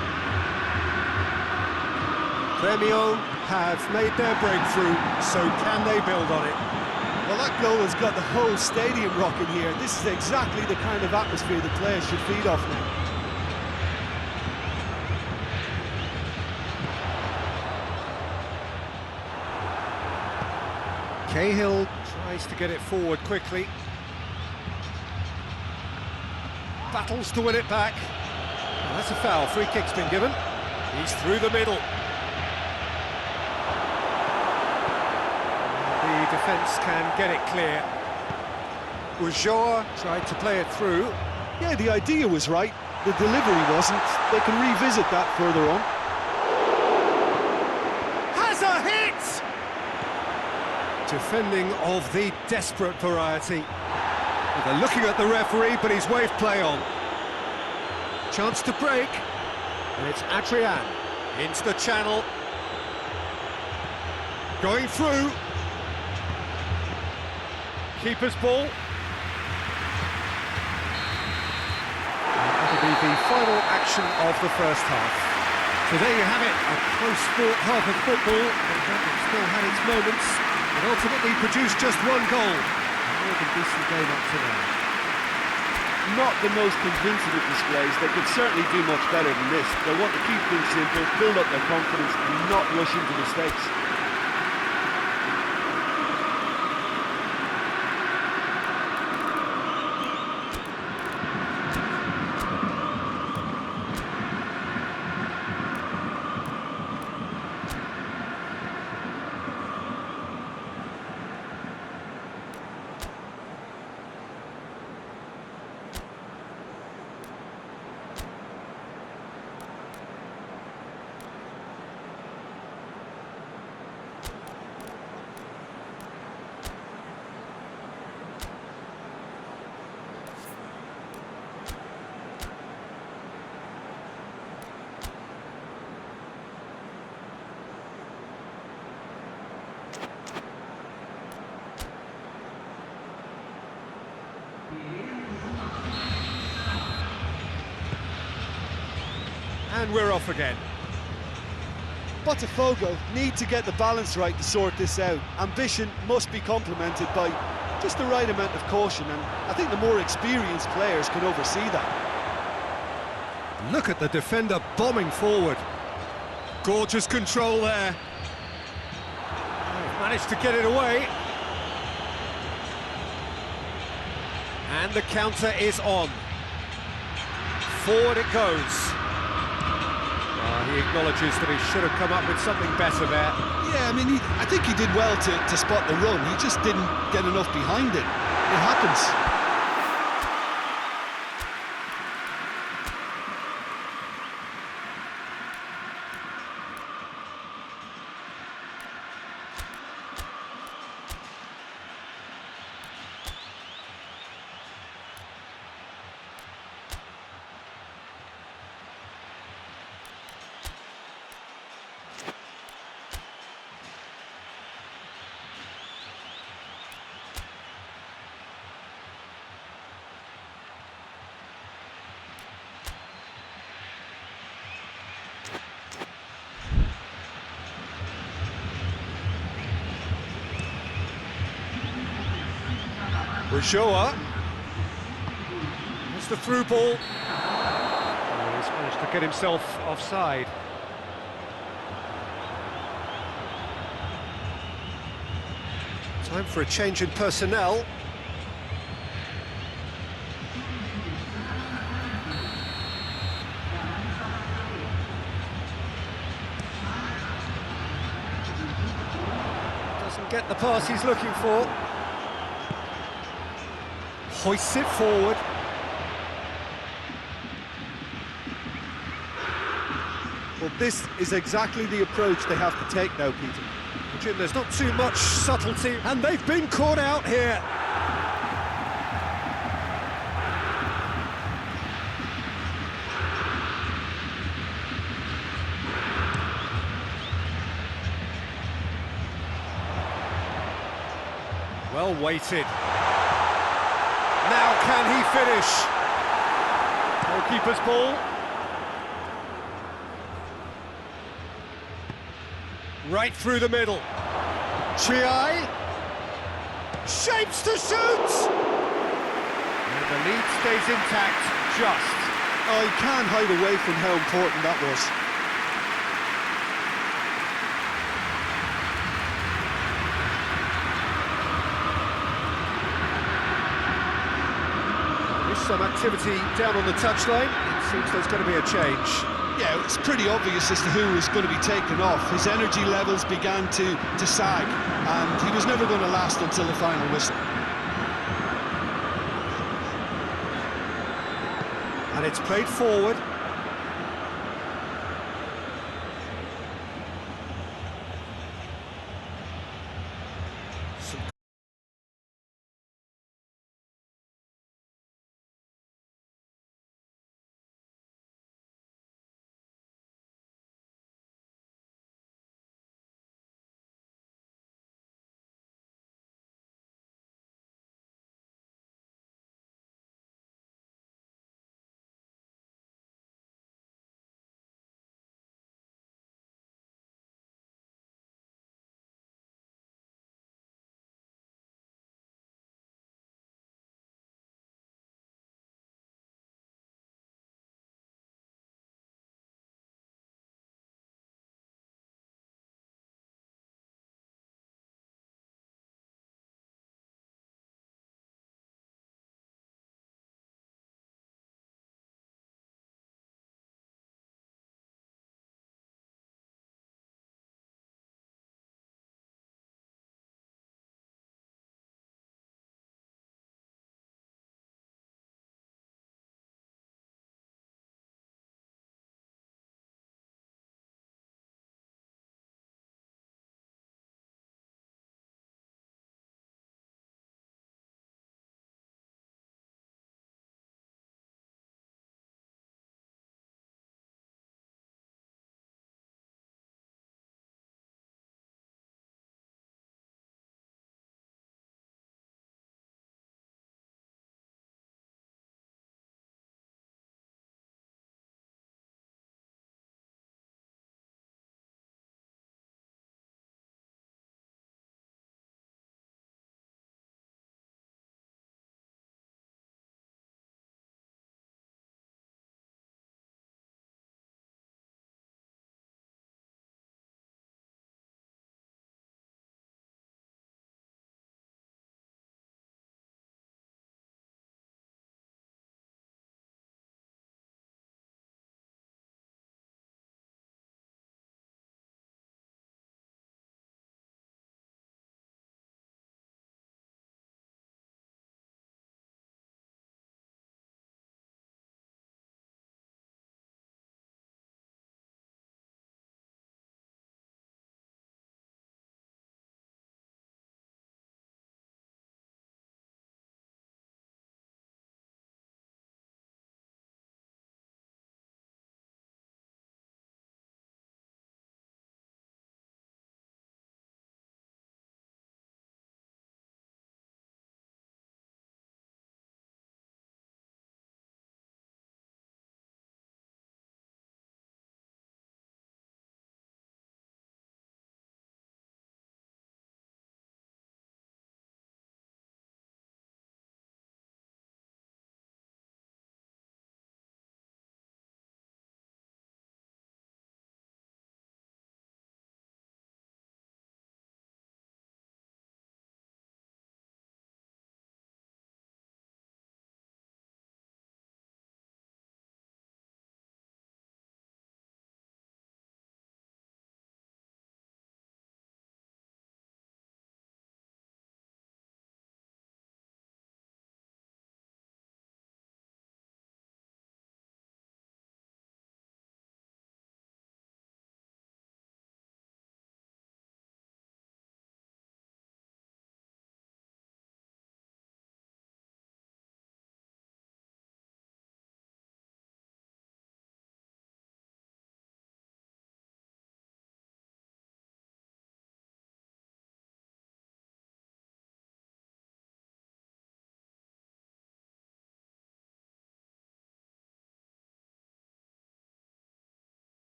Campeao have made their breakthrough, so can they build on it?
Well, that goal has got the whole stadium rocking here. This is exactly the kind of atmosphere the players should feed off now.
Cahill tries to get it forward quickly. Battles to win it back. Well, that's a foul. Free kick's been given. He's through the middle. The defence can get it clear. Ulloa tried to play it through.
Yeah, the idea was right. The delivery wasn't. They can revisit that further on.
Has a hit! Defending of the desperate variety. Well, they're looking at the referee, but he's waved play on. Chance to break. And it's Adrian into the channel. Going through. Keeper's ball. That'll be the final action of the first half. So there you have it, a close-fought half of football, and that still had its moments, and ultimately produced just one goal. A more than decent game up to now.
Not the most convincing of displays. They could certainly do much better than this. They want to keep things simple, build up their confidence, and not rush into mistakes.
And we're off again.
Botafgo need to get the balance right to sort this out. Ambition must be complemented by just the right amount of caution, and I think the more experienced players can oversee that.
Look at the defender bombing forward. Gorgeous control there. They've managed to get it away. And the counter is on. Forward it goes. He acknowledges that he should have come up with something better there.
Yeah, I mean, I think he did well to spot the run. He just didn't get enough behind it. It happens.
Ulloa. It's the through ball. Oh, he's managed to get himself offside. Time for a change in personnel. Doesn't get the pass he's looking for. Hoists it forward.
Well, this is exactly the approach they have to take now, Peter.
Jim, there's not too much subtlety, and they've been caught out here. Well weighted. Now can he finish? Goalkeeper's ball. Right through the middle. Chiai. Shapes to shoot! And the lead stays intact, just.
Oh, you can't hide away from how important that was.
There's some activity down on the touchline. It seems there's going to be a change.
Yeah, it's pretty obvious as to who was going to be taken off. His energy levels began to sag, and he was never going to last until the final whistle.
And it's played forward.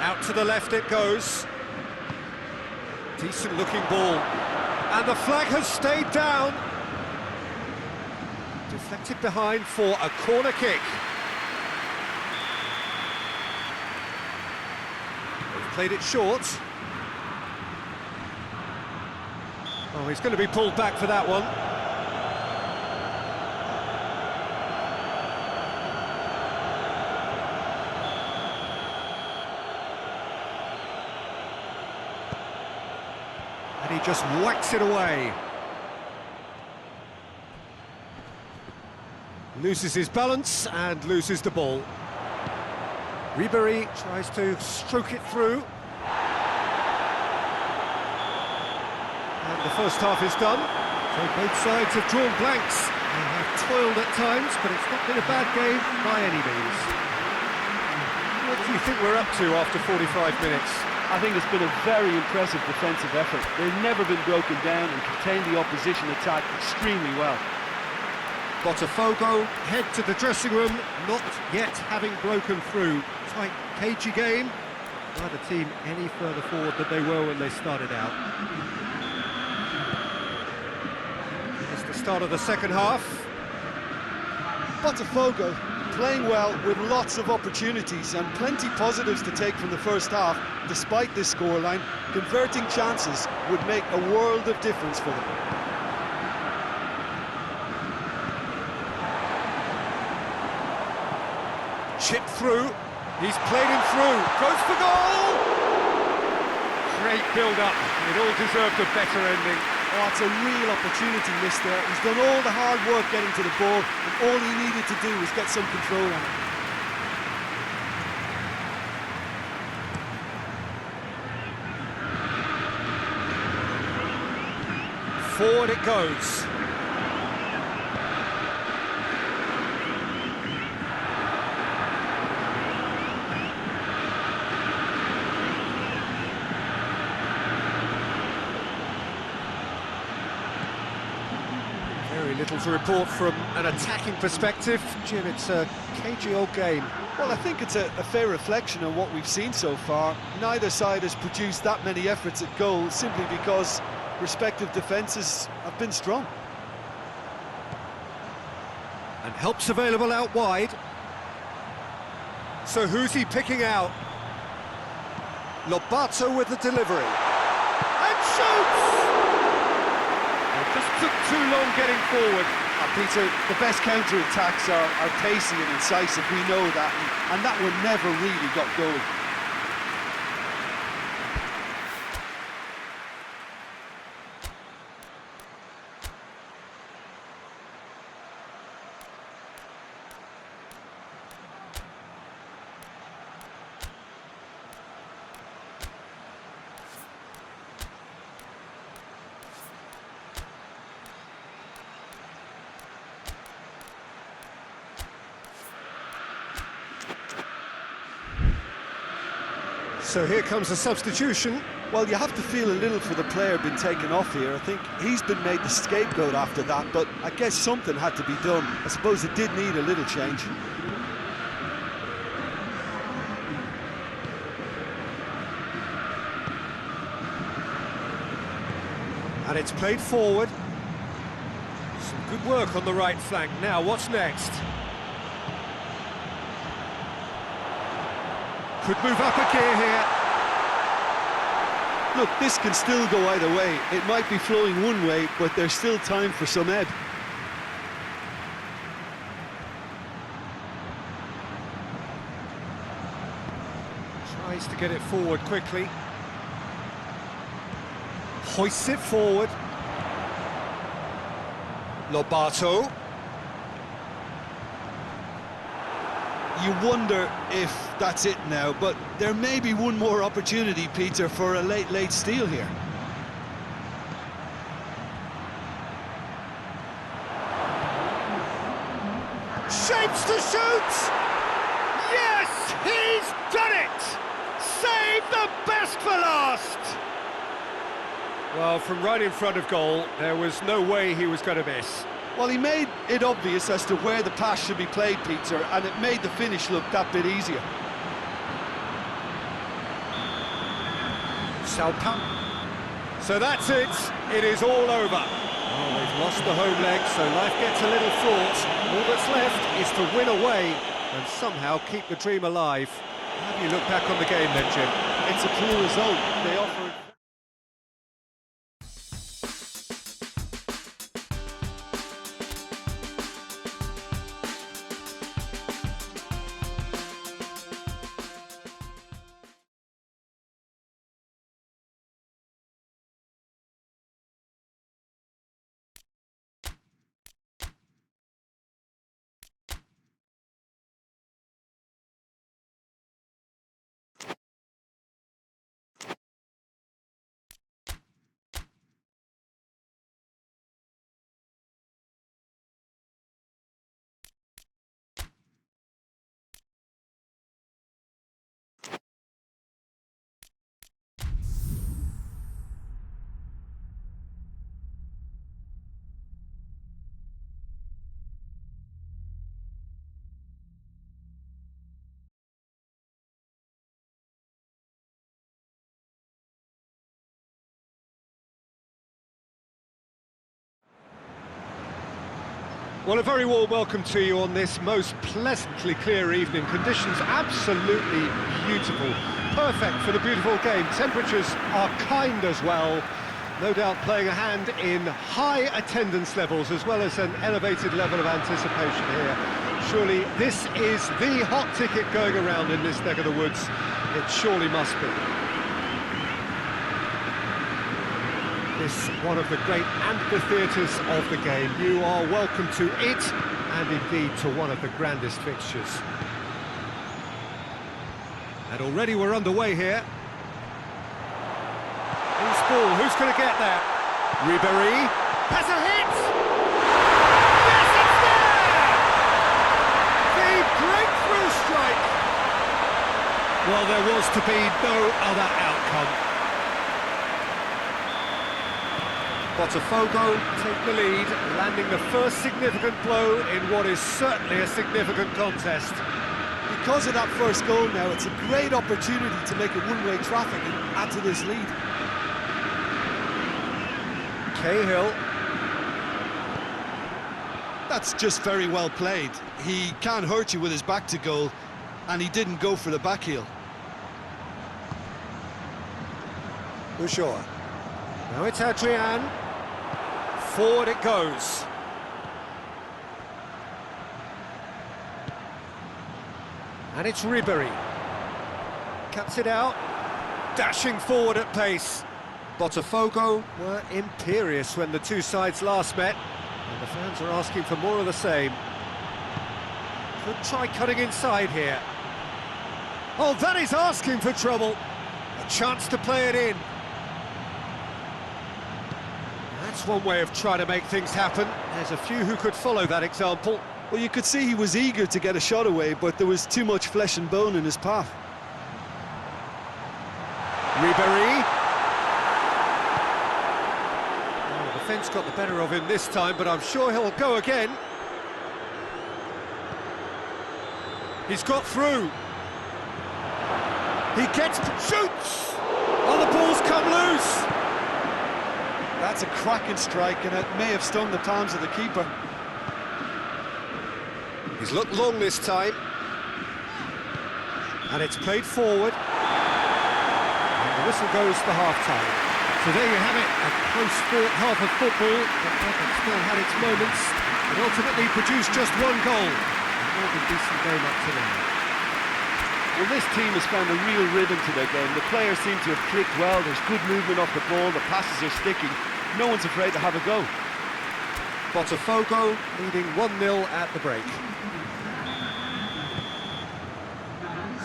Out to the left it goes. Decent looking ball. And the flag has stayed down. Deflected behind for a corner kick. They've played it short. Oh, he's going to be pulled back for that one. And he just whacks it away. Loses his balance and loses the ball. Ribery tries to stroke it through. And the first half is done. So both sides have drawn blanks. They have toiled at times, but it's not been a bad game by any means. What do you think we're up to after 45 minutes?
I think it's been a very impressive defensive effort. They've never been broken down and contained the opposition attack extremely well.
Botafogo head to the dressing room, not yet having broken through. Tight, cagey game. Neither team any further forward than they were when they started out. It's the start of the second half.
Botafogo playing well with lots of opportunities and plenty positives to take from the first half. Despite this scoreline, converting chances would make a world of difference for them.
Chip through, he's played him through, goes for goal! Great build-up, it all deserved a better ending.
Oh, it's a real opportunity missed there. He's done all the hard work getting to the ball, and all he needed to do was get some control on it.
Forward it goes. Very little to report from an attacking perspective. Jim, it's a cagey old game.
Well, I think it's a fair reflection on what we've seen so far. Neither side has produced that many efforts at goal simply because respective defences have been strong.
And help's available out wide. So who's he picking out? Lobato with the delivery. And shoots! It just took too long getting forward.
Peter, the best counter-attacks are pacey and incisive, we know that, and that one never really got going.
So here comes a substitution.
Well, you have to feel a little for the player being taken off here. I think he's been made the scapegoat after that, but I guess something had to be done. I suppose it did need a little change.
And it's played forward. Some good work on the right flank. Now, what's next? Could move up a gear here.
Look, this can still go either way. It might be flowing one way, but there's still time for some ebb.
Tries to get it forward quickly. Hoists it forward. Lobato.
You wonder if that's it now, but there may be one more opportunity, Peter, for a late steal here.
Shapes to shoot! Yes, he's done it! Save the best for last! Well, from right in front of goal, there was no way he was going to miss.
Well, he made it obvious as to where the pass should be played, Peter, and it made the finish look that bit easier.
Sao Paulo.
So that's it. It is all over. Oh, they've lost the home leg, so life gets a little fraught. All that's left is to win away and somehow keep the dream alive. How do you look back on the game then, Jim?
It's a poor result. They offered...
Well, a very warm welcome to you on this most pleasantly clear evening. Conditions absolutely beautiful. Perfect for the beautiful game. Temperatures are kind as well. No doubt playing a hand in high attendance levels as well as an elevated level of anticipation here. Surely this is the hot ticket going around in this neck of the woods. It surely must be. This one of the great amphitheatres of the game. You are welcome to it, and indeed to one of the grandest fixtures. And already we're underway here. Who's ball? Who's going to get that? Ribéry has a hit! Yes, it's there! The breakthrough strike! Well, there was to be no other outcome. Botafgo take the lead, landing the first significant blow in what is certainly a significant contest.
Because of that first goal now, it's a great opportunity to make it one-way traffic and add to this lead.
Cahill.
That's just very well played. He can hurt you with his back to goal, and he didn't go for the back heel.
Ushua. Now it's Adrian. Forward it goes. And it's Ribéry. Cuts it out. Dashing forward at pace. Botafgo were imperious when the two sides last met. And the fans are asking for more of the same. Could try cutting inside here. Oh, that is asking for trouble. A chance to play it in. That's one way of trying to make things happen. There's a few who could follow that example.
Well, you could see he was eager to get a shot away, but there was too much flesh and bone in his path.
Ribéry. Oh, the defence got the better of him this time, but I'm sure he'll go again. He's got through. He gets... shoots! Oh, the ball's come loose!
That's a cracking strike, and it may have stung the palms of the keeper.
He's looked long this time. And it's played forward. And the whistle goes for half-time. So there you have it, a close-fought half of football, but Everton still had its moments, and ultimately produced just one goal. A more than decent game up to now.
Well, this team has found a real rhythm to their game. The players seem to have clicked well. There's good movement off the ball. The passes are sticking. No one's afraid to have a go.
Botafgo leading 1-0 at the break.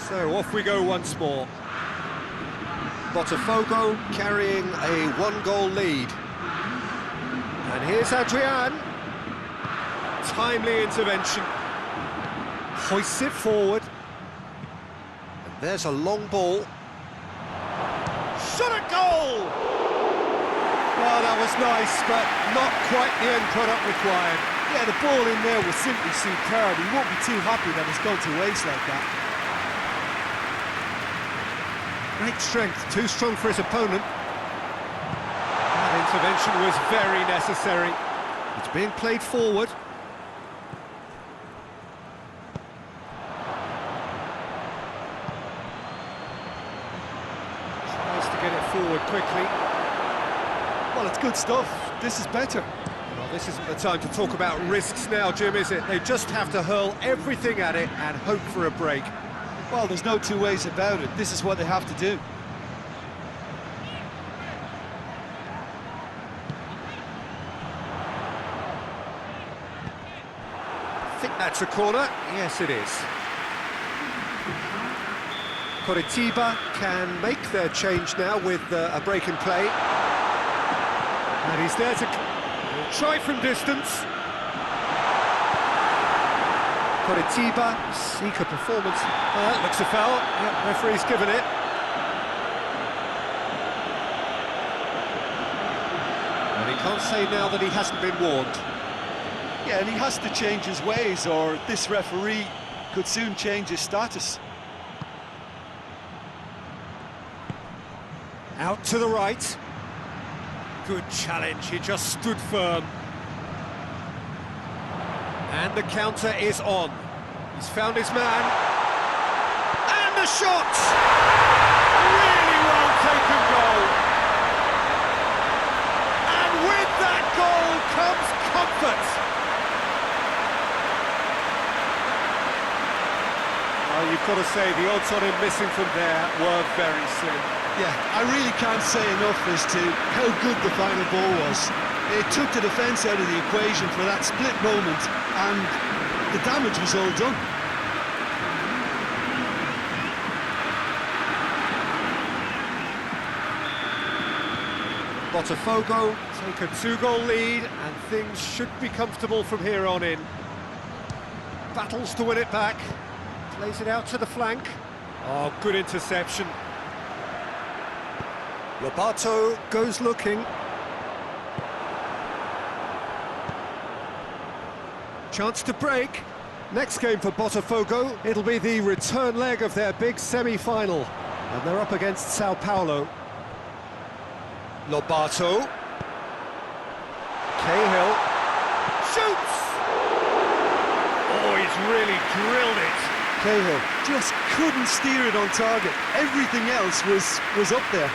So off we go once more. Botafgo carrying a one-goal lead. And here's Adrian. Timely intervention. Hoists it forward. And there's a long ball. Shot at goal! Well, that was nice, but not quite the end product required.
Yeah, the ball in there was simply superb. He won't be too happy that it's gone to waste like that.
Great strength, too strong for his opponent. That intervention was very necessary. It's being played forward. Tries to get it forward quickly.
Well, it's good stuff. This is better.
Well, this isn't the time to talk about risks now, Jim, is it? They just have to hurl everything at it and hope for a break.
Well, there's no two ways about it. This is what they have to do.
I think that's a corner. Yes, it is. Coritiba can make their change now with a break in play. And he's there to try from distance. Coritiba, seek a performance. That looks a foul. Yep, referee's given it. And he can't say now that he hasn't been warned.
Yeah, and he has to change his ways, or this referee could soon change his status.
Out to the right. Good challenge, he just stood firm. And the counter is on. He's found his man. And the shot! Really well taken goal. And with that goal comes comfort. Well, you've got to say the odds on him missing from there were very slim.
Yeah, I really can't say enough as to how good the final ball was. It took the defence out of the equation for that split moment, and the damage was all done.
Botafogo take a 2-goal lead, and things should be comfortable from here on in. Battles to win it back, plays it out to the flank. Oh, good interception. Lobato goes looking. Chance to break. Next game for Botafogo, it'll be the return leg of their big semi-final. And they're up against Sao Paulo. Lobato. Cahill. Shoots! Oh, he's really drilled it.
Cahill just couldn't steer it on target. Everything else was up there.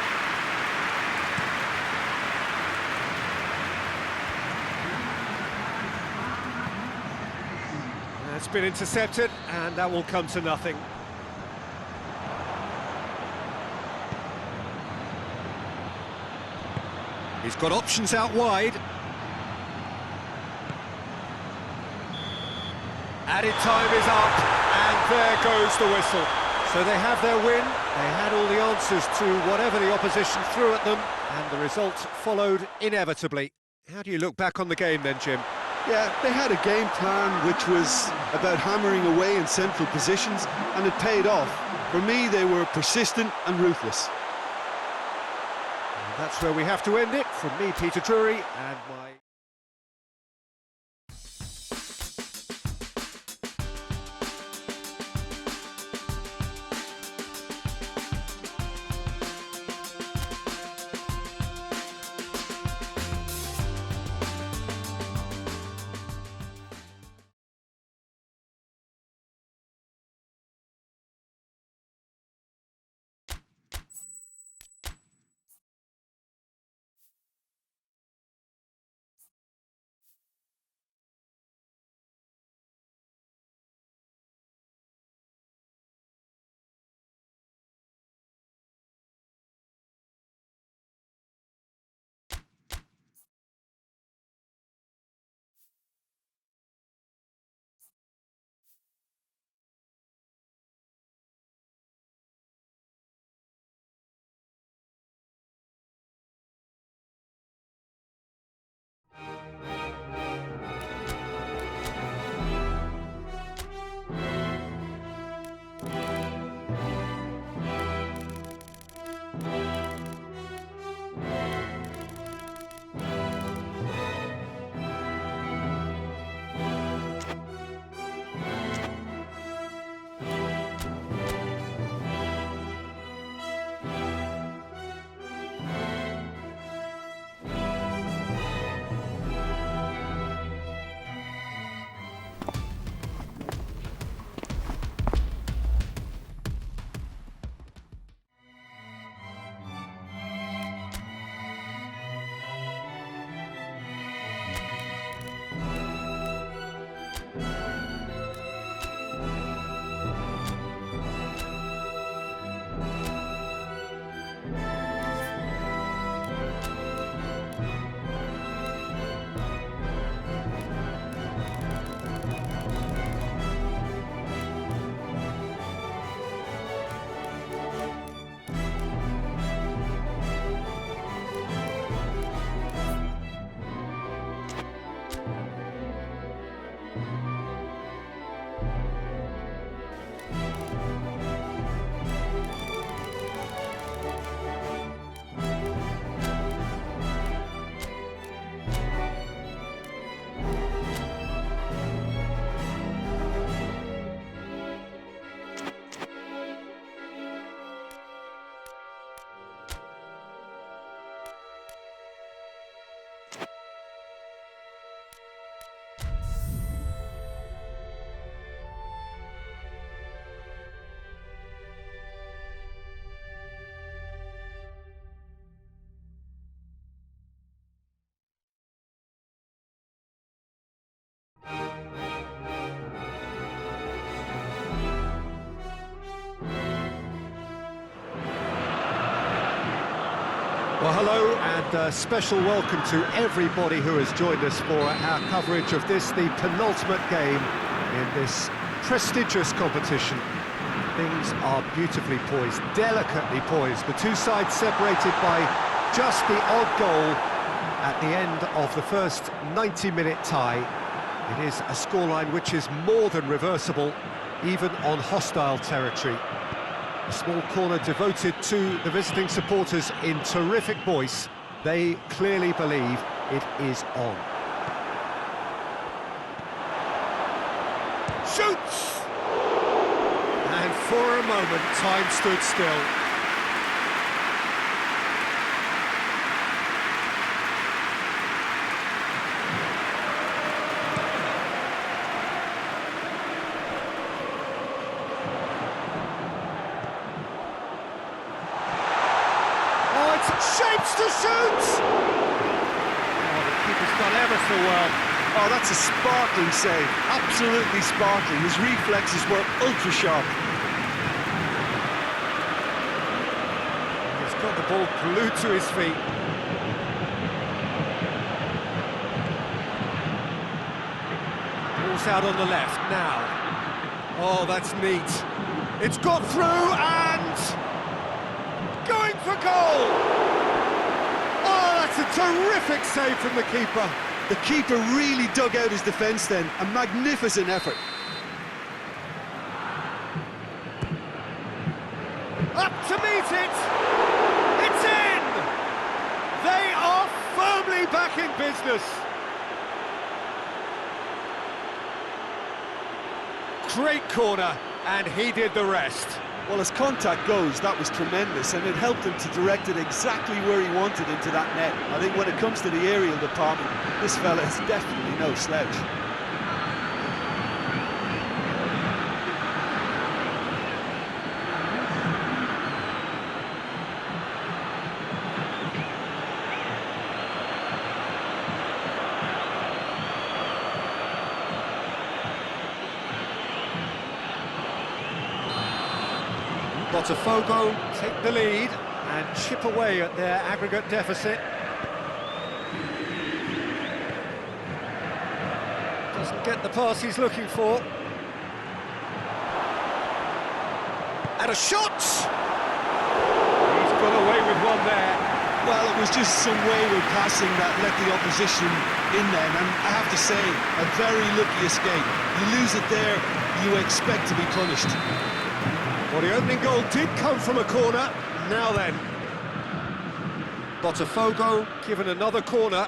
That's been intercepted, and that will come to nothing. He's got options out wide. Added time is up, and there goes the whistle. So they have their win, they had all the answers to whatever the opposition threw at them, and the result followed inevitably. How do you look back on the game then, Jim?
Yeah, they had a game plan which was about hammering away in central positions, and it paid off. For me, they were persistent and ruthless.
And that's where we have to end it. From me, Peter Drury, and my... Well, hello, and a special welcome to everybody who has joined us for our coverage of this, the penultimate game in this prestigious competition. Things are beautifully poised, delicately poised. The two sides separated by just the odd goal at the end of the first 90-minute tie. It is a scoreline which is more than reversible, even on hostile territory. A small corner devoted to the visiting supporters in terrific voice. They clearly believe it is on. Shoots! And for a moment, time stood still. Shapes to shoot! Oh, the keeper's done ever so well.
Oh, that's a sparkling save, absolutely sparkling. His reflexes were ultra-sharp.
He's got the ball glued to his feet. Ball's out on the left now. Oh, that's neat. It's got through and... going for goal! Oh, that's a terrific save from the keeper.
The keeper really dug out his defence then, a magnificent effort.
Up to meet it! It's in! They are firmly back in business. Great corner, and he did the rest.
Well, as contact goes, that was tremendous, and it helped him to direct it exactly where he wanted into that net. I think when it comes to the aerial department, this fella is definitely no slouch.
Botafgo take the lead and chip away at their aggregate deficit. Doesn't get the pass he's looking for. And a shot! He's got away with one there.
Well, it was just some wayward passing that let the opposition in then, and I have to say, a very lucky escape. You lose it there, you expect to be punished.
Well, the opening goal did come from a corner. Now then, Botafgo given another corner.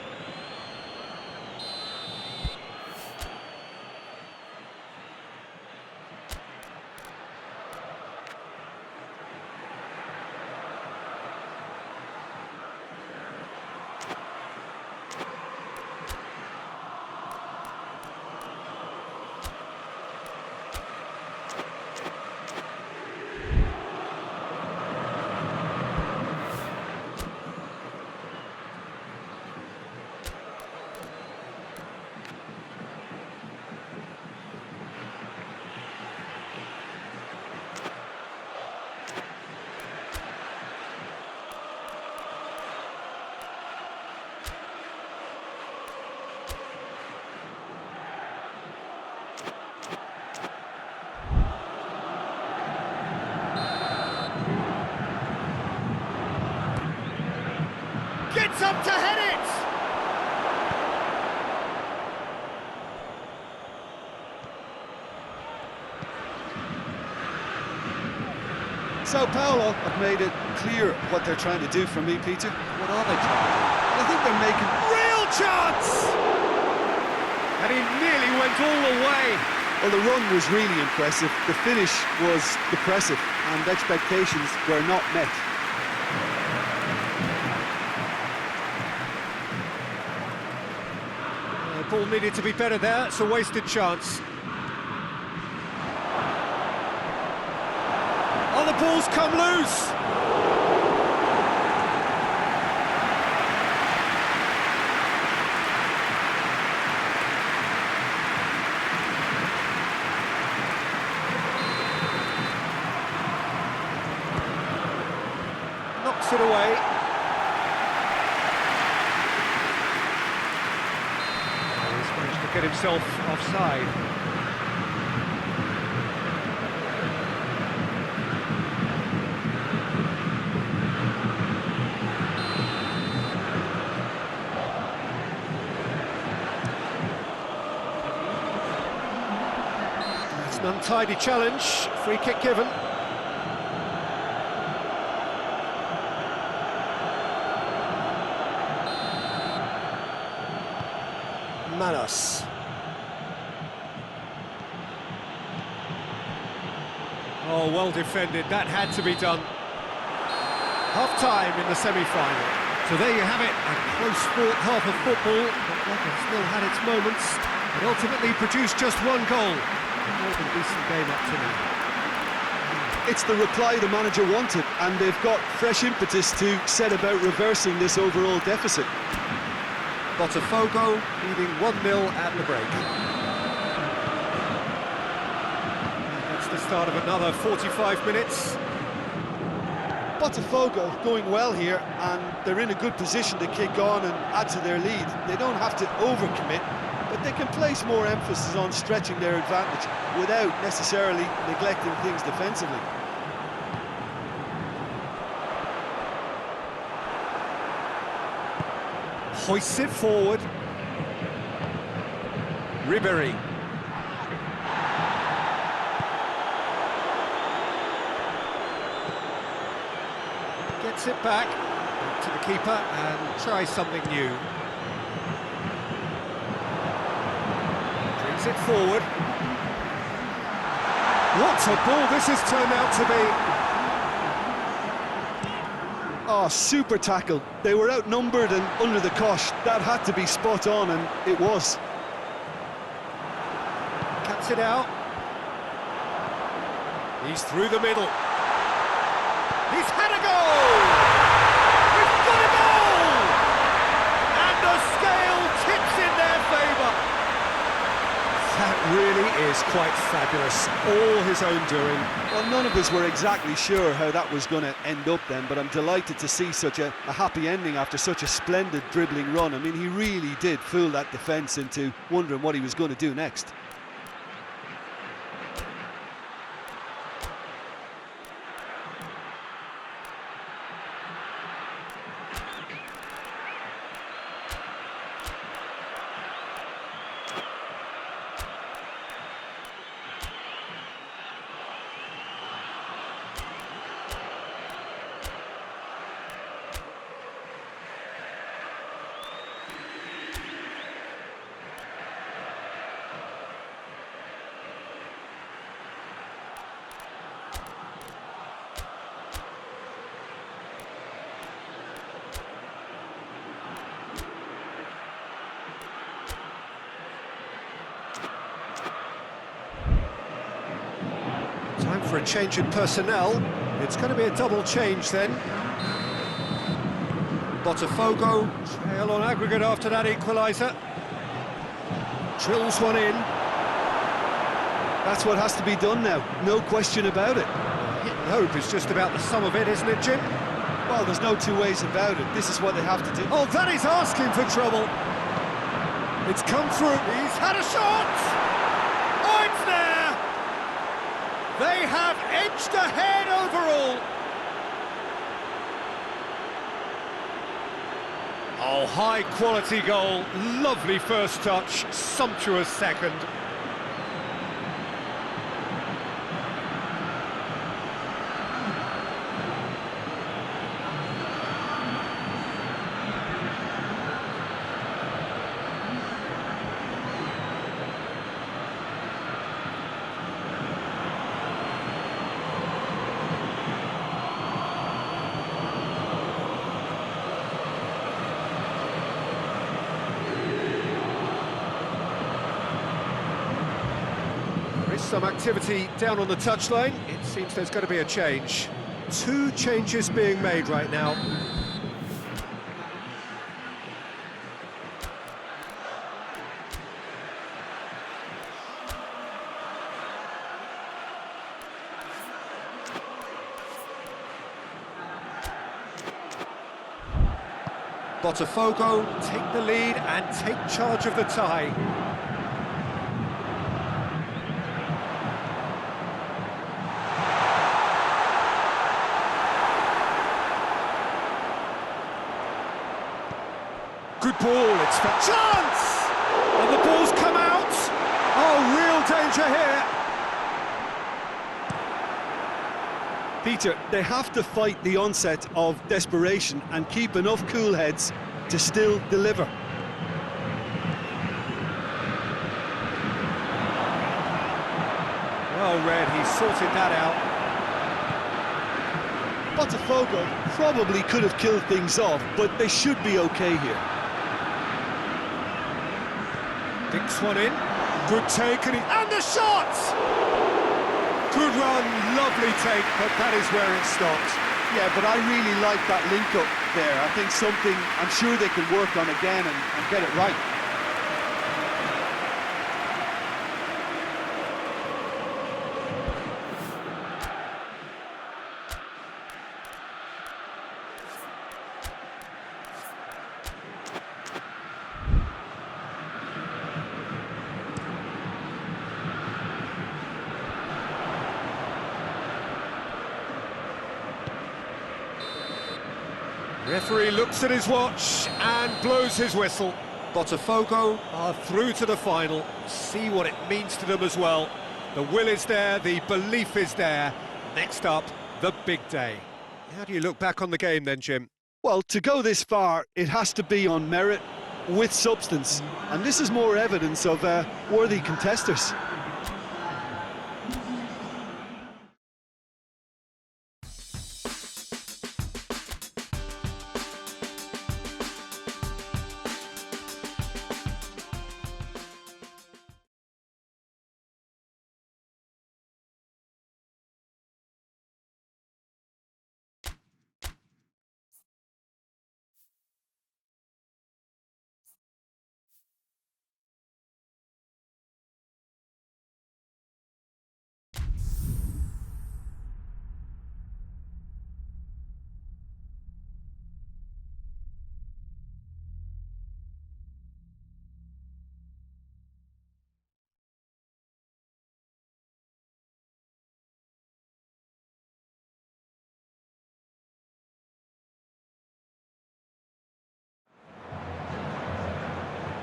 Gets up to head it!
Sao Paulo have made it clear what they're trying to do for me, Peter.
What are they trying to do?
I think they're making...
Real chance! And he nearly went all the way.
Well, the run was really impressive. The finish was depressive, and expectations were not met.
The ball needed to be better there. It's a wasted chance. Oh, the ball's come loose! Knocks it away. himself offside. It's an untidy challenge, free kick given.
Manos.
Oh, well defended, that had to be done. Half-time in the semi-final. So there you have it, a close-fought half of football, but one that still had its moments. It ultimately produced just one goal. More than a decent game up to now.
It's the reply the manager wanted, and they've got fresh impetus to set about reversing this overall deficit.
Botafgo leading 1-0 at the break. That's the start of another 45 minutes.
Botafgo going well here, and they're in a good position to kick on and add to their lead. They don't have to overcommit, but they can place more emphasis on stretching their advantage without necessarily neglecting things defensively.
Hoists it forward. Ribery. Gets it back to the keeper and tries something new. Brings it forward. What a ball this has turned out to be.
Oh, super tackle. They were outnumbered and under the cosh. That had to be spot on, and it was.
Cuts it out. He's through the middle. He's had a goal! We've got a goal! And the scale tips in their favour. That really is quite fabulous. All his own doing.
Well, none of us were exactly sure how that was going to end up then, but I'm delighted to see such a happy ending after such a splendid dribbling run. I mean, he really did fool that defence into wondering what he was going to do next.
Time for a change in personnel. It's going to be a double change then. Botafgo trail on aggregate after that equaliser. Drills one in.
That's what has to be done now, no question about it.
Hit and hope is just about the sum of it, isn't it, Jim?
Well, there's no two ways about it. This is what they have to do.
Oh, that is asking for trouble. It's come through. He's had a shot. Oh, it's there. They have edged ahead overall. Oh, high-quality goal. Lovely first touch. Sumptuous second. Some activity down on the touchline. It seems there's going to be a change. Two changes being made right now. Botafgo take the lead and take charge of the tie. good ball, it's for chance! And the ball's come out! Oh, real danger here!
Peter, they have to fight the onset of desperation and keep enough cool heads to still deliver.
Well read, he sorted that out.
Botafgo probably could have killed things off, but they should be okay here.
Dinks one in, good take, and the shot! Good run, lovely take, but that is where it stopped.
Yeah, but I really like that link-up there. I think something I'm sure they can work on again and get it right.
Referee looks at his watch and blows his whistle. Botafgo are through to the final. See what it means to them as well. The will is there, the belief is there. Next up, the big day. How do you look back on the game then, Jim?
Well, to go this far, it has to be on merit with substance. And this is more evidence of worthy contesters.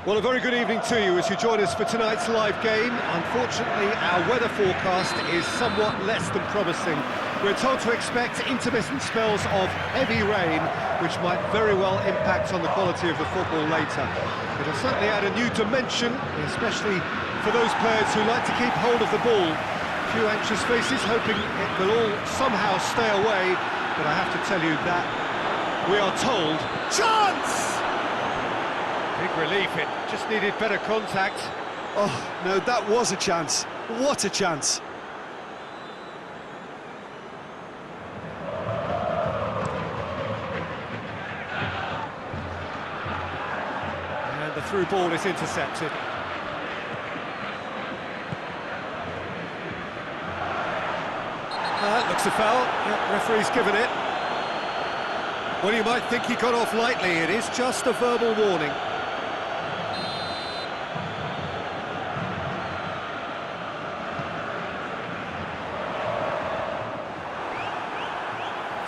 Well, a very good evening to you as you join us for tonight's live game. Unfortunately, our weather forecast is somewhat less than promising. We're told to expect intermittent spells of heavy rain, which might very well impact on the quality of the football later. It'll certainly add a new dimension, especially for those players who like to keep hold of the ball. A few anxious faces hoping it will all somehow stay away, but I have to tell you that we are told... Chance! Big relief, it just needed better contact.
Oh, no, that was a chance. What a chance.
And the through ball is intercepted. Looks a foul. Yeah, referee's given it. Well, you might think he got off lightly. It is just a verbal warning.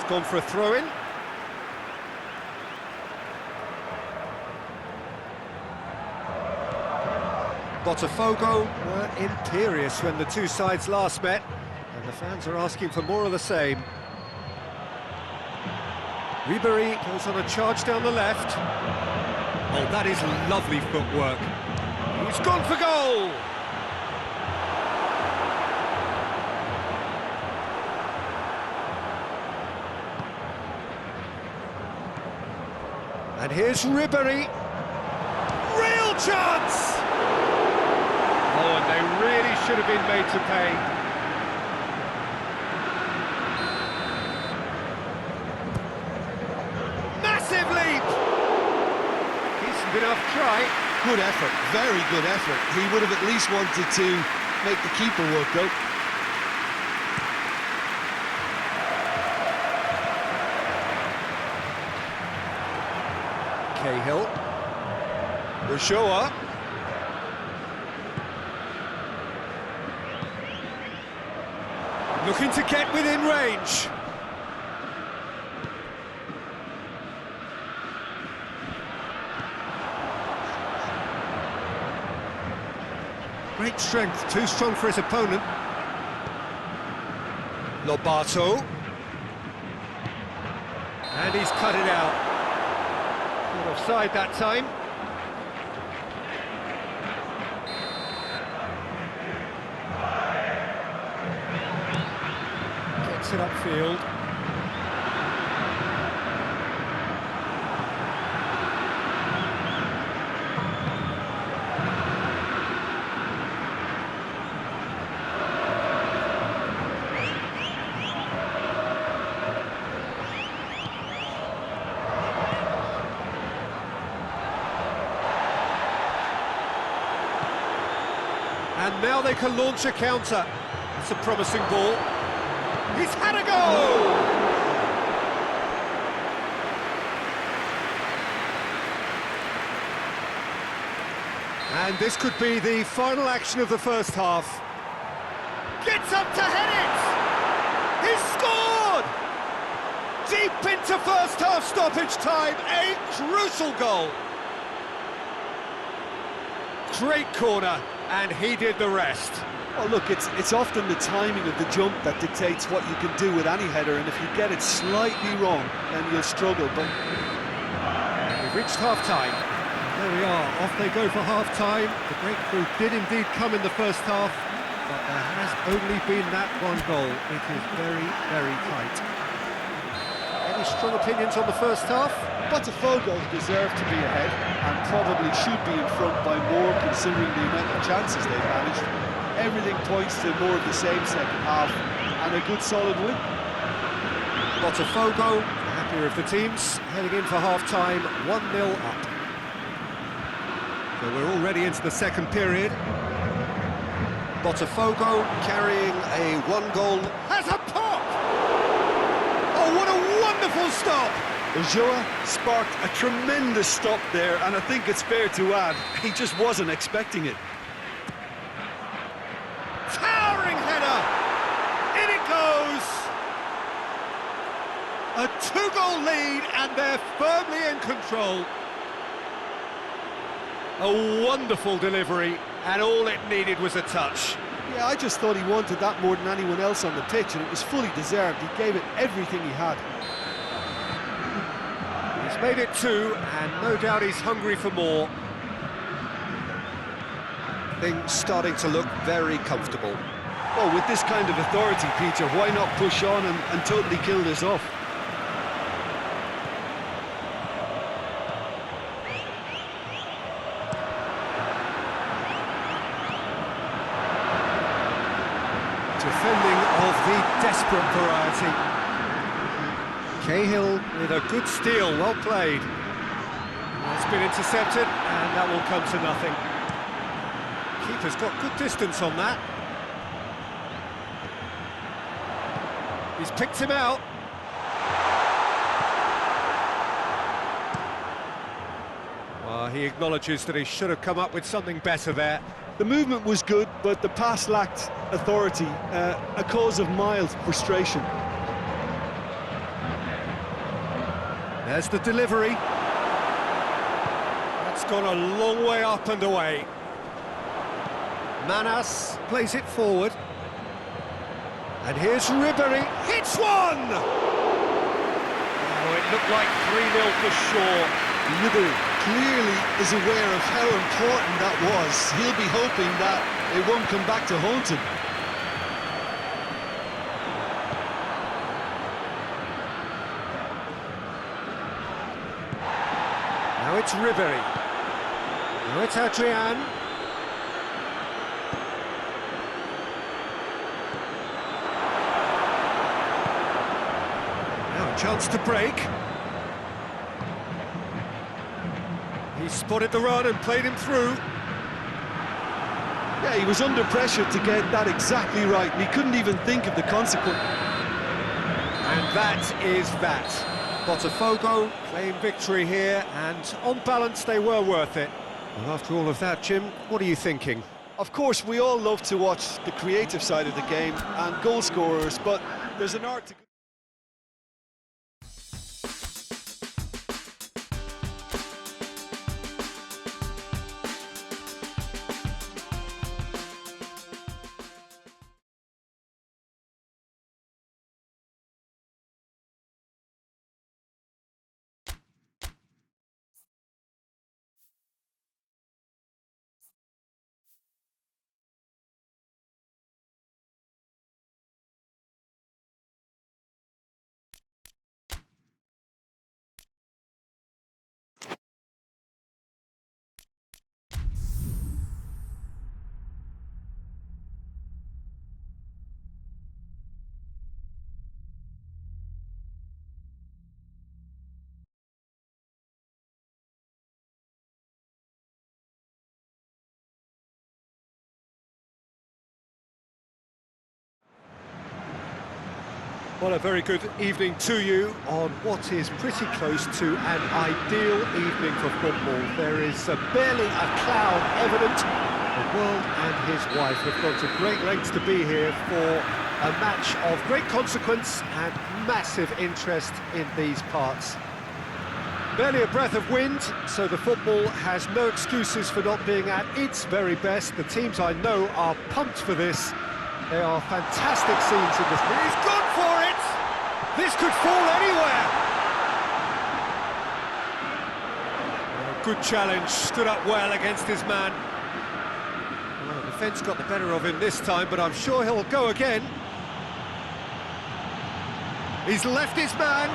Gone for a throw-in. Botafgo were imperious when the two sides last met, and the fans are asking for more of the same. Ribery goes on a charge down the left. Oh, that is lovely footwork. He's gone for goal! And here's Ribery. Real chance! Oh, and they really should have been made to pay. Massive leap! Decent enough try.
Good effort, very good effort. He would have at least wanted to make the keeper work, though.
Cahill. Ushoa. Looking to get within range. Great strength, too strong for his opponent. Lobato. And he's cut it out. Not offside that time. Gets it upfield. And now they can launch a counter. It's a promising ball. He's had a go! And this could be the final action of the first half. Gets up to head it! He's scored! Deep into first half stoppage time, a crucial goal. Great corner, and he did the rest.
Well, look, it's often the timing of the jump that dictates what you can do with any header, and if you get it slightly wrong, then you'll struggle. But
we've reached half-time. There we are, off they go for half-time. The breakthrough did indeed come in the first half, but there has only been that one goal. It is very, very tight. Any strong opinions on the first half?
Botafogo deserve to be ahead and probably should be in front by more considering the amount of chances they've managed. Everything points to more of the same second half and a good solid win.
Botafogo, the happier of the teams, heading in for half-time, 1-0 up. So we're already into the second period. Botafogo carrying a one-goal, has a pop! Oh, what a wonderful stop!
Ulloa sparked a tremendous stop there, and I think it's fair to add, he just wasn't expecting it.
Towering header! In it goes! A two-goal lead, and they're firmly in control. A wonderful delivery, and all it needed was a touch.
Yeah, I just thought he wanted that more than anyone else on the pitch, and it was fully deserved. He gave it everything he had.
He's made it two, and no doubt he's hungry for more. Things starting to look very comfortable.
Well, with this kind of authority, Peter, why not push on and totally kill this off?
Defending of the desperate variety. Cahill with a good steal, well played. It's been intercepted, and that will come to nothing. Keeper's got good distance on that. He's picked him out. Well, he acknowledges that he should have come up with something better there.
The movement was good, but the pass lacked authority, a cause of mild frustration.
There's the delivery. That's gone a long way up and away. Manas plays it forward. And here's Ribéry, hits one! Oh, it looked like 3-0 for sure.
Ribéry clearly is aware of how important that was. He'll be hoping that it won't come back to haunt him.
Now it's Ribéry. Now it's Adrian. Now a chance to break. He spotted the run and played him through.
Yeah, he was under pressure to get that exactly right, and he couldn't even think of the consequence.
And that is that. Botafogo claim victory here, and on balance they were worth it. Well, after all of that, Jim, what are you thinking?
Of course, we all love to watch the creative side of the game and goal scorers, but there's an art to
Well, a very good evening to you on what is pretty close to an ideal evening for football. There is barely a cloud evident. The world and his wife have gone to great lengths to be here for a match of great consequence and massive interest in these parts. Barely a breath of wind, so the football has no excuses for not being at its very best. The teams I know are pumped for this. They are fantastic scenes in this. He's gone for it! This could fall anywhere! Good challenge, stood up well against his man. Well, the defence got the better of him this time, but I'm sure he'll go again. He's left his man.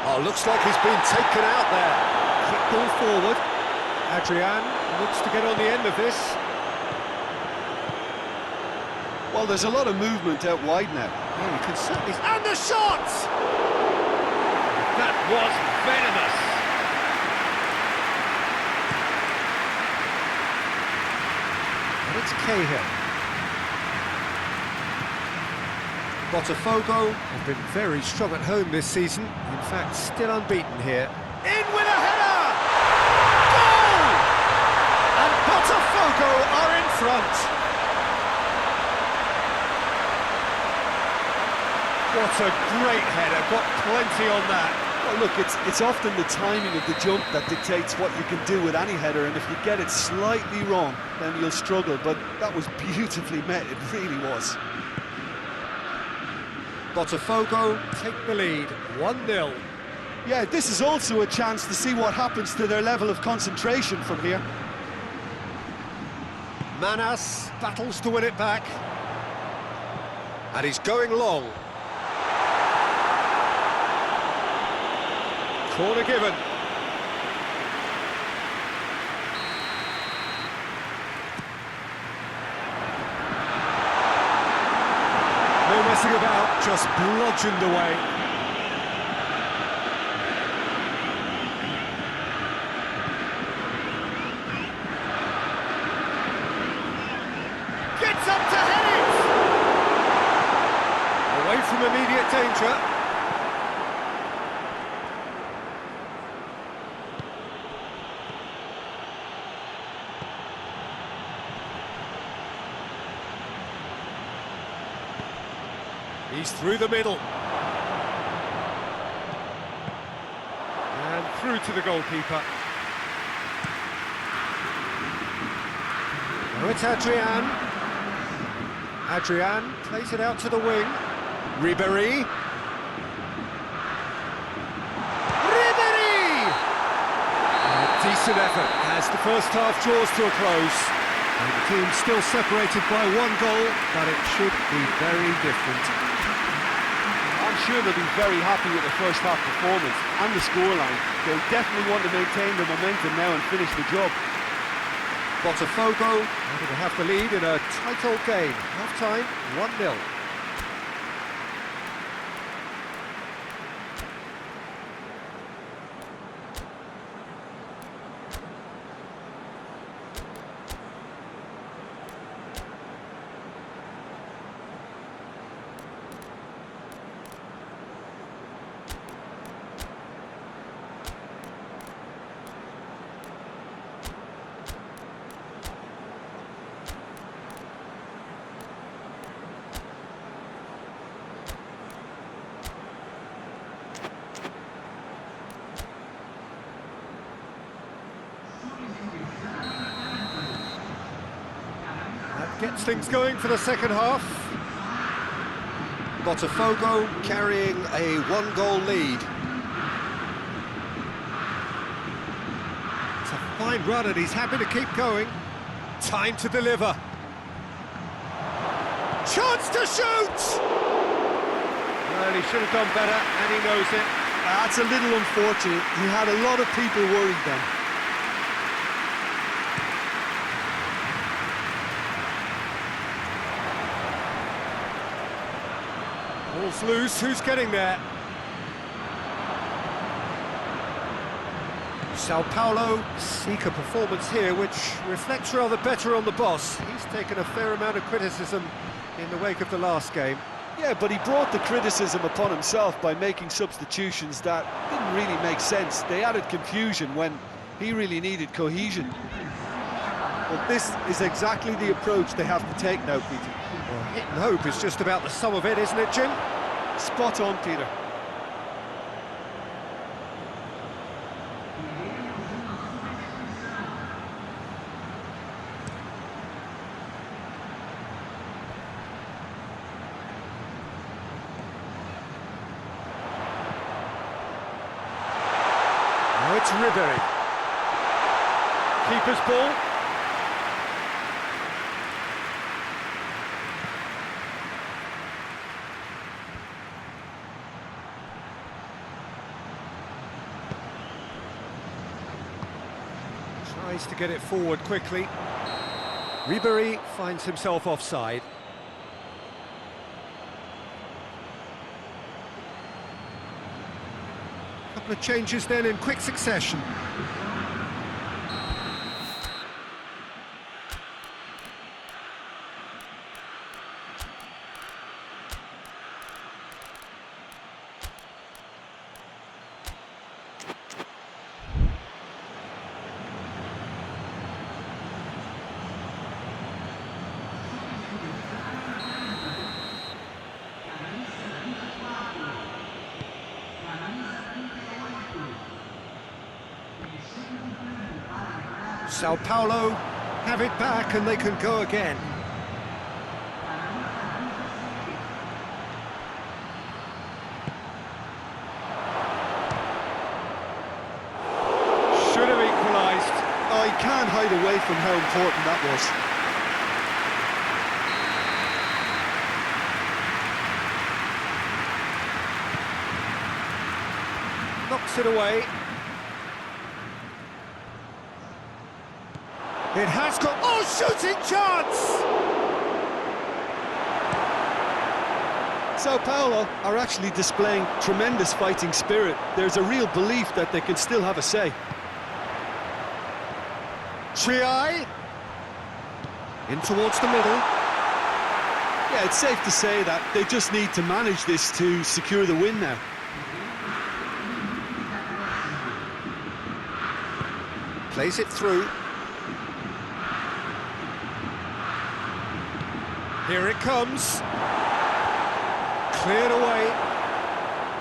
Oh, looks like he's been taken out there. Quick ball forward. Adrian looks to get on the end of this.
Well, there's a lot of movement out wide now.
Yeah, you can certainly... And the shot!
That was venomous.
And it's Cahill. Botafgo have been very strong at home this season. In fact, still unbeaten here. In with a header! Goal! And Botafgo are in front. What a great header, got plenty on that.
Well, look, it's often the timing of the jump that dictates what you can do with any header, and if you get it slightly wrong, then you'll struggle, but that was beautifully met, it really was.
Botafgo take the lead, 1-0.
Yeah, this is also a chance to see what happens to their level of concentration from here.
Manas battles to win it back. And he's going long. Corner given. No messing about, just bludgeoned away. Gets up to head it! Away from immediate danger. He's through the middle. And through to the goalkeeper. Now it's Adrian. Adrian plays it out to the wing. Ribéry. Ribéry! A decent effort as the first half draws to a close. And the team's still separated by 1 goal, but it should be very different.
I'm sure they'll be very happy with the first half performance and the scoreline. They'll definitely want to maintain the momentum now and finish the job.
Botafgo able to have the lead in a tight old game. Half-time, 1-0. Gets things going for the second half. Botafgo carrying a 1-goal lead. It's a fine run and he's happy to keep going. Time to deliver. Chance to shoot!
Well, he should have done better and he knows it.
That's a little unfortunate. He had a lot of people worried then.
Ball's loose, who's getting there? Sao Paulo seek a performance here which reflects rather better on the boss. He's taken a fair amount of criticism in the wake of the last game.
Yeah, but he brought the criticism upon himself by making substitutions that didn't really make sense. They added confusion when he really needed cohesion.
Well, this is exactly the approach they have to take now, Peter.
Well, hit and hope is just about the sum of it, isn't it, Jim?
Spot on, Peter.
Now it's Ribery. Keeper's ball. Tries to get it forward quickly. Ribery finds himself offside. Couple of changes then in quick succession. Sao Paulo have it back and they can go again. Should have equalised.
Oh, he can't hide away from how important that was.
Knocks it away. It has got... Oh, shooting chance!
Sao Paulo are actually displaying tremendous fighting spirit. There's a real belief that they can still have a say.
Triay. In towards the middle.
Yeah, it's safe to say that they just need to manage this to secure the win now.
Plays it through. Here it comes. Cleared away.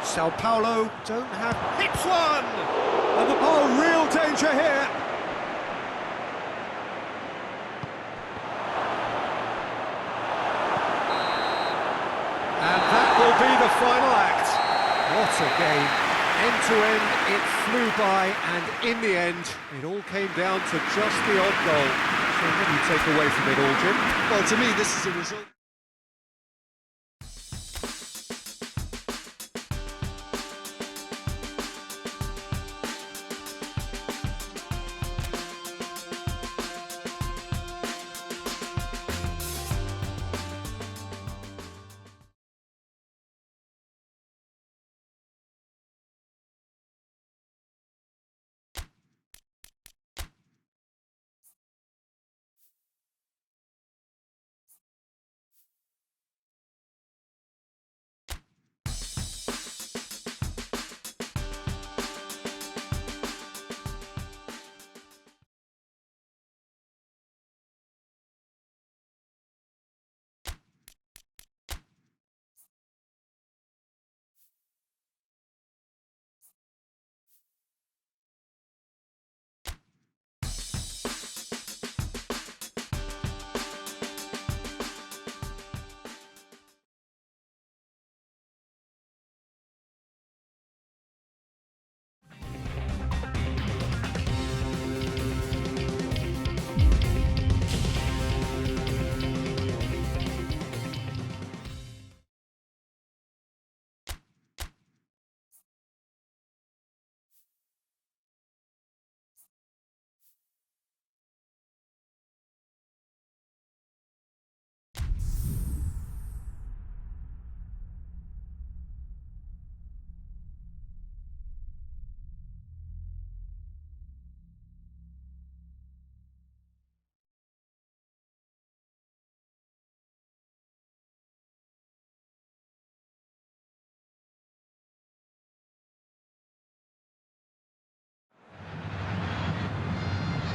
Sao Paulo don't have... Hits one! And the ball, real danger here. And that will be the final act. What a game. End to end, it flew by, and in the end, it all came down to just the odd goal. So what do you take away from it all, Jim?
Well, to me, this is a result.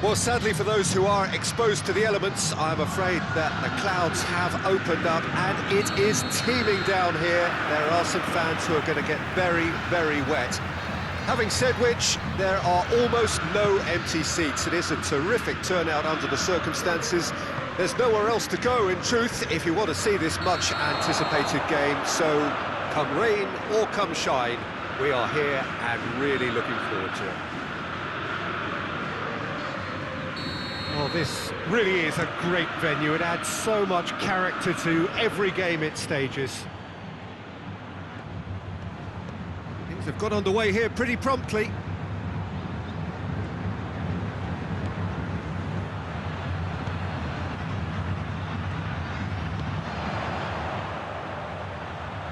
Well, sadly for those who are exposed to the elements, I'm afraid that the clouds have opened up and it is teeming down here. There are some fans who are going to get very, very wet. Having said which, there are almost no empty seats. It is a terrific turnout under the circumstances. There's nowhere else to go, in truth, if you want to see this much-anticipated game. So, come rain or come shine, we are here and really looking forward to it. Well, this really is a great venue. It adds so much character to every game it stages. Things have got underway here pretty promptly.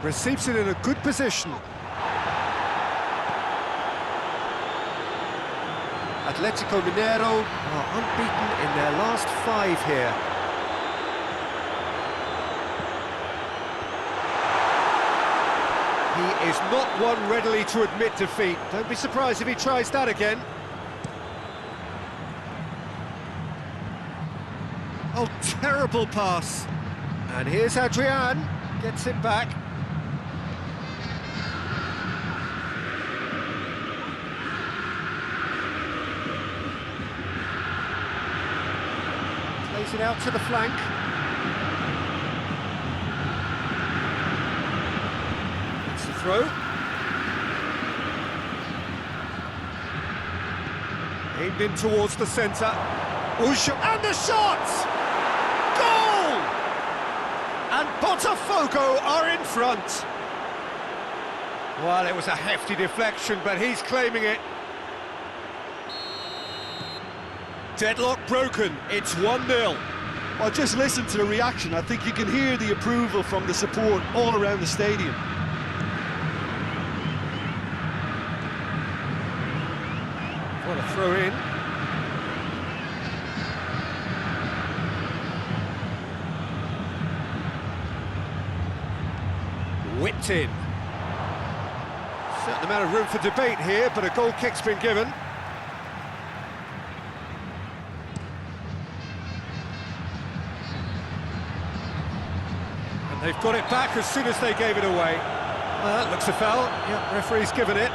Receives it in a good position. Atletico Mineiro are unbeaten in their last 5 here. He is not one readily to admit defeat. Don't be surprised if he tries that again. Oh, terrible pass. And here's Adrian, gets it back. Plays it out to the flank. It's the throw. Aimed in towards the centre. And the shot! Goal! And Botafgo are in front. Well, it was a hefty deflection, but he's claiming it. Deadlock broken, it's 1-0.
Well, just listen to the reaction. I think you can hear the approval from the support all around the stadium.
What a throw in. Whipped in. Certain amount of room for debate here, but a goal kick's been given. And they've got it back as soon as they gave it away. That looks a foul. Yep, referee's given it.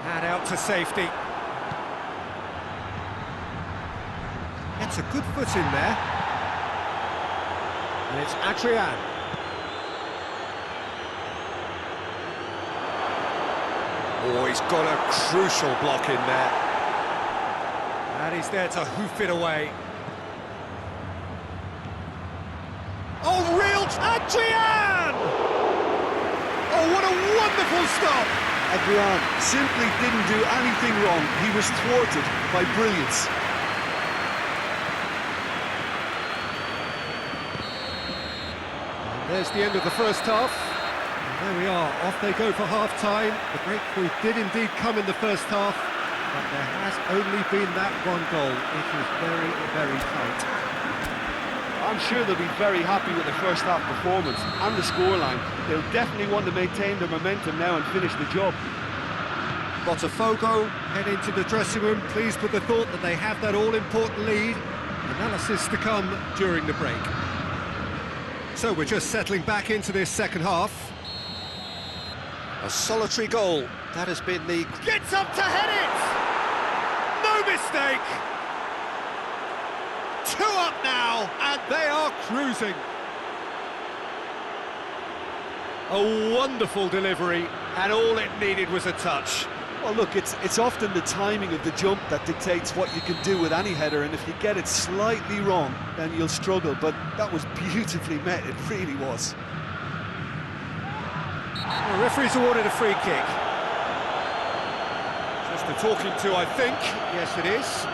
And out to safety. Gets a good foot in there. And it's Adrian. Oh, he's got a crucial block in there. And he's there to hoof it away. Oh, real Adrian! Oh, what a wonderful stop!
Adrian simply didn't do anything wrong. He was thwarted by brilliance.
And there's the end of the first half. And there we are, off they go for half-time. The breakthrough did indeed come in the first half, but there has only been that one goal. It is very, very tight.
I'm sure they'll be very happy with the first half performance and the scoreline. They'll definitely want to maintain their momentum now and finish the job.
Botafgo head into the dressing room, pleased with the thought that they have that all-important lead. Analysis to come during the break. So we're just settling back into this second half. A solitary goal. That has been the... Gets up to head it! No mistake! 2 up now, and they are cruising. A wonderful delivery, and all it needed was a touch.
Well, look, it's often the timing of the jump that dictates what you can do with any header, and if you get it slightly wrong, then you'll struggle, but that was beautifully met, it really was.
The referee's awarded a free kick. Just a talking to, I think. Yes, it is.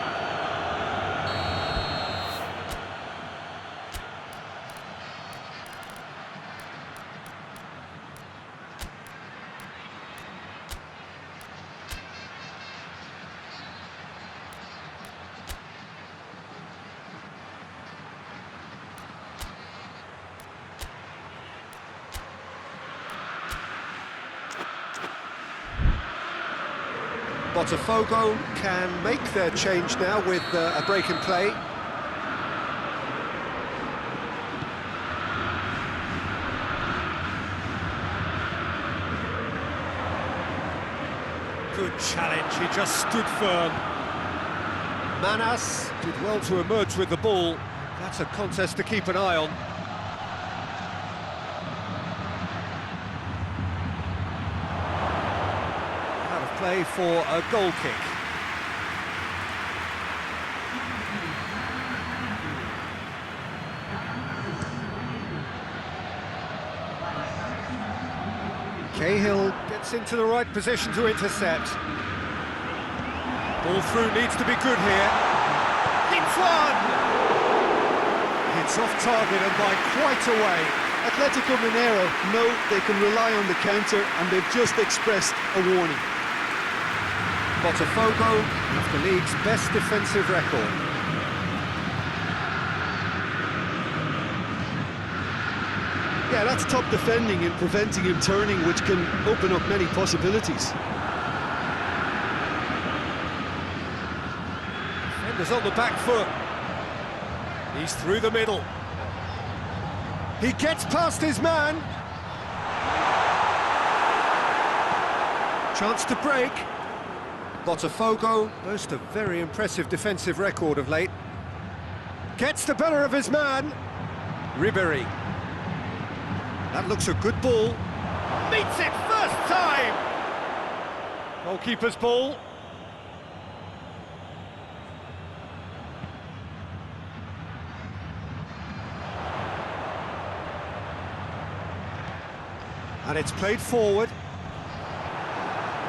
Botafgo can make their change now with a break in play. Good challenge, he just stood firm. Manas did well to emerge with the ball. That's a contest to keep an eye on. Out of play for a goal kick. Cahill gets into the right position to intercept. Ball through needs to be good here. It's one! It's off target and by quite a way.
Atletico Mineiro know they can rely on the counter, and they've just expressed a warning.
Botafgo have the league's best defensive record.
Yeah, that's top defending and preventing him turning, which can open up many possibilities.
Defender's on the back foot. He's through the middle. He gets past his man. Chance to break. Botafgo boast a very impressive defensive record of late. Gets the better of his man. Ribery. That looks a good ball. Meets it first time! Goalkeeper's ball. And it's played forward.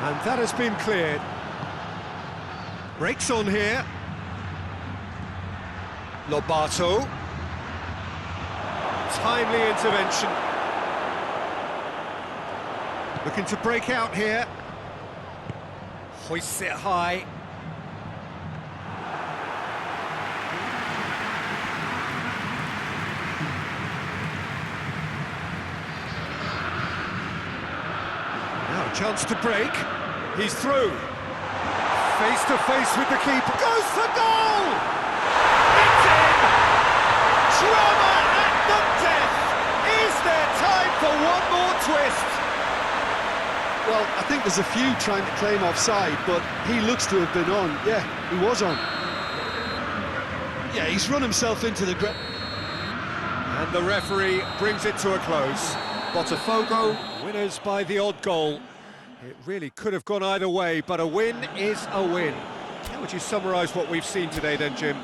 And that has been cleared. Breaks on here. Lobato. Timely intervention. Looking to break out here. Hoists it high. Now a chance to break. He's through. Face to face with the keeper. Goes for goal! It's in! Drama at the death! Is there time for one more twist?
Well, I think there's a few trying to claim offside, but he looks to have been on. Yeah, he was on. Yeah, he's run himself into the ground.
And the referee brings it to a close. Botafgo winners by the odd goal. It really could have gone either way, but a win is a win. How would you summarise what we've seen today then, Jim?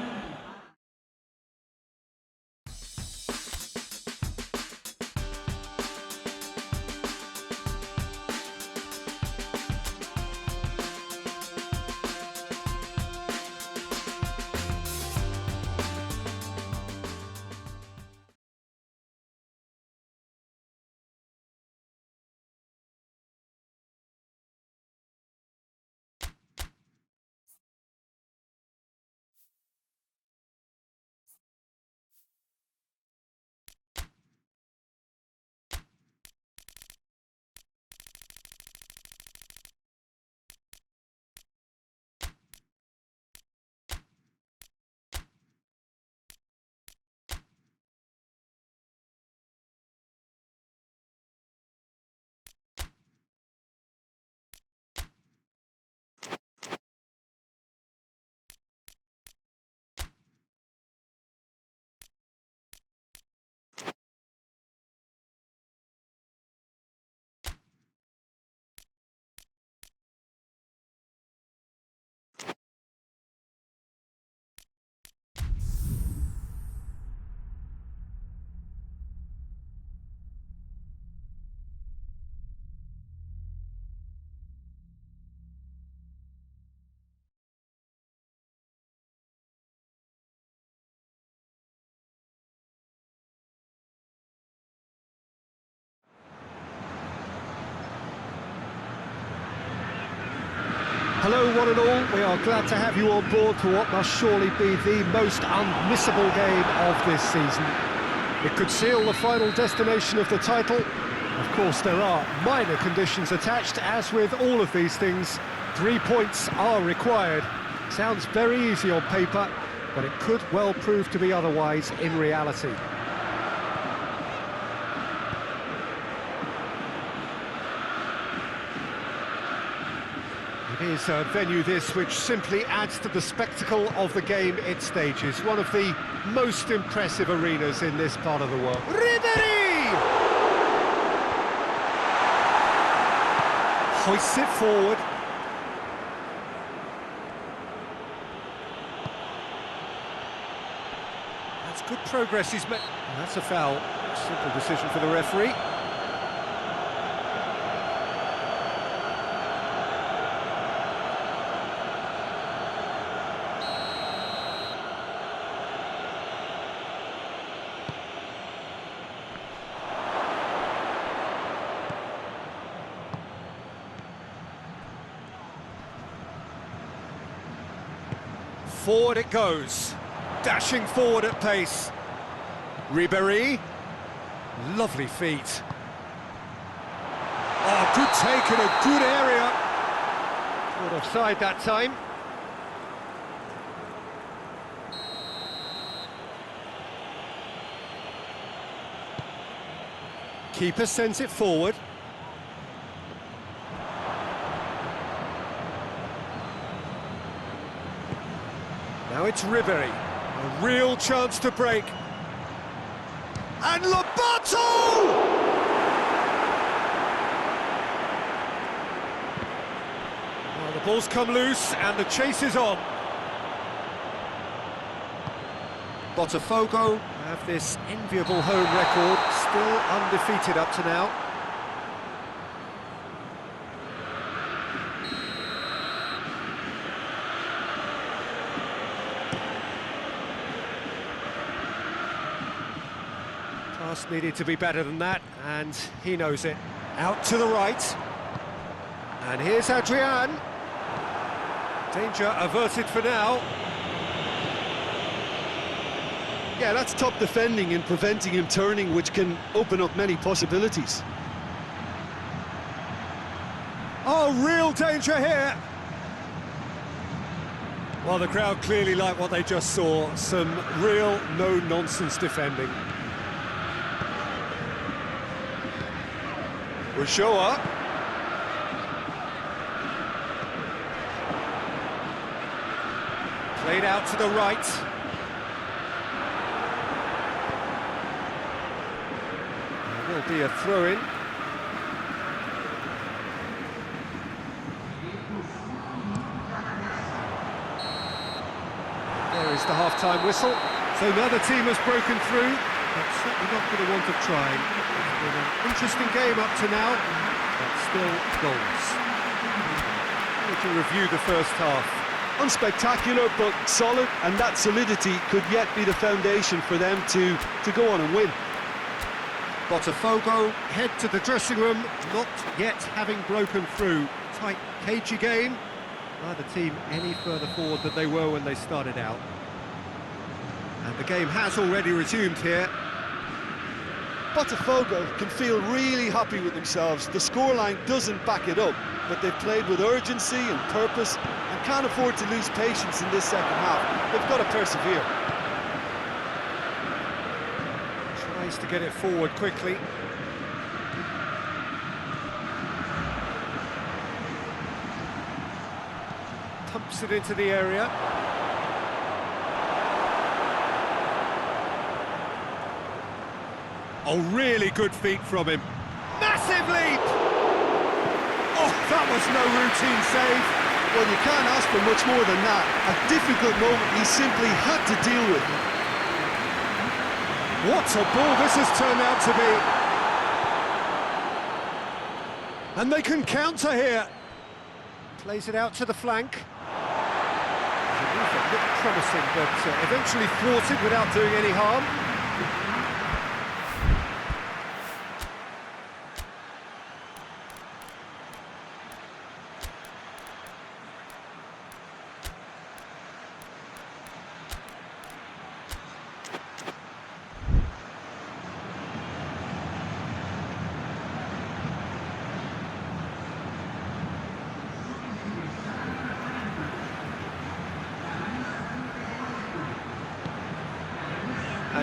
Hello one and all, we are glad to have you on board for what must surely be the most unmissable game of this season. It could seal the final destination of the title. Of course there are minor conditions attached, as with all of these things, 3 points are required. Sounds very easy on paper, but it could well prove to be otherwise in reality. It is a venue this which simply adds to the spectacle of the game it stages. One of the most impressive arenas in this part of the world. Ribéry! Hoists it forward. That's good progress he's made. That's a foul. Simple decision for the referee. Forward it goes, dashing forward at pace. Ribéry, lovely feet. Oh, good take in a good area. Caught offside that time. Keeper sends it forward. Now it's Ribéry, a real chance to break. And Lobato! Well, the ball's come loose and the chase is on. Botafgo have this enviable home record, still undefeated up to now. Pass needed to be better than that, and he knows it. Out to the right. And here's Adrian. Danger averted for now.
Yeah, that's top defending and preventing him turning, which can open up many possibilities.
Oh, real danger here. Well, the crowd clearly like what they just saw. Some real no-nonsense defending. Show played out to the right. There will be a throw-in. There is the half-time whistle. So neither team has broken through, but certainly not for the want of trying. It's been an interesting game up to now, but still goals. To review the first half.
Unspectacular, but solid, and that solidity could yet be the foundation for them to go on and win.
Botafgo head to the dressing room, not yet having broken through. Tight, cagey game. Neither team any further forward than they were when they started out. And the game has already resumed here.
Botafgo can feel really happy with themselves. The scoreline doesn't back it up, but they've played with urgency and purpose and can't afford to lose patience in this second half. They've got to persevere.
Tries to get it forward quickly. Pumps it into the area. Oh, really good feet from him. Massive leap! Oh, that was no routine save.
Well, you can't ask for much more than that. A difficult moment he simply had to deal with.
What a ball this has turned out to be. And they can counter here. Plays it out to the flank. The move that looked promising, but eventually thwarted without doing any harm.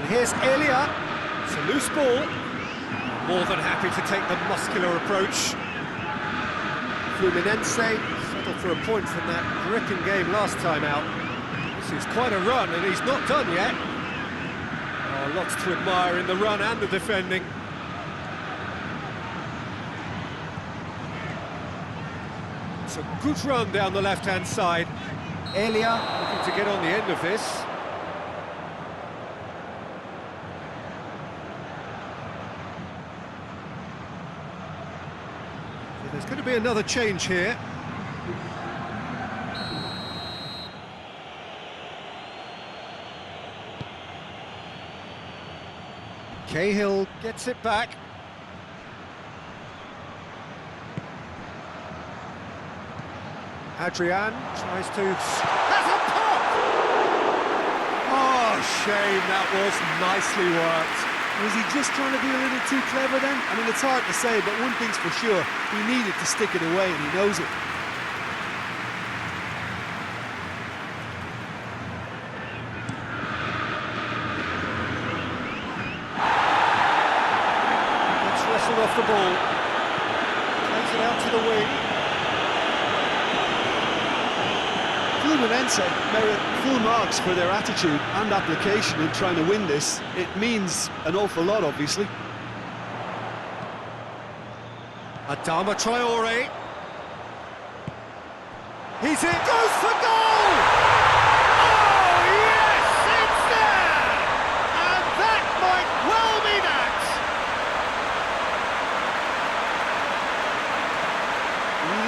Here's Elia. It's a loose ball. More than happy to take the muscular approach. Fluminense settled for a point from that gripping game last time out. This is quite a run, and he's not done yet. Oh, lots to admire in the run and the defending. It's a good run down the left-hand side. Elia looking to get on the end of this. So there's going to be another change here. Cahill gets it back. Adrian tries to... Has a pop! Oh, shame, that was nicely worked.
Was he just trying to be a little too clever then? I mean, it's hard to say, but one thing's for sure, he needed to stick it away and he knows it.
Gets wrestled off the ball. Plays it out to the wing.
Fluminense merit full marks for their attitude and application in trying to win this. It means an awful lot, obviously.
Adama Traore. He's in, goes for goal! Oh, yes, it's there! And that might well be that!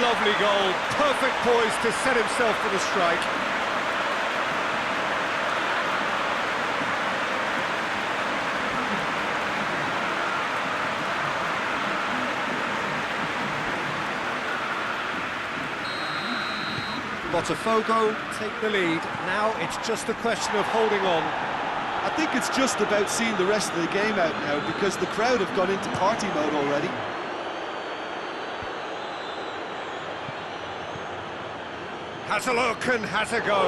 Lovely goal, perfect poise to set himself for the strike. Botafgo take the lead. Now it's just a question of holding on.
I think it's just about seeing the rest of the game out now because the crowd have gone into party mode already.
Has a look and has a go.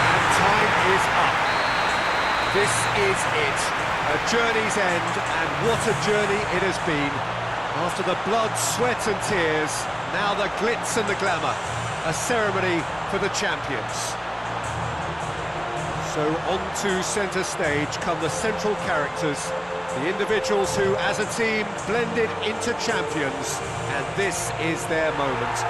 And time is up. This is it. A journey's end, and what a journey it has been. After the blood, sweat and tears, now the glitz and the glamour. A ceremony for the champions. So onto centre stage come the central characters, the individuals who, as a team, blended into champions, and this is their moment.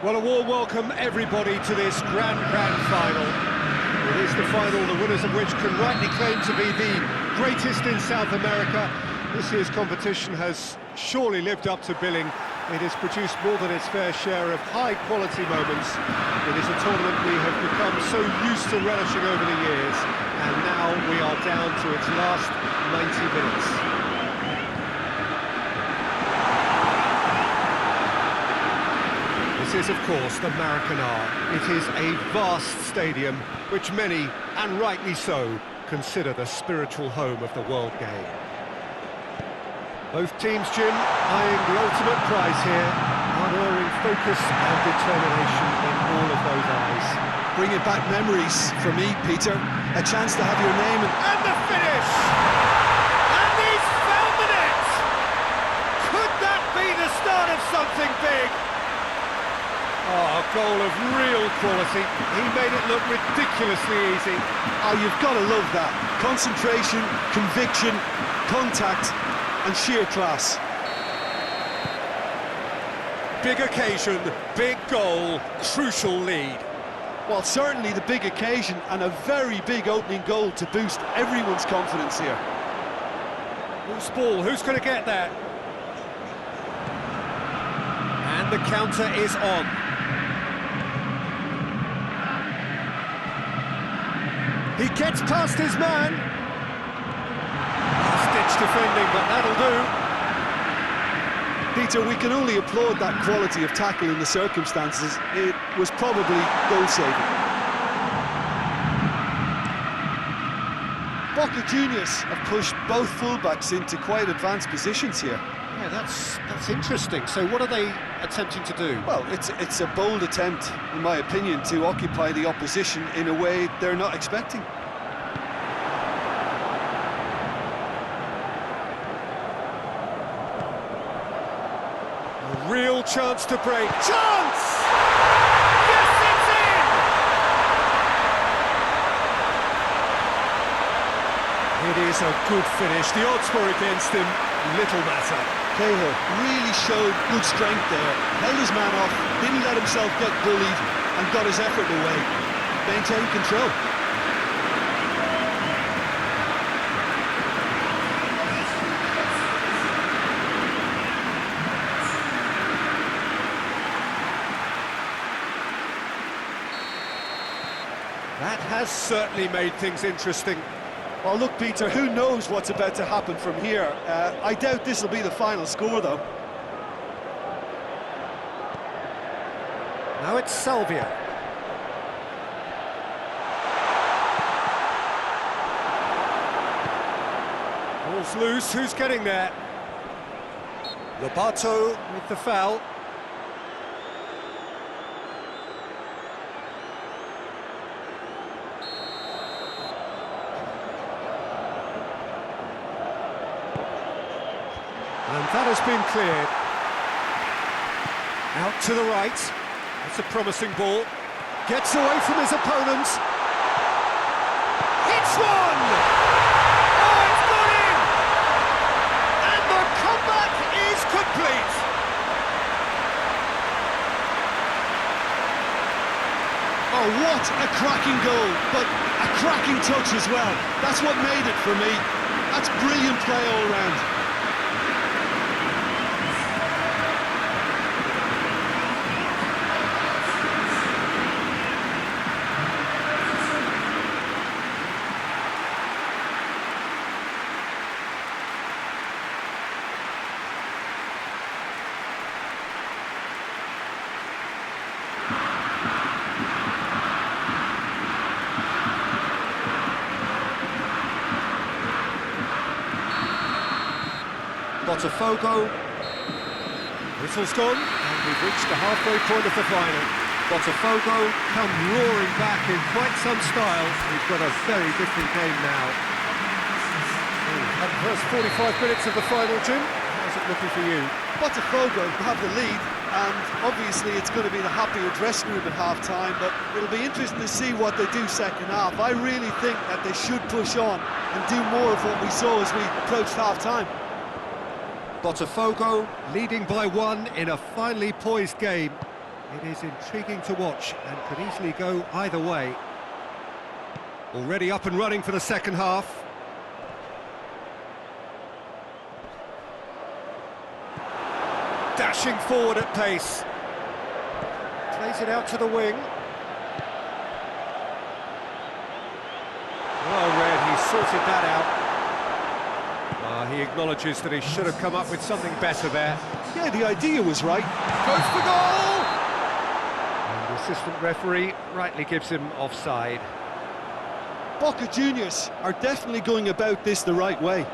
Well, a warm welcome, everybody, to this grand final. It is the final, the winners of which can rightly claim to be the greatest in South America. This year's competition has surely lived up to billing. It has produced more than its fair share of high-quality moments. It is a tournament we have become so used to relishing over the years, and now we are down to its last 90 minutes. This is, of course, the Maracanã. It is a vast stadium, which many, and rightly so, consider the spiritual home of the world game. Both teams, Jim, eyeing the ultimate prize here, unerring focus and determination in all of those eyes.
Bringing back memories for me, Peter. A chance to have your name
And the finish! And he's found the net! Could that be the start of something big? Oh, a goal of real quality. He made it look ridiculously easy.
Oh, you've got to love that. Concentration, conviction, contact, and sheer class.
Big occasion, big goal, crucial lead.
Well, certainly the big occasion and a very big opening goal to boost everyone's confidence here.
Loose ball, who's going to get that? And the counter is on. He gets past his man. Last-ditch defending, but that'll do.
Peter, we can only applaud that quality of tackle in the circumstances. It was probably goal-saving. Boca Juniors have pushed both fullbacks into quite advanced positions here.
Yeah, that's interesting. So what are they attempting to do?
Well, it's a bold attempt, in my opinion, to occupy the opposition in a way they're not expecting.
A real chance to break. Chance! Yes, it's in! It is a good finish. The odds were against him. Little matter.
Cahill really showed good strength there, held his man off, didn't let himself get bullied, and got his effort away. Maintained control.
That has certainly made things interesting.
Well, look, Peter, who knows what's about to happen from here? I doubt this will be the final score, though.
Now it's Salvia. Ball's loose, who's getting there? Lobato with the foul. And that has been cleared. Out to the right. That's a promising ball. Gets away from his opponent. Hits one! Oh, it's gone in! And the comeback is complete.
Oh, what a cracking goal, but a cracking touch as well. That's what made it for me. That's brilliant play all round.
Botafgo. Whistle's gone, and we've reached the halfway point of the final. Botafgo come roaring back in quite some style. We've got a very different game now. And the first 45 minutes of the final, Jim. How's it looking for you?
Botafogo have the lead, and obviously it's going to be the happier dressing room at half-time, but it'll be interesting to see what they do second half. I really think that they should push on and do more of what we saw as we approached half-time.
Botafgo leading by one in a finely poised game. It is intriguing to watch and could easily go either way. Already up and running for the second half. Dashing forward at pace. Plays it out to the wing. Well read, he sorted that out. He acknowledges that he should have come up with something better there.
Yeah, the idea was right.
Goes for goal! And the assistant referee rightly gives him offside.
Boca Juniors are definitely going about this the right way.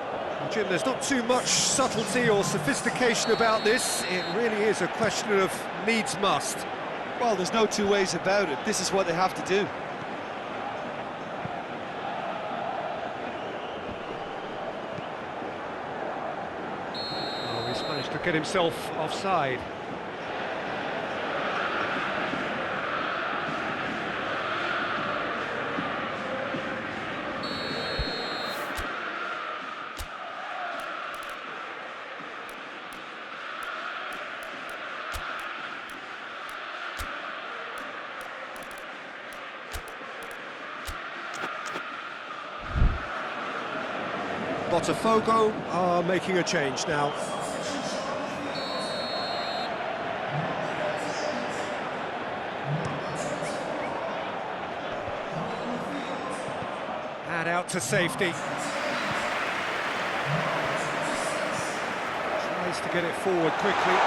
Jim, there's not too much subtlety or sophistication about this. It really is a question of needs must.
Well, there's no two ways about it. This is what they have to do.
Oh, he's managed to get himself offside. Botafgo are making a change now. And out to safety. Tries to get it forward quickly.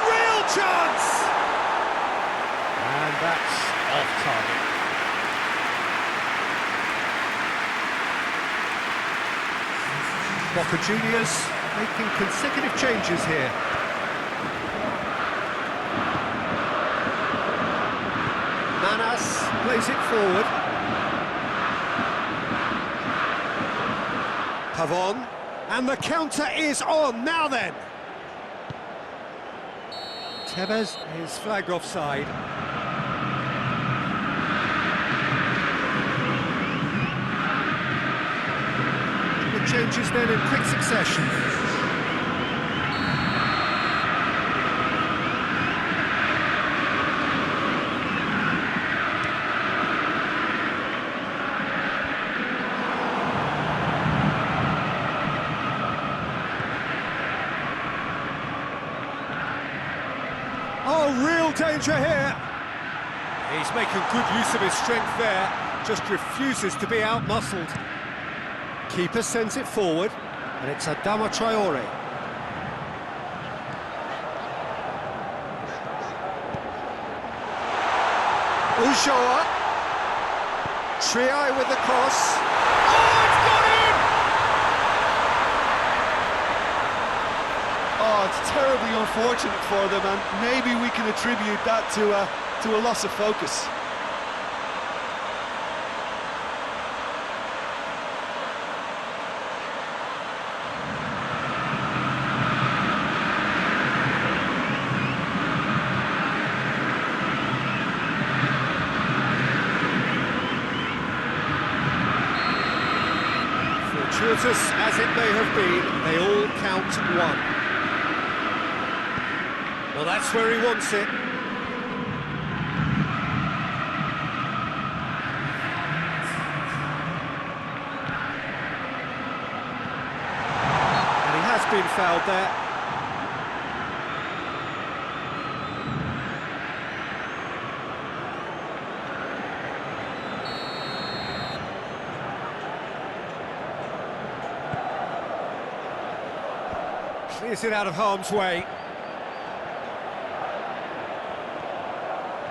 Real chance! And that's off target. Boca Juniors making consecutive changes here. Manas plays it forward. Pavon, and the counter is on, now then! Tevez is flagged offside. Changes then in quick succession. Oh, real danger here. He's making good use of his strength there, just refuses to be out-muscled. Keeper sends it forward, and it's Adama Traore. Ulloa. Triay with the cross. Oh, it's got in!
Oh, it's terribly unfortunate for them, and maybe we can attribute that to a loss of focus.
Fortuitous as it may have been, they all count one. Well, that's where he wants it. And he has been fouled there. Clears it out of harm's way.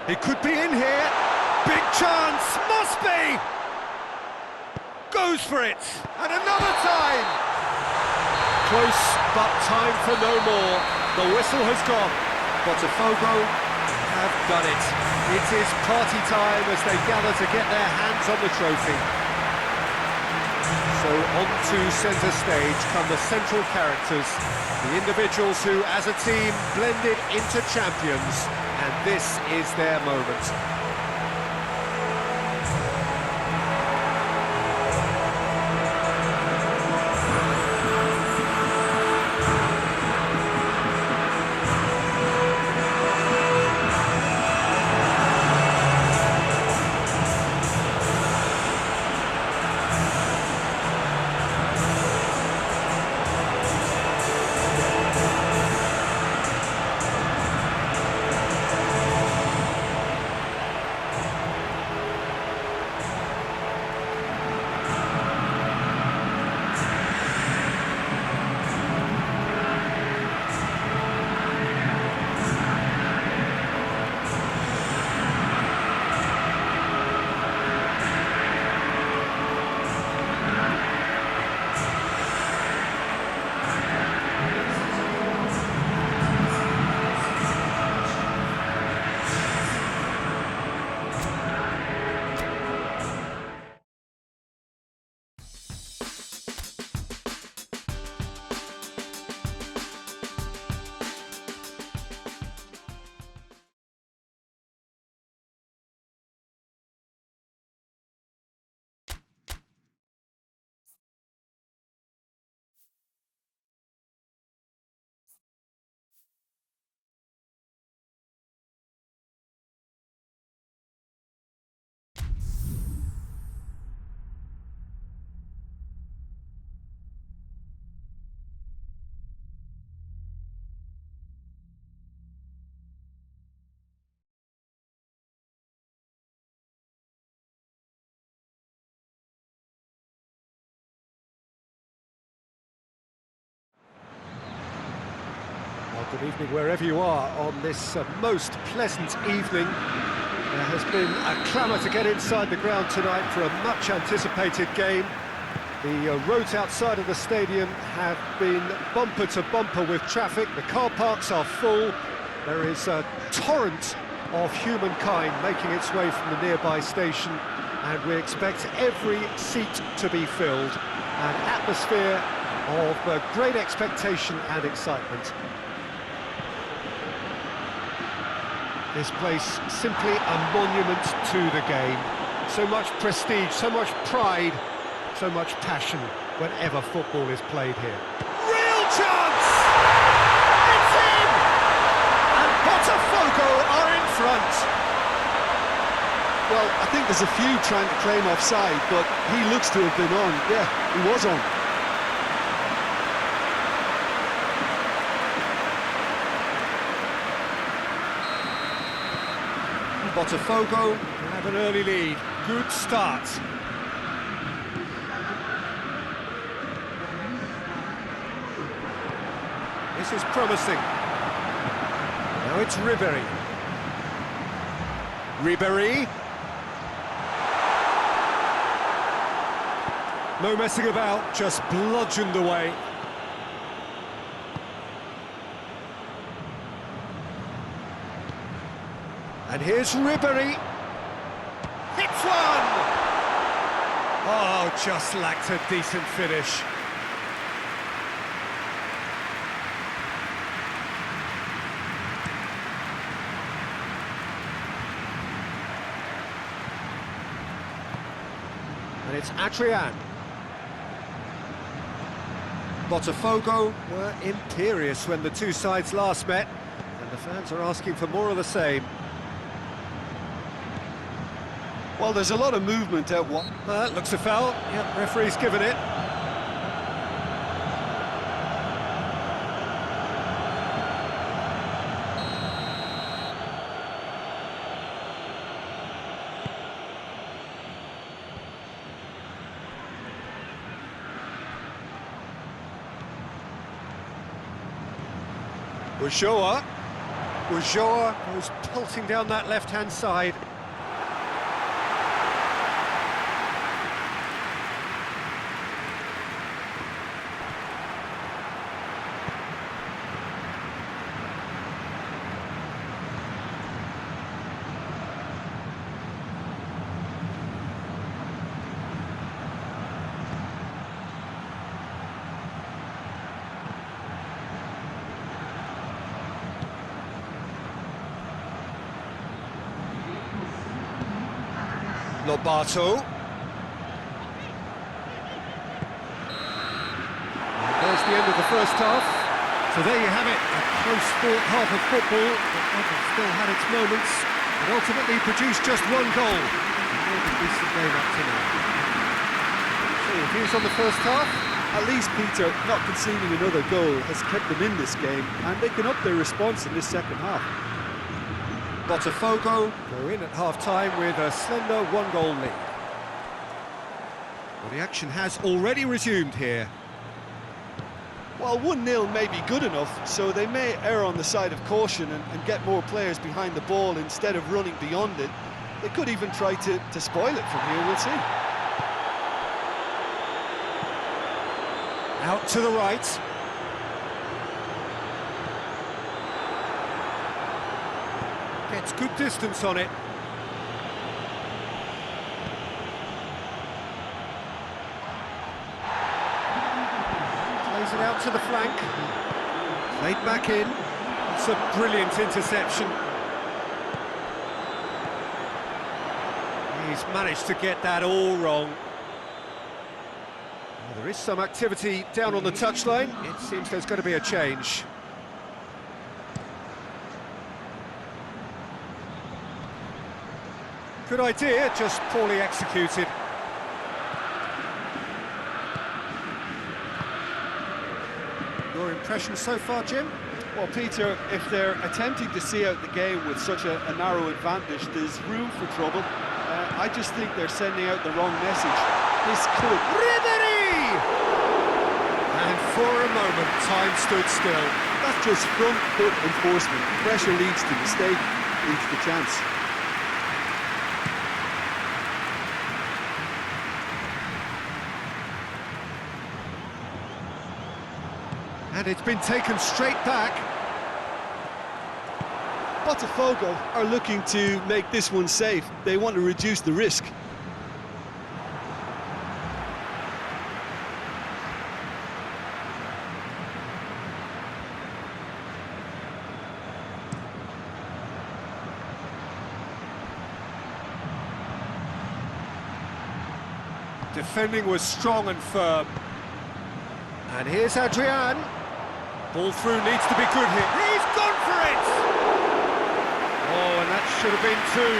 He could be in here. Big chance, must be! Goes for it, and another time! Close, but time for no more. The whistle has gone. Botafgo have done it. It is party time as they gather to get their hands on the trophy. So on to centre stage come the central characters, the individuals who, as a team, blended into champions, and this is their moment. Good evening wherever you are on this most pleasant evening. There has been a clamour to get inside the ground tonight for a much-anticipated game. The roads outside of the stadium have been bumper to bumper with traffic. The car parks are full. There is a torrent of humankind making its way from the nearby station, and we expect every seat to be filled. An atmosphere of great expectation and excitement. This place simply a monument to the game. So much prestige, so much pride, so much passion whenever football is played here. Real chance! It's in! And Botafgo are in front.
Well, I think there's a few trying to claim offside, but he looks to have been on. Yeah, he was on.
Botafgo have an early lead. Good start. This is promising. Now it's Ribery. Ribery. No messing about, just bludgeoned away. And here's Ribery. Hits one! Oh, just lacked a decent finish. And it's Adrian. Botafgo were imperious when the two sides last met, and the fans are asking for more of the same.
Well, there's a lot of movement out one.
Looks a foul. Yep, referee's given it. Ulloa goes pelting down that left-hand side. Lobato. There's the end of the first half. So there you have it, a close-fought half of football that still had its moments, but ultimately produced just one goal. A decent game up to now. So your views on the first half?
At least, Peter, not conceding another goal has kept them in this game, and they can up their response in this second half.
Botafgo go in at half-time with a slender one-goal lead. Well, the action has already resumed here.
Well, 1-0 may be good enough, so they may err on the side of caution and get more players behind the ball instead of running beyond it. They could even try to spoil it from here, we'll see.
Out to the right. Gets good distance on it. Plays it out to the flank. Played back in. It's a brilliant interception. He's managed to get that all wrong. Well, there is some activity down on the touchline. It seems there's going to be a change. Good idea, just poorly executed. Your impression so far, Jim?
Well, Peter, if they're attempting to see out the game with such a narrow advantage, there's room for trouble. I just think they're sending out the wrong message. This could...
Ribery! And for a moment, time stood still.
That's just front foot enforcement. Pressure leads to mistake, leads to chance.
And it's been taken straight back.
Botafgo are looking to make this one safe. They want to reduce the risk.
Defending was strong and firm. And here's Adrian. Ball through, needs to be good here. He's gone for it! Oh, and that should have been two.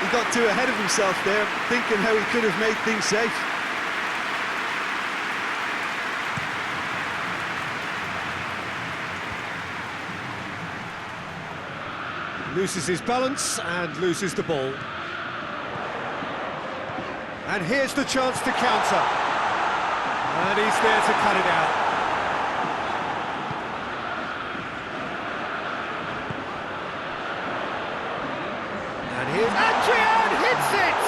He got too ahead of himself there, thinking how he could have made things safe.
Loses his balance and loses the ball. And here's the chance to counter. And he's there to cut it out. And here's Adrian, hits it!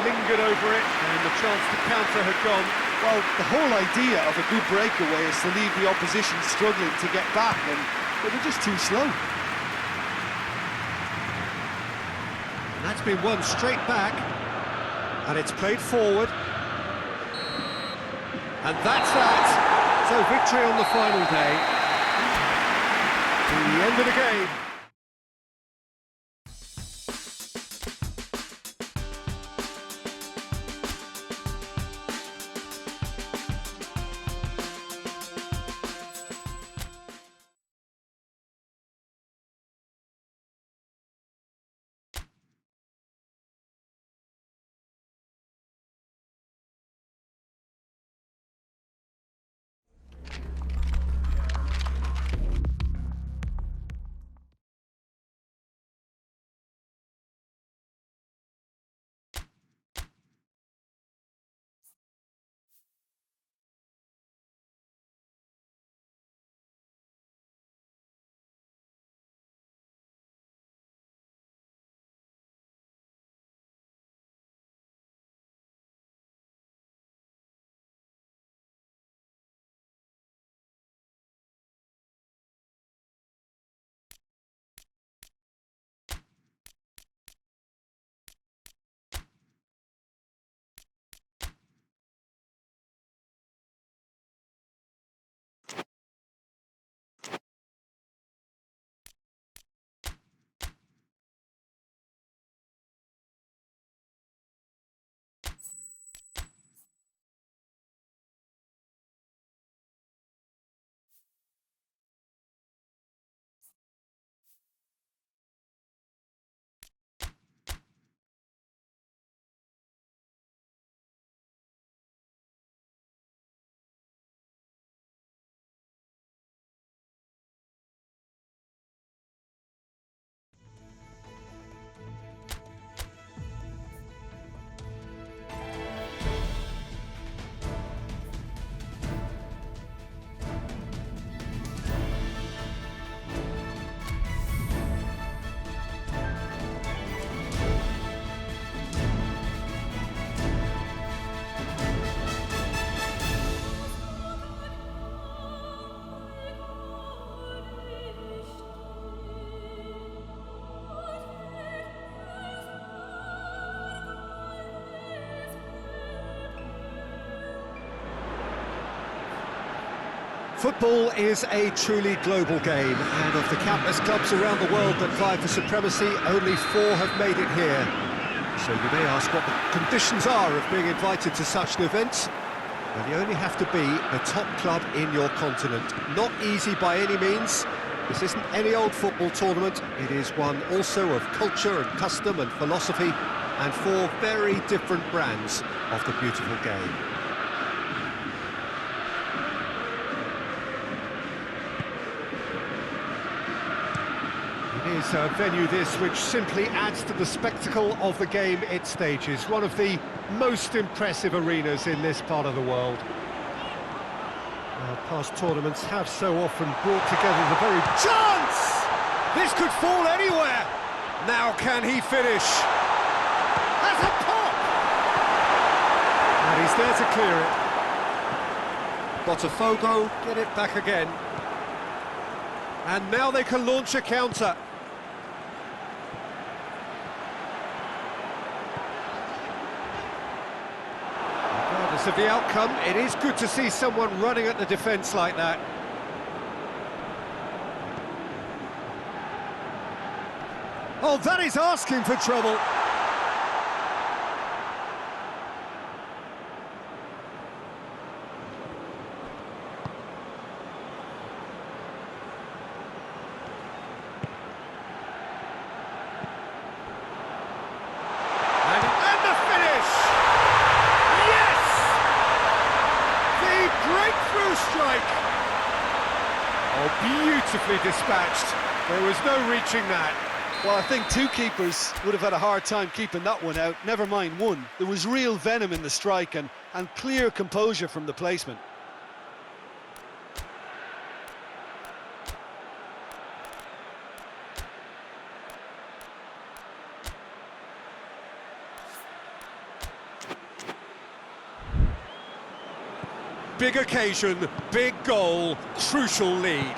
Lingered over it, and the chance to counter had gone.
Well, the whole idea of a good breakaway is to leave the opposition struggling to get back, and they were just too slow.
And that's been won straight back. And it's played forward. And that's that. So victory on the final day. To the end of the game. Football is a truly global game, and of the countless clubs around the world that vie for supremacy, only 4 have made it here. So you may ask what the conditions are of being invited to such an event. Well, you only have to be the top club in your continent. Not easy by any means. This isn't any old football tournament. It is one also of culture and custom and philosophy, and 4 very different brands of the beautiful game. It is a venue this which simply adds to the spectacle of the game it stages. One of the most impressive arenas in this part of the world. Past tournaments have so often brought together the very chance! This could fall anywhere! Now can he finish? Has a pop! And he's there to clear it. Botafgo get it back again. And now they can launch a counter. Regardless of the outcome, it is good to see someone running at the defence like that. Oh, that is asking for trouble. And the finish! Yes! The breakthrough strike! Oh, beautifully dispatched. There was no reaching that.
Well, I think two keepers would have had a hard time keeping that one out, never mind one. There was real venom in the strike and clear composure from the placement.
Big occasion, big goal, crucial lead.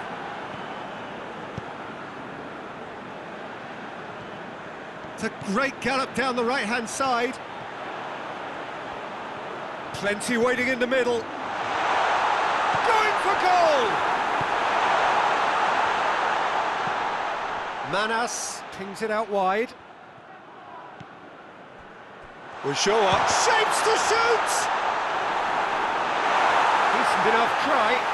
It's a great gallop down the right-hand side. Plenty waiting in the middle. Going for goal! Manas pings it out wide. Will show up. Shapes to shoot! Decent enough try.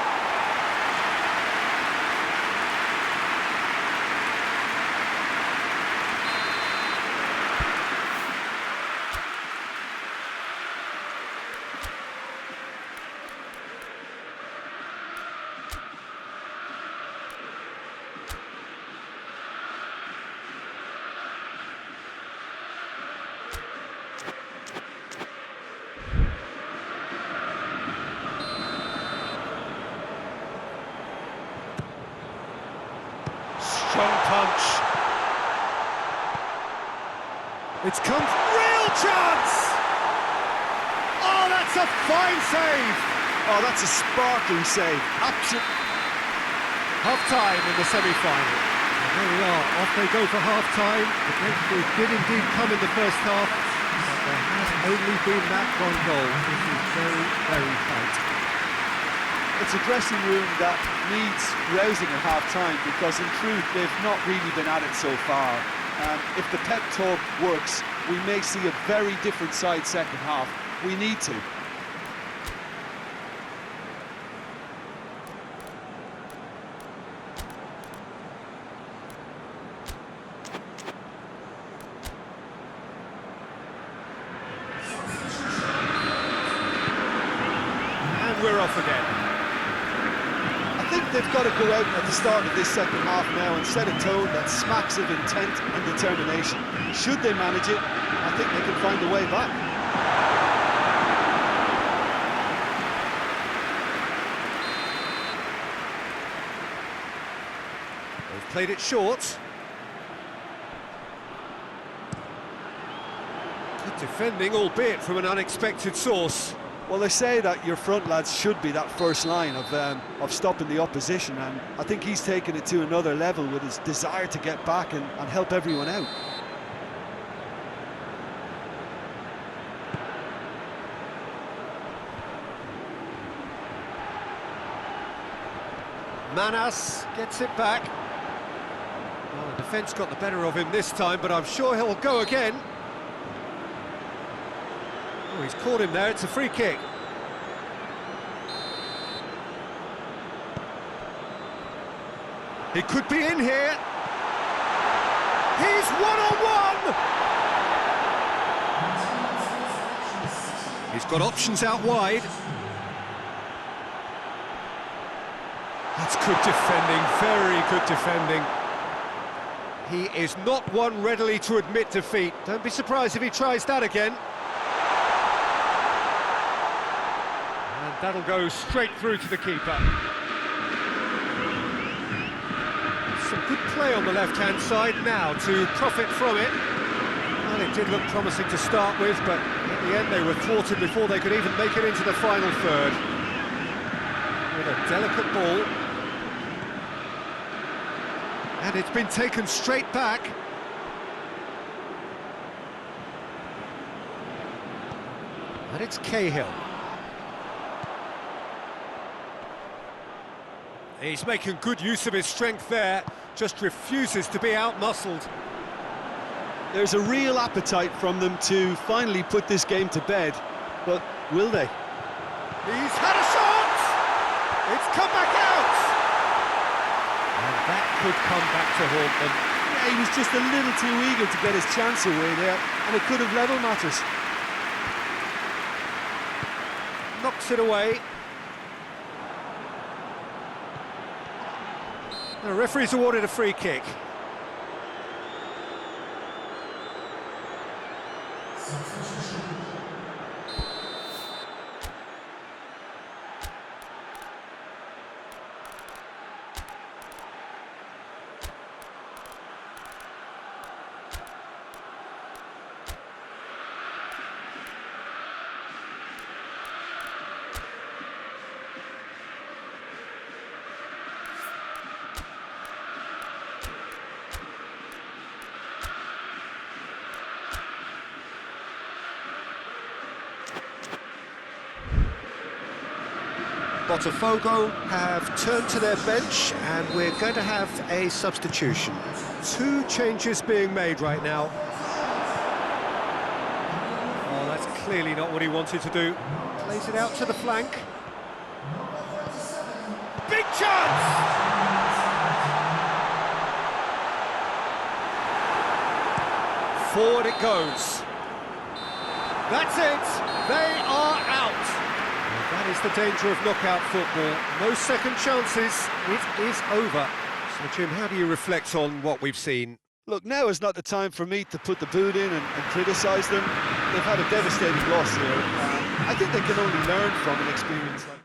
Strong punch. It's come. Real chance! Oh, that's a fine save!
Oh, that's a sparkling save. Absolutely.
Half-time in the semi-final. And there we are, off they go for half-time. The breakthrough did indeed come in the first half, but there has only been that one goal. This is very, very tight.
It's a dressing room that needs rousing at half-time because in truth they've not really been at it so far. If the pep talk works, we may see a very different side second half. We need to.
And we're off again.
I think they've got to go out at the start of this second half now and set a tone that smacks of intent and determination. Should they manage it, I think they can find a way back.
They've played it short. Good defending, albeit from an unexpected source.
Well, they say that your front lads should be that first line of stopping the opposition, and I think he's taken it to another level with his desire to get back and help everyone out.
Manas gets it back. Well, the defence got the better of him this time, but I'm sure he'll go again. Oh, he's caught him there, it's a free kick. He could be in here. He's one-on-one! He's got options out wide. That's good defending, very good defending. He is not one readily to admit defeat. Don't be surprised if he tries that again. That'll go straight through to the keeper. Some good play on the left-hand side now to profit from it. And it did look promising to start with, but in the end they were thwarted before they could even make it into the final third. With a delicate ball. And it's been taken straight back. And it's Cahill. He's making good use of his strength there, just refuses to be out-muscled.
There's a real appetite from them to finally put this game to bed, but will they?
He's had a shot! It's come back out! And that could come back to haunt them.
Yeah, he was just a little too eager to get his chance away there, and it could have level matters.
Knocks it away. The referee's awarded a free kick.
Botafgo have turned to their bench, and we're going to have a substitution.
Two changes being made right now. Oh, that's clearly not what he wanted to do. Plays it out to the flank. Big chance! Forward it goes. That's it. They are out. That is the danger of knockout football. No second chances. It is over. So, Jim, how do you reflect on what we've seen?
Look, now is not the time for me to put the boot in and criticise them. They've had a devastating loss here. I think they can only learn from an experience like